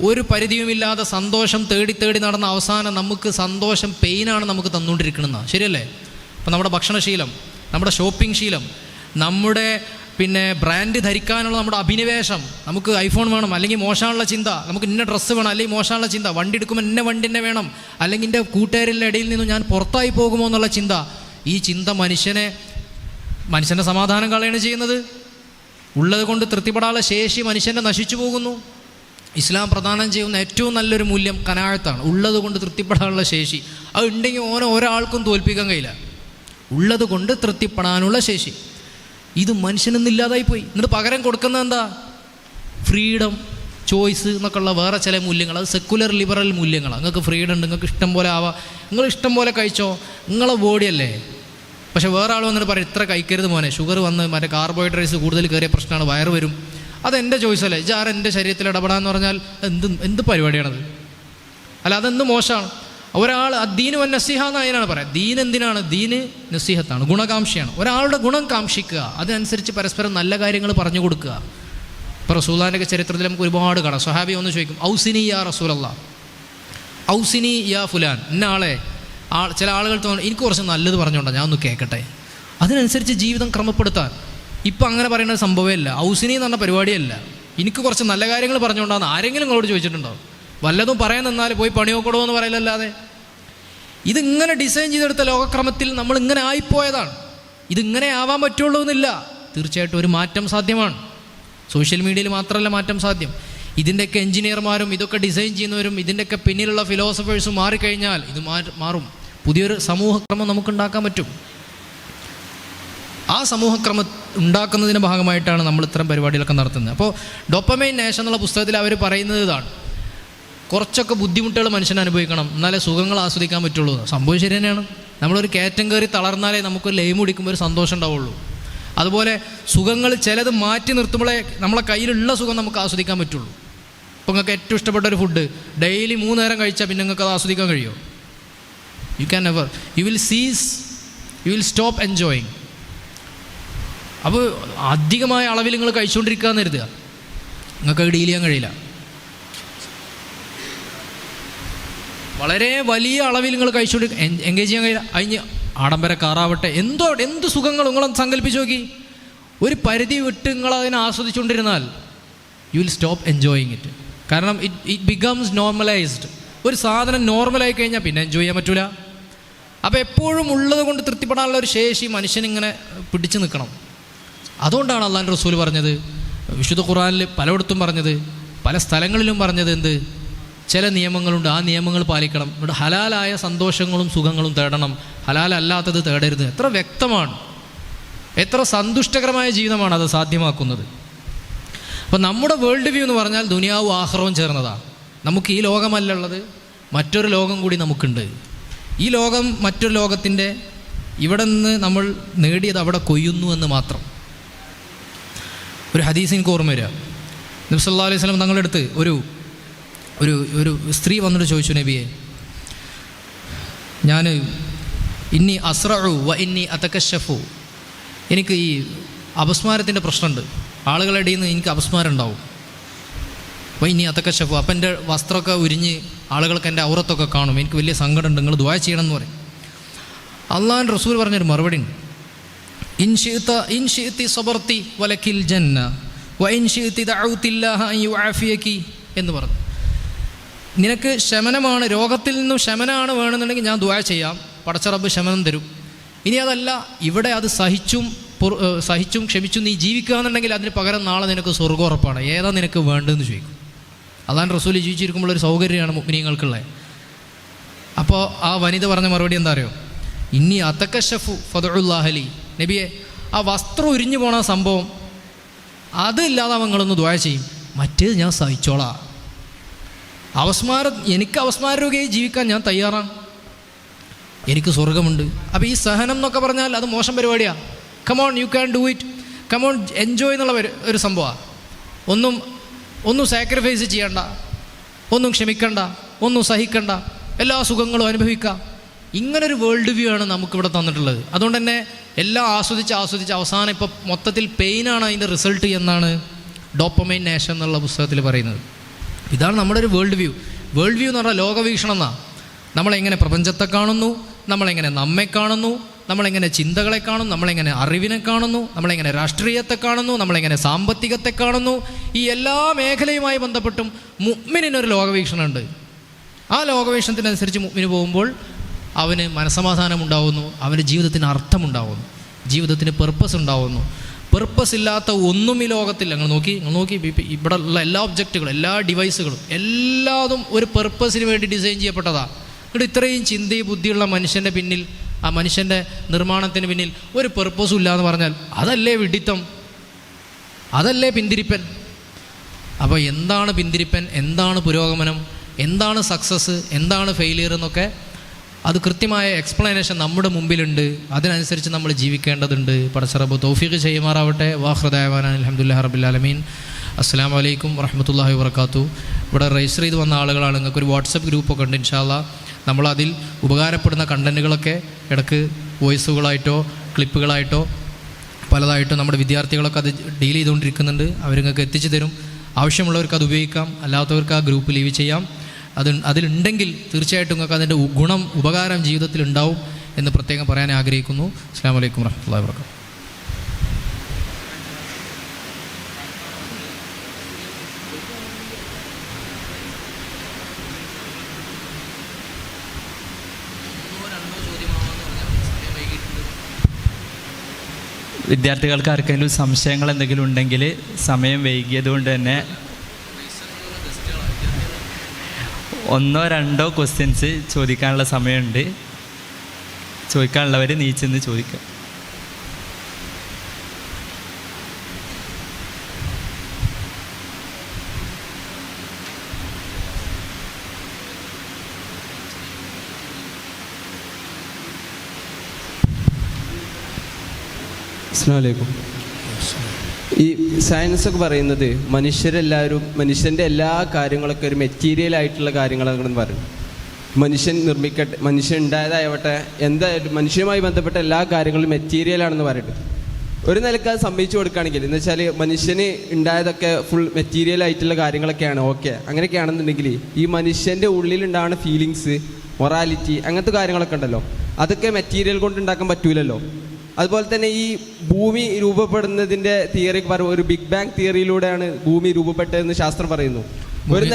ഒരു പരിധിയുമില്ലാതെ സന്തോഷം തേടി തേടി നടന്ന അവസാനം നമുക്ക് സന്തോഷം പെയിനാണ് നമുക്ക് തന്നുകൊണ്ടിരിക്കണമെന്നാണ്. ശരിയല്ലേ? അപ്പോൾ നമ്മുടെ ഭക്ഷണശീലം, നമ്മുടെ ഷോപ്പിംഗ് ശീലം, നമ്മുടെ ബ്രാൻഡ് ധരിക്കാനുള്ള നമ്മുടെ അഭിനിവേശം, നമുക്ക് ഐഫോൺ വേണം അല്ലെങ്കിൽ മോശമുള്ള ചിന്ത, നമുക്ക് ഇന്ന ഡ്രസ്സ് വേണം അല്ലെങ്കിൽ മോശമുള്ള ചിന്ത, വണ്ടി എടുക്കുമ്പോൾ ഇന്ന വണ്ടി തന്നെ വേണം, അല്ലെങ്കിൽ എൻ്റെ കൂട്ടുകാരുടെ ഇടയിൽ നിന്നും ഞാൻ പുറത്തായി പോകുമോ എന്നുള്ള ചിന്ത. ഈ ചിന്ത മനുഷ്യൻ്റെ സമാധാനം കളയാണ് ചെയ്യുന്നത്. ഉള്ളത് കൊണ്ട് തൃപ്തിപ്പെടാനുള്ള ശേഷി മനുഷ്യൻ്റെ നശിച്ചു പോകുന്നു. ഇസ്ലാം പ്രദാനം ചെയ്യുന്ന ഏറ്റവും നല്ലൊരു മൂല്യം കനാഴത്താണ്. ഉള്ളത് കൊണ്ട് തൃപ്തിപ്പെടാനുള്ള ശേഷി അത് ഉണ്ടെങ്കിൽ ഒരാൾക്കും തോൽപ്പിക്കാൻ കഴിയില്ല. ഉള്ളത് കൊണ്ട് തൃപ്തിപ്പെടാനുള്ള ശേഷി ഇത് മനുഷ്യനൊന്നില്ലാതായിപ്പോയി. എന്നിട്ട് പകരം കൊടുക്കുന്നത് എന്താ? ഫ്രീഡം, ചോയ്സ് എന്നൊക്കെയുള്ള വേറെ ചില മൂല്യങ്ങൾ. അത് സെക്കുലർ ലിബറൽ മൂല്യങ്ങളാണ്. നിങ്ങൾക്ക് ഫ്രീഡം ഉണ്ട്, നിങ്ങൾക്ക് ഇഷ്ടം പോലെ ആവാം, നിങ്ങൾ ഇഷ്ടം പോലെ കഴിച്ചോ, നിങ്ങളെ ബോഡിയല്ലേ. പക്ഷേ വേറെ ആൾ വന്നിട്ട് പറയും ഇത്ര കഴിക്കരുത് മോനെ, ഷുഗർ വന്ന് കാർബോഹൈഡ്രേറ്റ്സ് കൂടുതൽ കയറിയ പ്രശ്നമാണ്, വയറ് വരും. അതെൻ്റെ ചോയ്സല്ലേ. ഇജാർ എൻ്റെ ശരീരത്തിൽ ഇടപെടാന്ന് പറഞ്ഞാൽ എന്ത് പരിപാടിയാണത്? അല്ല, അതെന്ത് മോശമാണ്. ഒരാൾ ദീന് വൻ നസീഹ എന്ന് അതിനാണ് പറയാം. ദീൻ എന്തിനാണ്? ദീന് നസീഹത്താണ്, ഗുണകാംക്ഷയാണ്. ഒരാളുടെ ഗുണം കാംക്ഷിക്കുക, അതിനനുസരിച്ച് പരസ്പരം നല്ല കാര്യങ്ങൾ പറഞ്ഞു കൊടുക്കുക. ഇപ്പോൾ റസൂലുള്ളാഹിൻ്റെ ചരിത്രത്തിൽ നമുക്ക് ഒരുപാട് കാണാം. സ്വഹാബി ഒന്ന് ചോദിക്കും, ഔസിനി യാ റസൂലല്ലാഹ്, ഔസിനി യാ ഫുലാൻ, ഇന്ന ആളെ. ചില ആളുകൾ തോന്നുന്നു എനിക്ക് കുറച്ച് നല്ലത് പറഞ്ഞുകൊണ്ടാണ്, ഞാൻ ഒന്ന് കേൾക്കട്ടെ, അതിനനുസരിച്ച് ജീവിതം ക്രമപ്പെടുത്താൻ. ഇപ്പം അങ്ങനെ പറയുന്ന സംഭവമേ ഇല്ല. ഔസിനി എന്ന് പറഞ്ഞ പരിപാടിയല്ല. എനിക്ക് കുറച്ച് നല്ല കാര്യങ്ങൾ പറഞ്ഞുകൊണ്ടാന്ന് ആരെങ്കിലും നിങ്ങളോട് ചോദിച്ചിട്ടുണ്ടോ? വല്ലതും പറയാൻ നിന്നാൽ പോയി പണിയോക്കടോ എന്ന് പറയലല്ലാതെ. ഇതിങ്ങനെ ഡിസൈൻ ചെയ്തെടുത്ത ലോകക്രമത്തിൽ നമ്മൾ ഇങ്ങനെ ആയിപ്പോയതാണ്. ഇതിങ്ങനെ ആവാൻ പറ്റുള്ളൂ എന്നില്ല. തീർച്ചയായിട്ടും ഒരു മാറ്റം സാധ്യമാണ്. സോഷ്യൽ മീഡിയയിൽ മാത്രമല്ല മാറ്റം സാധ്യം. ഇതിൻ്റെയൊക്കെ എഞ്ചിനീയർമാരും ഇതൊക്കെ ഡിസൈൻ ചെയ്യുന്നവരും ഇതിൻ്റെയൊക്കെ പിന്നിലുള്ള ഫിലോസഫേഴ്സും മാറിക്കഴിഞ്ഞാൽ ഇത് മാറും. പുതിയൊരു സമൂഹക്രമം നമുക്കുണ്ടാക്കാൻ പറ്റും. ആ സമൂഹക്രമം ഉണ്ടാക്കുന്നതിൻ്റെ ഭാഗമായിട്ടാണ് നമ്മൾ ഇത്തരം പരിപാടികളൊക്കെ നടത്തുന്നത്. അപ്പോൾ ഡോപ്പമൈൻ നേഷൻ എന്നുള്ള പുസ്തകത്തിൽ അവർ പറയുന്നത് ഇതാണ്: കുറച്ചൊക്കെ ബുദ്ധിമുട്ടുകൾ മനുഷ്യൻ അനുഭവിക്കണം, എന്നാലേ സുഖങ്ങൾ ആസ്വദിക്കാൻ പറ്റുള്ളൂ. സംഭവം ശരി തന്നെയാണ്. നമ്മളൊരു കയറ്റം കയറി തളർന്നാലേ നമുക്കൊരു ലൈം കുടിക്കുമ്പോൾ ഒരു സന്തോഷം ഉണ്ടാവുള്ളൂ. അതുപോലെ സുഖങ്ങൾ ചിലത് മാറ്റി നിർത്തുമ്പോഴേ നമ്മളെ കയ്യിലുള്ള സുഖം നമുക്ക് ആസ്വദിക്കാൻ പറ്റുള്ളൂ. ഇപ്പോൾ നിങ്ങൾക്ക് ഏറ്റവും ഇഷ്ടപ്പെട്ട ഒരു ഫുഡ് ഡെയിലി 3 നേരം കഴിച്ചാൽ പിന്നെ നിങ്ങൾക്ക് അത് ആസ്വദിക്കാൻ കഴിയുമോ? You can never. U will stop enjoying. അപ്പോൾ അധികമായ അളവിൽ നിങ്ങൾ കഴിച്ചുകൊണ്ടിരിക്കുക എന്ന് കരുതുക, നിങ്ങൾക്ക് അത് ഡീൽ ചെയ്യാൻ കഴിയില്ല. വളരെ വലിയ അളവിൽ നിങ്ങൾ കഴിച്ചുകൊണ്ട് എൻഗേജ് ചെയ്യാൻ കഴിയില്ല. അതിന് ആഡംബര കാറാവട്ടെ, എന്ത് സുഖങ്ങൾ നിങ്ങളൊന്ന് സങ്കല്പിച്ച് നോക്കി. ഒരു പരിധി വിട്ട് നിങ്ങളതിനെ ആസ്വദിച്ചുകൊണ്ടിരുന്നാൽ you will stop enjoying it. കാരണം ഇറ്റ് ബിക്കംസ് നോർമലൈസ്ഡ്. ഒരു സാധനം നോർമലായി കഴിഞ്ഞാൽ പിന്നെ എൻജോയ് ചെയ്യാൻ പറ്റില്ല. അപ്പോൾ എപ്പോഴും ഉള്ളത് കൊണ്ട് തൃപ്തിപ്പെടാനുള്ള ഒരു ശേഷി മനുഷ്യനിങ്ങനെ പിടിച്ചു നിൽക്കണം. അതുകൊണ്ടാണ് അള്ളാഹുവിൻ്റെ റസൂൽ പറഞ്ഞത്, വിശുദ്ധ ഖുർആനിൽ പലയിടത്തും പറഞ്ഞത്, പല സ്ഥലങ്ങളിലും പറഞ്ഞത് എന്ത്? ചില നിയമങ്ങളുണ്ട്, ആ നിയമങ്ങൾ പാലിക്കണം. ഇവിടെ ഹലാലായ സന്തോഷങ്ങളും സുഖങ്ങളും തേടണം, ഹലാലല്ലാത്തത് തേടരുത്. എത്ര വ്യക്തമാണ്, എത്ര സന്തുഷ്ടകരമായ ജീവിതമാണ് അത് സാധ്യമാക്കുന്നത്. അപ്പോൾ നമ്മുടെ വേൾഡ് വ്യൂ എന്ന് പറഞ്ഞാൽ ദുനിയാവും ആഖിറവും ചേർന്നതാണ്. നമുക്ക് ഈ ലോകമല്ല ഉള്ളത്, മറ്റൊരു ലോകം കൂടി നമുക്കുണ്ട്. ഈ ലോകം മറ്റൊരു ലോകത്തിൻ്റെ ഇവിടെ നിന്ന് നമ്മൾ നേടിയത് അവിടെ കൊയ്യുന്നു എന്ന് മാത്രം. ഒരു ഹദീസ് എനിക്ക് ഓർമ്മ വരിക. നബി സല്ലല്ലാഹു അലൈഹി വസല്ലം തങ്ങളുടെ അടുത്ത് ഒരു സ്ത്രീ വന്നിട്ട് ചോദിച്ചു, നബിയെ, ഞാൻ ഇന്നി അസ്റഉ വ ഇന്നി അതകശഫു, എനിക്ക് ഈ അപസ്മാരത്തിൻ്റെ പ്രശ്നമുണ്ട്, ആളുകളുടെ ഇടയിൽ നിന്ന് എനിക്ക് അപസ്മാരം ഉണ്ടാവും. വ ഇന്നി അതകശഫു, അപ്പം എൻ്റെ വസ്ത്രമൊക്കെ ഉരിഞ്ഞ് ആളുകൾക്ക് എൻ്റെ ഔറത്തൊക്കെ കാണും, എനിക്ക് വലിയ സങ്കടമുണ്ട്, നിങ്ങൾ ദുആ ചെയ്യണം എന്ന് പറയും. അള്ളാഹുവിൻ്റെ റസൂൽ പറഞ്ഞൊരു മറുപടി ഉണ്ട്: ഇൻ ശിഅ്തി സബർതി വലകിൽ ജന്ന വ ഇൻ ശിഅ്തി ദഅഉതില്ലാഹ അൻ യുആഫിയകി എന്ന് പറഞ്ഞു. നിനക്ക് ശമനമാണ്, രോഗത്തിൽ നിന്നും ശമനമാണ് വേണമെന്നുണ്ടെങ്കിൽ ഞാൻ ദുആ ചെയ്യാം, പടച്ച റബ്ബ് ശമനം തരും. ഇനി അതല്ല, ഇവിടെ അത് സഹിച്ചും ക്ഷമിച്ചും നീ ജീവിക്കുക എന്നുണ്ടെങ്കിൽ അതിന് പകരം നാളെ നിനക്ക് സ്വർഗ്ഗം ഉറപ്പാണ്. ഏതാ നിനക്ക് വേണ്ടതെന്ന് ചോദിക്കും. അള്ളാഹുവിൻ്റെ റസൂൽ ജീവിച്ചിരിക്കുമ്പോഴൊരു സൗകര്യമാണ് മുഅ്മിനീങ്ങൾക്കുള്ളത്. അപ്പോൾ ആ വനിത പറഞ്ഞ മറുപടി എന്താ അറിയോ? ഇന്നി അതകശഫു ഫദഉല്ലാഹലി, നബിയെ, ആ വസ്ത്രം ഉരിഞ്ഞു പോണ സംഭവം അതില്ലാതെ നിങ്ങളൊന്ന് ദുആ ചെയ്യും, മറ്റേത് ഞാൻ സഹിച്ചോളാം. എനിക്ക് അപസ്മാര രോഗിയായി ജീവിക്കാൻ ഞാൻ തയ്യാറാണ്, എനിക്ക് സ്വർഗമുണ്ട്. അപ്പോൾ ഈ സഹനം എന്നൊക്കെ പറഞ്ഞാൽ അത് മോശം പരിപാടിയാണ്. Come on, you can do it, come on, enjoy എന്നുള്ള ഒരു സംഭവമാണ്. ഒന്നും സാക്രിഫൈസ് ചെയ്യണ്ട, ഒന്നും ക്ഷമിക്കണ്ട, ഒന്നും സഹിക്കണ്ട, എല്ലാ സുഖങ്ങളും അനുഭവിക്കാം. ഇങ്ങനൊരു വേൾഡ് വ്യൂ ആണ് നമുക്കിവിടെ തന്നിട്ടുള്ളത്. അതുകൊണ്ട് തന്നെ എല്ലാം ആസ്വദിച്ച് അവസാനം ഇപ്പോൾ മൊത്തത്തിൽ പെയിനാണ് അതിൻ്റെ റിസൾട്ട് എന്നാണ് ഡോപ്പമൈൻ നേഷൻ എന്നുള്ള പുസ്തകത്തിൽ പറയുന്നത്. ഇതാണ് നമ്മുടെ ഒരു വേൾഡ് വ്യൂ. വേൾഡ് വ്യൂ എന്ന് പറഞ്ഞാൽ ലോകവീക്ഷണം എന്നാണ്. നമ്മളെങ്ങനെ പ്രപഞ്ചത്തെ കാണുന്നു, നമ്മളെങ്ങനെ നമ്മെ കാണുന്നു, നമ്മളെങ്ങനെ ചിന്തകളെ കാണുന്നു, നമ്മളെങ്ങനെ അറിവിനെ കാണുന്നു, നമ്മളെങ്ങനെ രാഷ്ട്രീയത്തെ കാണുന്നു, നമ്മളെങ്ങനെ സാമ്പത്തികത്തെ കാണുന്നു. ഈ എല്ലാ മേഖലയുമായി ബന്ധപ്പെട്ടും മുഅ്മിനിനൊരു ലോകവീക്ഷണമുണ്ട്. ആ ലോകവീക്ഷണത്തിനനുസരിച്ച് മുഅ്മിന് പോകുമ്പോൾ അവന് മനസ്സമാധാനം ഉണ്ടാവുന്നു, അവൻ്റെ ജീവിതത്തിന് അർത്ഥമുണ്ടാവുന്നു, ജീവിതത്തിന് പെർപ്പസ് ഉണ്ടാവുന്നു. പെർപ്പസ് ഇല്ലാത്ത ഒന്നും ഈ ലോകത്തില്ല. നിങ്ങൾ നോക്കി ഇവിടെ ഉള്ള എല്ലാ ഒബ്ജക്റ്റുകളും, എല്ലാ ഡിവൈസുകളും എല്ലാതും ഒരു പെർപ്പസിന് വേണ്ടി ഡിസൈൻ ചെയ്യപ്പെട്ടതാണ്. ഇവിടെ ഇത്രയും ചിന്തയും ബുദ്ധിയുള്ള മനുഷ്യൻ്റെ പിന്നിൽ, ആ മനുഷ്യൻ്റെ നിർമ്മാണത്തിന് പിന്നിൽ ഒരു പെർപ്പസും ഇല്ല എന്ന് പറഞ്ഞാൽ അതല്ലേ വിഡിത്തം, അതല്ലേ പിന്തിരിപ്പൻ. അപ്പോൾ എന്താണ് പിന്തിരിപ്പൻ, എന്താണ് പുരോഗമനം, എന്താണ് സക്സസ്, എന്താണ് ഫെയിലിയർ എന്നൊക്കെ അത് കൃത്യമായ എക്സ്പ്ലനേഷൻ നമ്മുടെ മുമ്പിലുണ്ട്. അതിനനുസരിച്ച് നമ്മൾ ജീവിക്കേണ്ടതുണ്ട്. പടച്ച റബ്ബ് തൗഫീഖ് ചെയ്യുമാറാവട്ടെ. വാഹൃദായവാന അൽഹംദുലില്ലാഹി റബ്ബിൽ ആലമീൻ. അസ്സലാമു അലൈക്കും വറഹ്മത്തുള്ളാഹി വബറകാതുഹു. ഇവിടെ രജിസ്റ്റർ ചെയ്ത് വന്ന ആളുകളാണ്. നിങ്ങൾക്കൊരു വാട്സപ്പ് ഗ്രൂപ്പൊക്കെ ഉണ്ട്. ഇൻഷാ അല്ലാഹ് നമ്മളതിൽ ഉപകാരപ്പെടുന്ന കണ്ടൻറ്റുകളൊക്കെ ഇടയ്ക്ക് വോയിസുകളായിട്ടോ ക്ലിപ്പുകളായിട്ടോ പലതായിട്ടോ നമ്മുടെ വിദ്യാർത്ഥികളൊക്കെ അത് ഡീൽ ചെയ്തുകൊണ്ടിരിക്കുന്നുണ്ട്. അവർ നിങ്ങൾക്ക് എത്തിച്ചു തരും. ആവശ്യമുള്ളവർക്ക് അത് ഉപയോഗിക്കാം, അല്ലാത്തവർക്ക് ആ ഗ്രൂപ്പ് ലീവ് ചെയ്യാം. അതിലുണ്ടെങ്കിൽ തീർച്ചയായിട്ടും നിങ്ങൾക്ക് അതിൻ്റെ ഗുണം, ഉപകാരം ജീവിതത്തിൽ ഉണ്ടാവും എന്ന് പ്രത്യേകം പറയാൻ ആഗ്രഹിക്കുന്നു. അസ്സലാമു അലൈക്കും വറഹ്മത്തുള്ളാഹി വബറകാതുഹു. വിദ്യാർത്ഥികൾക്ക് ആർക്കെങ്കിലും സംശയങ്ങൾ എന്തെങ്കിലും ഉണ്ടെങ്കിൽ സമയം വൈകിയതുകൊണ്ട് തന്നെ 1-2 ക്വസ്റ്റ്യൻസ് ചോദിക്കാനുള്ള സമയമുണ്ട്. ചോദിക്കാനുള്ളവർ നീച്ചെന്ന് ചോദിക്കാം. അസ്സലാമു അലൈക്കും. ഈ സയൻസൊക്കെ പറയുന്നത് മനുഷ്യൻ്റെ എല്ലാ കാര്യങ്ങളൊക്കെ ഒരു മെറ്റീരിയൽ ആയിട്ടുള്ള കാര്യങ്ങളാണെന്ന് പറയും. മനുഷ്യൻ ഉണ്ടായതാവട്ടെ എന്തായാലും മനുഷ്യനുമായി ബന്ധപ്പെട്ട എല്ലാ കാര്യങ്ങളും മെറ്റീരിയലാണെന്ന് പറയുന്നത്. ഒരു നിലക്ക് അത് സമ്മതിച്ചു കൊടുക്കുകയാണെങ്കിൽ, എന്ന് വെച്ചാൽ മനുഷ്യന് ഉണ്ടായതൊക്കെ ഫുൾ മെറ്റീരിയൽ ആയിട്ടുള്ള കാര്യങ്ങളൊക്കെയാണ്. ഓക്കെ, അങ്ങനെയൊക്കെയാണെന്നുണ്ടെങ്കിൽ ഈ മനുഷ്യൻ്റെ ഉള്ളിലുണ്ടാകുന്ന ഫീലിങ്സ്, മൊറാലിറ്റി, അങ്ങനത്തെ കാര്യങ്ങളൊക്കെ ഉണ്ടല്ലോ, അതൊക്കെ മെറ്റീരിയൽ കൊണ്ട് ഉണ്ടാക്കാൻ പറ്റൂലല്ലോ. അതുപോലെ തന്നെ ഈ ഭൂമി രൂപപ്പെടുന്നതിൻ്റെ തിയറി പറയും, ഒരു ബിഗ് ബാങ് തിയറിയിലൂടെയാണ് ഭൂമി രൂപപ്പെട്ടതെന്ന് ശാസ്ത്രം പറയുന്നു. ഒരു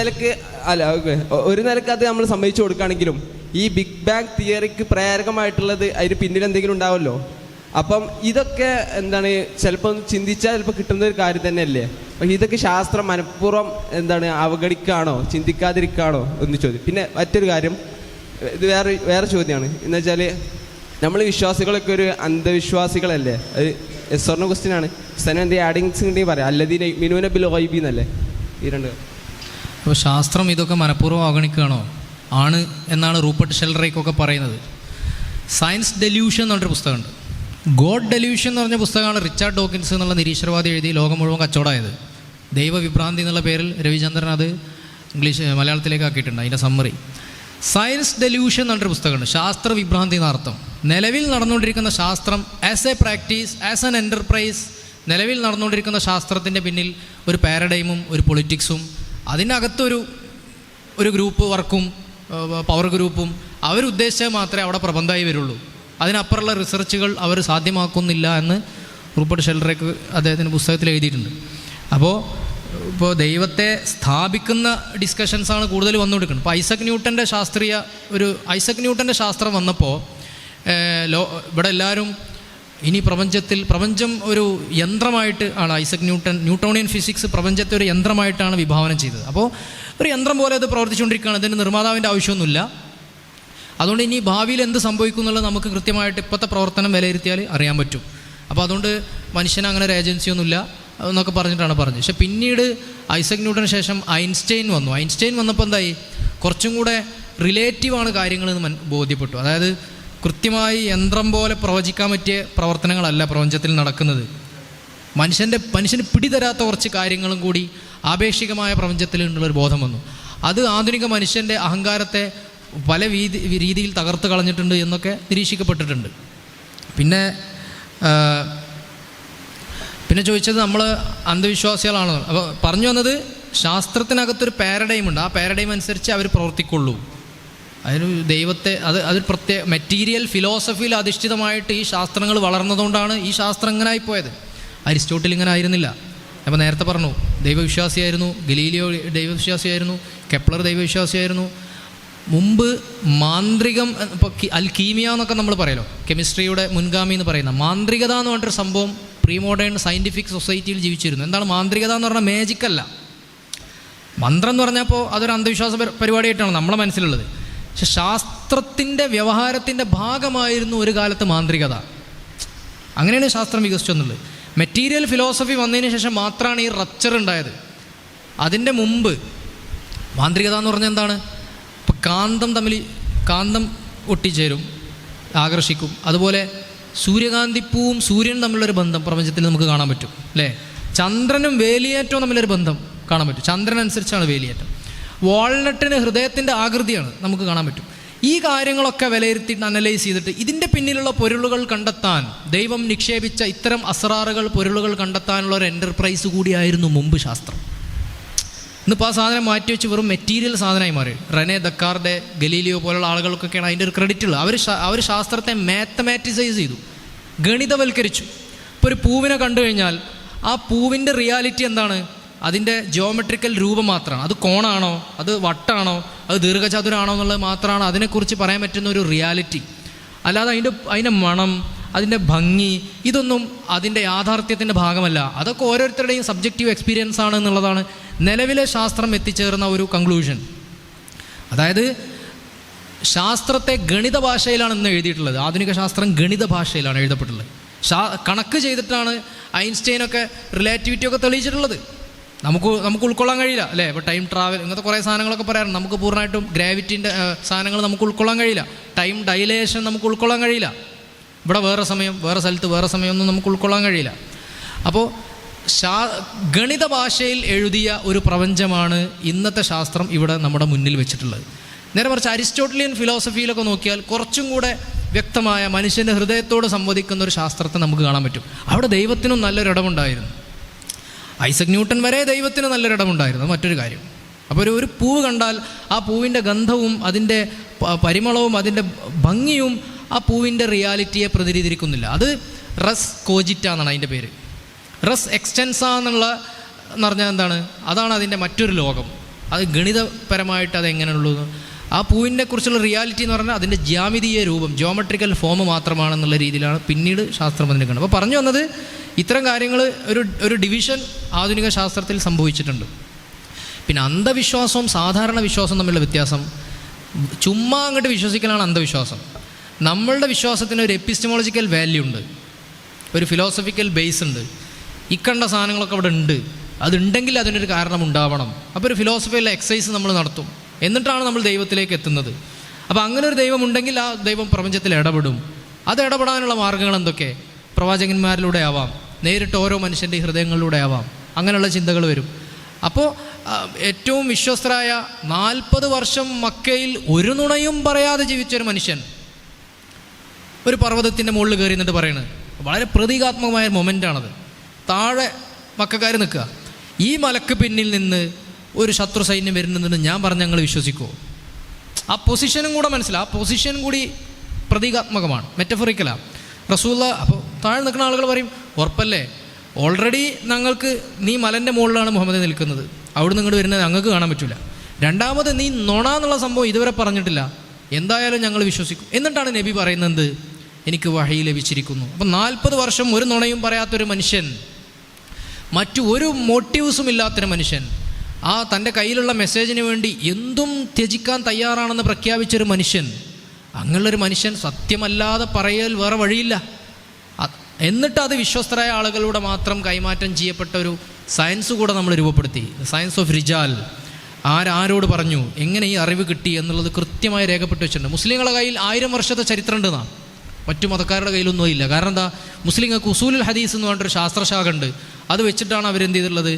നിലക്ക് അത് നമ്മൾ സമ്മതിച്ചു കൊടുക്കുകയാണെങ്കിലും ഈ ബിഗ് ബാങ് തിയറിക്ക് പ്രേരകമായിട്ടുള്ളത് അതിന് പിന്നിൽ എന്തെങ്കിലും ഉണ്ടാവുമല്ലോ. അപ്പം ഇതൊക്കെ എന്താണ്, ചിലപ്പോൾ ചിന്തിച്ചാൽ ചിലപ്പോൾ കിട്ടുന്ന ഒരു കാര്യം തന്നെയല്ലേ. അപ്പം ഇതൊക്കെ ശാസ്ത്രം മനഃപൂർവ്വം അവഗണിക്കുകയാണോ, ചിന്തിക്കാതിരിക്കുകയാണോ എന്ന് ചോദ്യം. പിന്നെ മറ്റൊരു കാര്യം, ഇത് വേറെ ചോദ്യമാണ്. എന്ന് വെച്ചാൽ നമ്മൾ വിശ്വാസികളൊക്കെ ഒരു അന്ധവിശ്വാസികളല്ലേ? അത് എസ്വർണ ക്വസ്റ്റ്യൻ ആണ്. എന്തെങ്കിലും ആഡിങ്സ് ഉണ്ടെങ്കിൽ പറയാം. അല്ലദീന യുമിനൂന ബിൽ ഗൈബി എന്നല്ലേ ഈ രണ്ട്. അപ്പോൾ ശാസ്ത്രം ഇതൊക്കെ മനഃപൂർവ്വം അവഗണിക്കുകയാണോ? ആണ് എന്നാണ് റൂപ്പർട്ട് ഷെൽഡ്രേക്കൊക്കെ പറയുന്നത്. സയൻസ് ഡെല്യൂഷൻ എന്ന് പറഞ്ഞൊരു പുസ്തകമുണ്ട്. ഗോഡ് ഡെല്യൂഷൻ എന്ന് പറഞ്ഞ പുസ്തകമാണ് റിച്ചാർഡ് ഡോക്കിൻസ് എന്നുള്ള നിരീശ്വരവാദി എഴുതി ലോകം മുഴുവൻ കച്ചവടമായത്. ദൈവവിഭ്രാന്തി എന്നുള്ള പേരിൽ രവിചന്ദ്രൻ അത് മലയാളത്തിലേക്ക് ആക്കിയിട്ടുണ്ട്. അതിൻ്റെ സമ്മറി സയൻസ് ഡെല്യൂഷൻ എന്നൊരു പുസ്തകമുണ്ട്. ശാസ്ത്ര വിഭ്രാന്തി എന്നർത്ഥം. നിലവിൽ നടന്നുകൊണ്ടിരിക്കുന്ന ശാസ്ത്രം as A practice, as an enterprise, നിലവിൽ നടന്നുകൊണ്ടിരിക്കുന്ന ശാസ്ത്രത്തിൻ്റെ പിന്നിൽ ഒരു പാരഡൈമും ഒരു പൊളിറ്റിക്സും അതിനകത്തൊരു ഗ്രൂപ്പ് വർക്കും പവർ ഗ്രൂപ്പും അവരുദ്ദേശിച്ചാൽ മാത്രമേ അവിടെ പ്രബന്ധമായി വരുള്ളൂ. അതിനപ്പുറമുള്ള റിസർച്ചുകൾ അവർ സാധ്യമാക്കുന്നില്ല എന്ന് റൂപ്പർട്ട് ഷെൽഡ്രേക്ക് അദ്ദേഹത്തിൻ്റെ പുസ്തകത്തിൽ എഴുതിയിട്ടുണ്ട്. ഇപ്പോൾ ദൈവത്തെ സ്ഥാപിക്കുന്ന ഡിസ്കഷൻസാണ് കൂടുതൽ വന്നുകൊടുക്കുന്നത്. ഇപ്പോൾ ഐസക് ന്യൂട്ടൻ്റെ ശാസ്ത്രം വന്നപ്പോൾ ഇവിടെ എല്ലാവരും ഇനി പ്രപഞ്ചം ഒരു യന്ത്രമായിട്ട് ആണ് ന്യൂട്ടോണിയൻ ഫിസിക്സ് പ്രപഞ്ചത്തെ ഒരു യന്ത്രമായിട്ടാണ് വിഭാവനം ചെയ്തത്. അപ്പോൾ ഒരു യന്ത്രം പോലെ അത് പ്രവർത്തിച്ചുകൊണ്ടിരിക്കുകയാണ്. അതിന് നിർമ്മാതാവിൻ്റെ ആവശ്യമൊന്നുമില്ല. അതുകൊണ്ട് ഇനി ഭാവിയിൽ എന്ത് സംഭവിക്കും എന്നുള്ളത് നമുക്ക് കൃത്യമായിട്ട് ഇപ്പോഴത്തെ പ്രവർത്തനം വിലയിരുത്തിയാൽ അറിയാൻ പറ്റും. അപ്പോൾ അതുകൊണ്ട് മനുഷ്യന് അങ്ങനെ ഒരു ഏജൻസിയൊന്നുമില്ല എന്നൊക്കെ പറഞ്ഞിട്ടാണ് പറഞ്ഞത്. പക്ഷെ പിന്നീട് ഐസക് ന്യൂട്ടന് ശേഷം ഐൻസ്റ്റൈൻ വന്നപ്പോൾ എന്തായി, കുറച്ചും കൂടെ റിലേറ്റീവാണ് കാര്യങ്ങളെന്ന് ബോധ്യപ്പെട്ടു. അതായത് കൃത്യമായി യന്ത്രം പോലെ പ്രവചിക്കാൻ പറ്റിയ പ്രവർത്തനങ്ങളല്ല പ്രപഞ്ചത്തിൽ നടക്കുന്നത്. മനുഷ്യന് പിടിതരാത്ത കുറച്ച് കാര്യങ്ങളും കൂടി ആപേക്ഷികമായ പ്രപഞ്ചത്തിൽ ഉള്ളൊരു ബോധം വന്നു. അത് ആധുനിക മനുഷ്യൻ്റെ അഹങ്കാരത്തെ പല രീതിയിൽ തകർത്ത് കളഞ്ഞിട്ടുണ്ട് എന്നൊക്കെ നിരീക്ഷിക്കപ്പെട്ടിട്ടുണ്ട്. പിന്നെ ചോദിച്ചത് നമ്മൾ അന്ധവിശ്വാസികളാണോ? അപ്പോൾ പറഞ്ഞു വന്നത് ശാസ്ത്രത്തിനകത്തൊരു പാരഡൈം ഉണ്ട്. ആ പാരഡൈം അനുസരിച്ച് അവർ പ്രവർത്തിക്കുള്ളൂ. അതിന് ദൈവത്തെ അതൊരു പ്രത്യേക മെറ്റീരിയൽ ഫിലോസഫിയിൽ അധിഷ്ഠിതമായിട്ട് ഈ ശാസ്ത്രങ്ങൾ വളർന്നതുകൊണ്ടാണ് ഈ ശാസ്ത്രം ഇങ്ങനെ ആയിപ്പോയത്. അരിസ്റ്റോട്ടിൽ ഇങ്ങനെ ആയിരുന്നില്ല. അപ്പോൾ നേരത്തെ പറഞ്ഞു, ദൈവവിശ്വാസിയായിരുന്നു. ഗലീലിയോ ദൈവവിശ്വാസിയായിരുന്നു. കെപ്ലർ ദൈവവിശ്വാസിയായിരുന്നു. മുമ്പ് മാന്ത്രികം, ഇപ്പോൾ അൽക്കീമിയ എന്നൊക്കെ നമ്മൾ പറയല്ലോ, കെമിസ്ട്രിയുടെ മുൻഗാമി എന്ന് പറയുന്ന മാന്ത്രികത എന്ന് പറഞ്ഞിട്ടൊരു സംഭവം പ്രീ മോഡേൺ സയൻറ്റിഫിക് സൊസൈറ്റിയിൽ ജീവിച്ചിരുന്നു. എന്താണ് മാന്ത്രികത എന്ന് പറഞ്ഞാൽ? മാജിക്കല്ല. മന്ത്രം എന്ന് പറഞ്ഞപ്പോൾ അതൊരു അന്ധവിശ്വാസ പരിപാടിയായിട്ടാണ് നമ്മളെ മനസ്സിലുള്ളത്. പക്ഷെ ശാസ്ത്രത്തിൻ്റെ വ്യവഹാരത്തിൻ്റെ ഭാഗമായിരുന്നു ഒരു കാലത്ത് മാന്ത്രികത. അങ്ങനെയാണ് ശാസ്ത്രം വികസിച്ചു എന്നുള്ളത്. മെറ്റീരിയൽ ഫിലോസഫി വന്നതിന് ശേഷം മാത്രമാണ് ഈ റപ്ചർ ഉണ്ടായത്. അതിൻ്റെ മുമ്പ് മാന്ത്രികത എന്ന് പറഞ്ഞാൽ എന്താണ്? ഇപ്പോൾ കാന്തം ഒട്ടിച്ചേരും, ആകർഷിക്കും. അതുപോലെ സൂര്യകാന്തിപ്പൂവും സൂര്യനും തമ്മിലൊരു ബന്ധം പ്രപഞ്ചത്തിൽ നമുക്ക് കാണാൻ പറ്റും, അല്ലേ? ചന്ദ്രനും വേലിയേറ്റവും തമ്മിലൊരു ബന്ധം കാണാൻ പറ്റും. ചന്ദ്രൻ അനുസരിച്ചാണ് വേലിയേറ്റം. വാൾനട്ടിന് ഹൃദയത്തിൻ്റെ ആകൃതിയാണ് നമുക്ക് കാണാൻ പറ്റും. ഈ കാര്യങ്ങളൊക്കെ വിലയിരുത്തിയിട്ട് അനലൈസ് ചെയ്തിട്ട് ഇതിൻ്റെ പിന്നിലുള്ള പൊരുളുകൾ കണ്ടെത്താൻ, ദൈവം നിക്ഷേപിച്ച ഇത്തരം അസ്റാറുകൾ, പൊരുളുകൾ കണ്ടെത്താനുള്ള ഒരു എൻ്റർപ്രൈസ് കൂടിയായിരുന്നു മുമ്പ് ശാസ്ത്രം. ഇന്നിപ്പോൾ ആ സാധനം മാറ്റിവെച്ച് വെറും മെറ്റീരിയൽ സാധനമായി മാറി. റെനെ ദക്കാർഡെ, ഗലീലിയോ പോലുള്ള ആളുകൾക്കൊക്കെയാണ് അതിൻ്റെ ഒരു ക്രെഡിറ്റ് ഉള്ളത്. അവർ ശാസ്ത്രത്തെ മാത്തമാറ്റിസൈസ് ചെയ്തു, ഗണിതവൽക്കരിച്ചു. ഇപ്പോൾ ഒരു പൂവിനെ കണ്ടു കഴിഞ്ഞാൽ ആ പൂവിൻ്റെ റിയാലിറ്റി എന്താണ്? അതിൻ്റെ ജിയോമെട്രിക്കൽ രൂപം മാത്രമാണ്. അത് കോണാണോ, അത് വട്ടാണോ, അത് ദീർഘചതുരാണോ എന്നുള്ളത് മാത്രമാണ് അതിനെക്കുറിച്ച് പറയാൻ പറ്റുന്ന ഒരു റിയാലിറ്റി. അല്ലാതെ അതിൻ്റെ മണം, അതിൻ്റെ ഭംഗി, ഇതൊന്നും അതിൻ്റെ യാഥാർത്ഥ്യത്തിൻ്റെ ഭാഗമല്ല. അതൊക്കെ ഓരോരുത്തരുടെയും സബ്ജക്റ്റീവ് എക്സ്പീരിയൻസ് ആണ് എന്നുള്ളതാണ് നിലവിലെ ശാസ്ത്രം എത്തിച്ചേർന്ന ഒരു കൺക്ലൂഷൻ. അതായത് ശാസ്ത്രത്തെ ഗണിത ഭാഷയിലാണ് ഇന്ന് എഴുതിയിട്ടുള്ളത്. ആധുനിക ശാസ്ത്രം ഗണിത ഭാഷയിലാണ് എഴുതപ്പെട്ടുള്ളത്. കണക്ക് ചെയ്തിട്ടാണ് ഐൻസ്റ്റൈനൊക്കെ റിലേറ്റിവിറ്റി ഒക്കെ തെളിയിച്ചിട്ടുള്ളത്. നമുക്ക് ഉൾക്കൊള്ളാൻ കഴിയില്ല, അല്ലേ? ഇപ്പോൾ ടൈം ട്രാവൽ, ഇങ്ങനത്തെ കുറേ സാധനങ്ങളൊക്കെ പറയാറുണ്ട്. നമുക്ക് പൂർണ്ണമായിട്ടും ഗ്രാവിറ്റിൻ്റെ സാധനങ്ങൾ നമുക്ക് ഉൾക്കൊള്ളാൻ കഴിയില്ല. ടൈം ഡൈലേഷൻ നമുക്ക് ഉൾക്കൊള്ളാൻ കഴിയില്ല. ഇവിടെ വേറെ സമയം, വേറെ സ്ഥലത്ത് വേറെ സമയമൊന്നും നമുക്ക് ഉൾക്കൊള്ളാൻ കഴിയില്ല. അപ്പോൾ ഗണിത ഭാഷയിൽ എഴുതിയ ഒരു പ്രപഞ്ചമാണ് ഇന്നത്തെ ശാസ്ത്രം ഇവിടെ നമ്മുടെ മുന്നിൽ വെച്ചിട്ടുള്ളത്. നേരെ മറിച്ച് അരിസ്റ്റോട്ടിലിയൻ ഫിലോസഫിയിലൊക്കെ നോക്കിയാൽ കുറച്ചും കൂടെ വ്യക്തമായ മനുഷ്യൻ്റെ ഹൃദയത്തോട് സംവദിക്കുന്ന ഒരു ശാസ്ത്രത്തെ നമുക്ക് കാണാൻ പറ്റും. അവിടെ ദൈവത്തിനും നല്ലൊരിടമുണ്ടായിരുന്നു. ഐസക് ന്യൂട്ടൺ വരെ ദൈവത്തിന് നല്ലൊരിടമുണ്ടായിരുന്നു. മറ്റൊരു കാര്യം. അപ്പോൾ ഒരു പൂവ് കണ്ടാൽ ആ പൂവിൻ്റെ ഗന്ധവും അതിൻ്റെ പരിമളവും അതിൻ്റെ ഭംഗിയും ആ പൂവിൻ്റെ റിയാലിറ്റിയെ പ്രതിനിധീകരിക്കുന്നില്ല. അത് റസ് കോജിറ്റ എന്നാണ് അതിൻ്റെ പേര്. റസ് എക്സ്റ്റൻസ എന്ന് പറഞ്ഞാൽ എന്താണ്? അതാണ് അതിൻ്റെ മറ്റൊരു ലോകം. അത് ഗണിതപരമായിട്ട് അതെങ്ങനെയുള്ളൂ. ആ പൂവിനെ കുറിച്ചുള്ള റിയാലിറ്റി എന്ന് പറഞ്ഞാൽ അതിൻ്റെ ജ്യാമിതീയ രൂപം, ജിയോമെട്രിക്കൽ ഫോം മാത്രമാണെന്നുള്ള രീതിയിലാണ് പിന്നീട് ശാസ്ത്രം അതിനെ കണ്ടത്. അപ്പോൾ പറഞ്ഞു വന്നത്, ഇത്തരം കാര്യങ്ങൾ ഒരു ഡിവിഷൻ ആധുനിക ശാസ്ത്രത്തിൽ സംഭവിച്ചിട്ടുണ്ട്. പിന്നെ അന്ധവിശ്വാസവും സാധാരണ വിശ്വാസവും തമ്മിലുള്ള വ്യത്യാസം, ചുമ്മാ അങ്ങോട്ട് വിശ്വസിക്കലാണ് അന്ധവിശ്വാസം. നമ്മളുടെ വിശ്വാസത്തിന് ഒരു എപ്പിസ്റ്റമോളജിക്കൽ വാല്യൂ ഉണ്ട്, ഒരു ഫിലോസഫിക്കൽ ബേസ് ഉണ്ട്. ഇക്കണ്ട സാധനങ്ങളൊക്കെ അവിടെ ഉണ്ട്, അതുണ്ടെങ്കിൽ അതിനൊരു കാരണം ഉണ്ടാവണം. അപ്പോൾ ഒരു ഫിലോസഫിയിലെ എക്സസൈസ് നമ്മൾ നടത്തും, എന്നിട്ടാണ് നമ്മൾ ദൈവത്തിലേക്ക് എത്തുന്നത്. അപ്പോൾ അങ്ങനെ ഒരു ദൈവം ഉണ്ടെങ്കിൽ ആ ദൈവം പ്രപഞ്ചത്തിൽ ഇടപെടും. അത് ഇടപെടാനുള്ള മാർഗ്ഗങ്ങൾ എന്തൊക്കെ? പ്രവാചകന്മാരിലൂടെ ആവാം, നേരിട്ട് ഓരോ മനുഷ്യൻ്റെ ഹൃദയങ്ങളിലൂടെ ആവാം. അങ്ങനെയുള്ള ചിന്തകൾ വരും. അപ്പോൾ ഏറ്റവും വിശ്വസ്തരായ 40 വർഷം മക്കയിൽ ഒരു നുണയും പറയാതെ ജീവിച്ചൊരു മനുഷ്യൻ ഒരു പർവ്വതത്തിൻ്റെ മുകളിൽ കയറി എന്നിട്ട് പറയുന്നത് വളരെ പ്രതീകാത്മകമായ മൊമെൻ്റാണത്. താഴെ മക്കാർ നിൽക്കുക, ഈ മലക്ക് പിന്നിൽ നിന്ന് ഒരു ശത്രു സൈന്യം വരുന്നുണ്ടെന്ന് ഞാൻ പറഞ്ഞ് ഞങ്ങൾ വിശ്വസിക്കുമോ? ആ പൊസിഷനും കൂടെ മനസ്സിലാവും. ആ പൊസിഷൻ കൂടി പ്രതീകാത്മകമാണ്, മെറ്റഫറിക്കലാണ്. റസൂലുള്ള അപ്പോൾ താഴെ നിൽക്കുന്ന ആളുകൾ പറയും, ഉറപ്പല്ലേ, ഓൾറെഡി ഞങ്ങൾക്ക് നീ മലൻ്റെ മുകളിലാണ് മുഹമ്മദ് നിൽക്കുന്നത്, അവിടെ നിന്ന് ഇങ്ങോട്ട് വരുന്നത് ഞങ്ങൾക്ക് കാണാൻ പറ്റില്ല. രണ്ടാമത് നീ നുണ എന്നുള്ള സംഭവം ഇതുവരെ പറഞ്ഞിട്ടില്ല, എന്തായാലും ഞങ്ങൾ വിശ്വസിക്കും. എന്നിട്ടാണ് നബി പറയുന്നത്, എനിക്ക് വഹി ലഭിച്ചിരിക്കുന്നു. അപ്പം 40 വർഷം ഒരു നുണയും പറയാത്തൊരു മനുഷ്യൻ, മറ്റു ഒരു മോട്ടീവ്സും ഇല്ലാത്തൊരു മനുഷ്യൻ, ആ തൻ്റെ കയ്യിലുള്ള മെസ്സേജിന് വേണ്ടി എന്തും ത്യജിക്കാൻ തയ്യാറാണെന്ന് പ്രഖ്യാപിച്ചൊരു മനുഷ്യൻ, അങ്ങനെയുള്ളൊരു മനുഷ്യൻ സത്യമല്ലാതെ പറയൽ വേറെ വഴിയില്ല. എന്നിട്ട് അത് വിശ്വസ്തരായ ആളുകളുടെ മാത്രം കൈമാറ്റം ചെയ്യപ്പെട്ട ഒരു സയൻസ് കൂടെ നമ്മൾ രൂപപ്പെടുത്തി. സയൻസ് ഓഫ് റിജാൽ. ആരോട് പറഞ്ഞു, എങ്ങനെ ഈ അറിവ് കിട്ടി എന്നുള്ളത് കൃത്യമായി രേഖപ്പെട്ട് വെച്ചിട്ടുണ്ട്. മുസ്ലിങ്ങളുടെ കയ്യിൽ 1000 വർഷത്തെ ചരിത്രം ഉണ്ടെന്നാണ്, മറ്റു മതക്കാരുടെ കയ്യിലൊന്നും ഇല്ല. കാരണം എന്താ? മുസ്ലിങ്ങൾക്ക് ഉസൂലുൽ ഹദീസ് എന്ന് പറഞ്ഞൊരു ശാസ്ത്രശാഖ ഉണ്ട്. അത് വെച്ചിട്ടാണ് അവരെന്ത് ചെയ്തിട്ടുള്ളത്,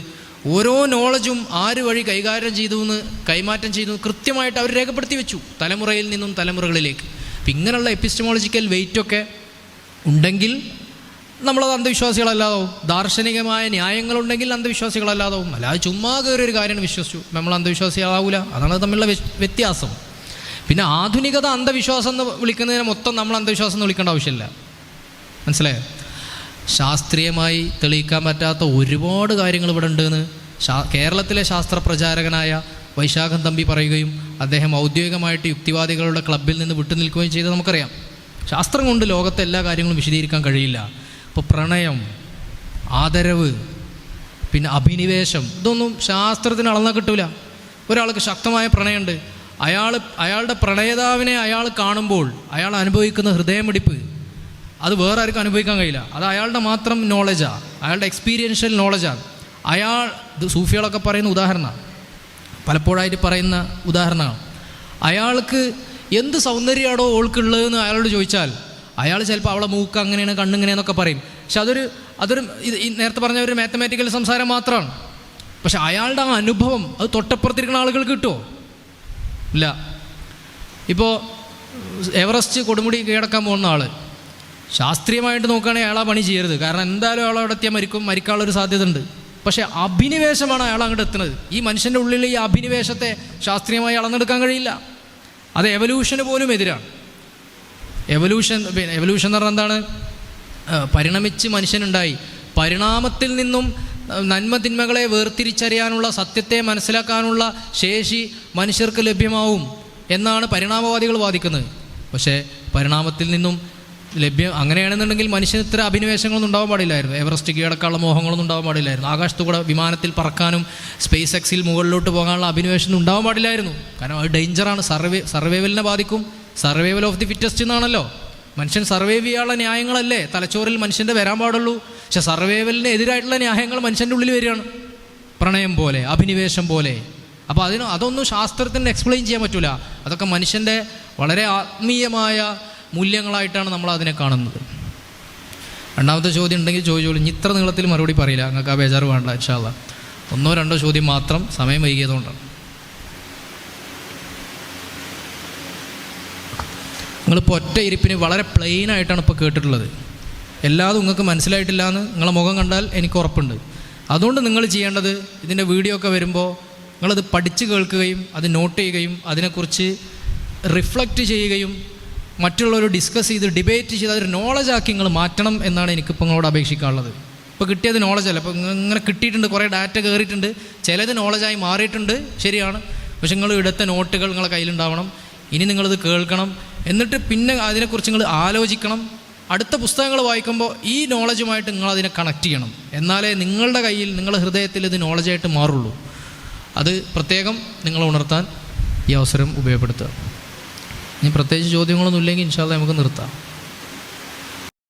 ഓരോ നോളജും ആര് വഴി കൈകാര്യം ചെയ്തു എന്ന്, കൈമാറ്റം ചെയ്തു കൃത്യമായിട്ട് അവർ രേഖപ്പെടുത്തി വെച്ചു, തലമുറയിൽ നിന്നും തലമുറകളിലേക്ക്. അപ്പം ഇങ്ങനെയുള്ള എപ്പിസ്റ്റമോളജിക്കൽ വെയിറ്റൊക്കെ ഉണ്ടെങ്കിൽ നമ്മളത് അന്ധവിശ്വാസികളല്ലാതാവും. ദാർശനികമായ ന്യായങ്ങളുണ്ടെങ്കിൽ അന്ധവിശ്വാസികളല്ലാതാവും. അല്ലാതെ ചുമ്മാ കയറി ഒരു കാര്യമാണ് വിശ്വസിച്ചു നമ്മൾ അന്ധവിശ്വാസികളാവില്ല. അതാണ് തമ്മിലുള്ള വ്യത്യാസം. പിന്നെ ആധുനികത അന്ധവിശ്വാസം എന്ന് വിളിക്കുന്നതിനെ മൊത്തം നമ്മൾ അന്ധവിശ്വാസം എന്ന് വിളിക്കേണ്ട ആവശ്യമില്ല. മനസ്സിലായോ? ശാസ്ത്രീയമായി തെളിയിക്കാൻ പറ്റാത്ത ഒരുപാട് കാര്യങ്ങൾ ഇവിടെ ഉണ്ടെന്ന് കേരളത്തിലെ ശാസ്ത്ര പ്രചാരകനായ വൈശാഖൻ തമ്പി പറയുകയും അദ്ദേഹം ഔദ്യോഗികമായിട്ട് യുക്തിവാദികളുടെ ക്ലബിൽ നിന്ന് വിട്ടുനിൽക്കുകയും ചെയ്ത് നമുക്കറിയാം. ശാസ്ത്രം കൊണ്ട് ലോകത്തെ എല്ലാ കാര്യങ്ങളും വിശദീകരിക്കാൻ കഴിയില്ല. ഇപ്പോൾ പ്രണയം, ആദരവ്, പിന്നെ അഭിനിവേശം, ഇതൊന്നും ശാസ്ത്രത്തിന് അളന്നാൽ കിട്ടൂല. ഒരാൾക്ക് ശക്തമായ പ്രണയമുണ്ട്, അയാളുടെ പ്രണയതാവിനെ അയാൾ കാണുമ്പോൾ അയാൾ അനുഭവിക്കുന്ന ഹൃദയമിടിപ്പ് അത് വേറെ ആർക്കും അനുഭവിക്കാൻ കഴിയില്ല. അത് അയാളുടെ മാത്രം നോളജാണ്, അയാളുടെ എക്സ്പീരിയൻഷ്യൽ നോളജാണ്. ഇത് സൂഫികളൊക്കെ പറയുന്ന ഉദാഹരണമാണ്, പലപ്പോഴായിട്ട് പറയുന്ന ഉദാഹരണമാണ്. അയാൾക്ക് എന്ത് സൗന്ദര്യമാണോ ഓൾക്കുള്ളതെന്ന് അയാളോട് ചോദിച്ചാൽ അയാൾ ചിലപ്പോൾ അവളെ മൂക്ക് അങ്ങനെയാണ്, കണ്ണിങ്ങനെയെന്നൊക്കെ പറയും. പക്ഷെ അതൊരു നേരത്തെ പറഞ്ഞ ഒരു മാത്തമാറ്റിക്കൽ സംസാരം മാത്രമാണ്. പക്ഷെ അയാളുടെ ആ അനുഭവം അത് തൊട്ടപ്പുറത്തിരിക്കുന്ന ആളുകൾക്ക് കിട്ടുമോ? ഇല്ല. ഇപ്പോൾ എവറസ്റ്റ് കൊടുമുടി കീഴടക്കാൻ പോകുന്ന ആൾ ശാസ്ത്രീയമായിട്ട് നോക്കുകയാണെങ്കിൽ അയാൾ ആ പണി ചെയ്യരുത്. കാരണം എന്തായാലും അയാൾ അവിടെ എത്തിയാൽ മരിക്കാനുള്ളൊരു സാധ്യത ഉണ്ട്. പക്ഷേ അഭിനിവേശമാണ് അയാൾ അങ്ങോട്ട് എത്തുന്നത്. ഈ മനുഷ്യൻ്റെ ഉള്ളിൽ ഈ അഭിനിവേശത്തെ ശാസ്ത്രീയമായി അളന്നെടുക്കാൻ കഴിയില്ല. അത് എവല്യൂഷന് പോലും എതിരാണ്. എവല്യൂഷൻ എന്ന് പറഞ്ഞാൽ എന്താണ്? പരിണമിച്ച് മനുഷ്യനുണ്ടായി, പരിണാമത്തിൽ നിന്നും നന്മ തിന്മകളെ വേർതിരിച്ചറിയാനുള്ള, സത്യത്തെ മനസ്സിലാക്കാനുള്ള ശേഷി മനുഷ്യർക്ക് ലഭ്യമാവും എന്നാണ് പരിണാമവാദികൾ വാദിക്കുന്നത്. പക്ഷേ പരിണാമത്തിൽ നിന്നും അങ്ങനെയാണെന്നുണ്ടെങ്കിൽ മനുഷ്യന് ഇത്ര അഭിനിവേശങ്ങളൊന്നും ഉണ്ടാവാൻ പാടില്ലായിരുന്നു. എവറസ്റ്റ് കീഴടക്കാനുള്ള മോഹങ്ങളൊന്നും ഉണ്ടാവാൻ പാടില്ലായിരുന്നു. ആകാശത്തുകൂടെ വിമാനത്തിൽ പറക്കാനും സ്പേസ് എക്സിൽ മുകളിലോട്ട് പോകാനുള്ള അഭിനിവേശം ഉണ്ടാവാൻ പാടില്ലായിരുന്നു. കാരണം അത് ഡേഞ്ചറാണ്, സർവൈവലിനെ ബാധിക്കും. സർവൈവൽ ഓഫ് ദി ഫിറ്റസ്റ്റ് എന്നാണല്ലോ. മനുഷ്യൻ സർവൈവ് ചെയ്യാനുള്ള ന്യായങ്ങളല്ലേ തലച്ചോറിൽ മനുഷ്യൻ്റെ വരാൻ പാടുള്ളൂ. പക്ഷെ സർവൈവലിന് എതിരായിട്ടുള്ള ന്യായങ്ങൾ മനുഷ്യൻ്റെ ഉള്ളിൽ വരികയാണ്, പ്രണയം പോലെ, അഭിനിവേശം പോലെ. അപ്പോൾ അതൊന്നും ശാസ്ത്രത്തിന് എക്സ്പ്ലെയിൻ ചെയ്യാൻ പറ്റില്ല. അതൊക്കെ മനുഷ്യൻ്റെ വളരെ ആത്മീയമായ മൂല്യങ്ങളായിട്ടാണ് നമ്മൾ അതിനെ കാണുന്നത്. രണ്ടാമത്തെ ചോദ്യം ഉണ്ടെങ്കിൽ ചോദിച്ചോളൂ. ഇത്ര നീളത്തിൽ മറുപടി പറയില്ല, നിങ്ങൾക്ക് ആ ബേജാറ് വേണ്ട. ഇൻഷാ അല്ലാഹ് 1-2 ചോദ്യം മാത്രം, സമയം വൈകിയതുകൊണ്ടാണ്. നിങ്ങളിപ്പോൾ ഒറ്റ ഇരിപ്പിന് വളരെ പ്ലെയിനായിട്ടാണ് ഇപ്പോൾ കേട്ടിട്ടുള്ളത്. എല്ലാതും നിങ്ങൾക്ക് മനസ്സിലായിട്ടില്ല എന്ന് നിങ്ങളെ മുഖം കണ്ടാൽ എനിക്ക് ഉറപ്പുണ്ട്. അതുകൊണ്ട് നിങ്ങൾ ചെയ്യേണ്ടത്, ഇതിൻ്റെ വീഡിയോ ഒക്കെ വരുമ്പോൾ നിങ്ങളത് പഠിച്ച് കേൾക്കുകയും അത് നോട്ട് ചെയ്യുകയും അതിനെക്കുറിച്ച് റിഫ്ലക്റ്റ് ചെയ്യുകയും മറ്റുള്ളവർ ഡിസ്കസ് ചെയ്ത് ഡിബേറ്റ് ചെയ്ത് അതൊരു നോളജാക്കി നിങ്ങൾ മാറ്റണം എന്നാണ് എനിക്കിപ്പോൾ നിങ്ങളോട് അപേക്ഷിക്കാനുള്ളത്. ഇപ്പോൾ കിട്ടിയത് നോളജല്ല. ഇപ്പോൾ ഇങ്ങനെ കിട്ടിയിട്ടുണ്ട്, കുറേ ഡാറ്റ കയറിയിട്ടുണ്ട്, ചിലത് നോളജായി മാറിയിട്ടുണ്ട്, ശരിയാണ്. പക്ഷെ നിങ്ങൾ എടുത്ത നോട്ടുകൾ നിങ്ങളെ കയ്യിലുണ്ടാവണം. ഇനി നിങ്ങളിത് കേൾക്കണം, എന്നിട്ട് പിന്നെ അതിനെക്കുറിച്ച് നിങ്ങൾ ആലോചിക്കണം. അടുത്ത പുസ്തകങ്ങൾ വായിക്കുമ്പോൾ ഈ നോളജുമായിട്ട് നിങ്ങളതിനെ കണക്ട് ചെയ്യണം. എന്നാലേ നിങ്ങളുടെ കയ്യിൽ, നിങ്ങളുടെ ഹൃദയത്തിൽ ഇത് നോളജായിട്ട് മാറുള്ളൂ. അത് പ്രത്യേകം നിങ്ങൾ ഉണർത്താൻ ഈ അവസരം ഉപയോഗപ്പെടുത്തുക. ഇനി പ്രത്യേകിച്ച് ചോദ്യങ്ങളൊന്നും ഇല്ലെങ്കിൽ ഇൻഷാ അല്ലാഹ് നമുക്ക് നിർത്താം.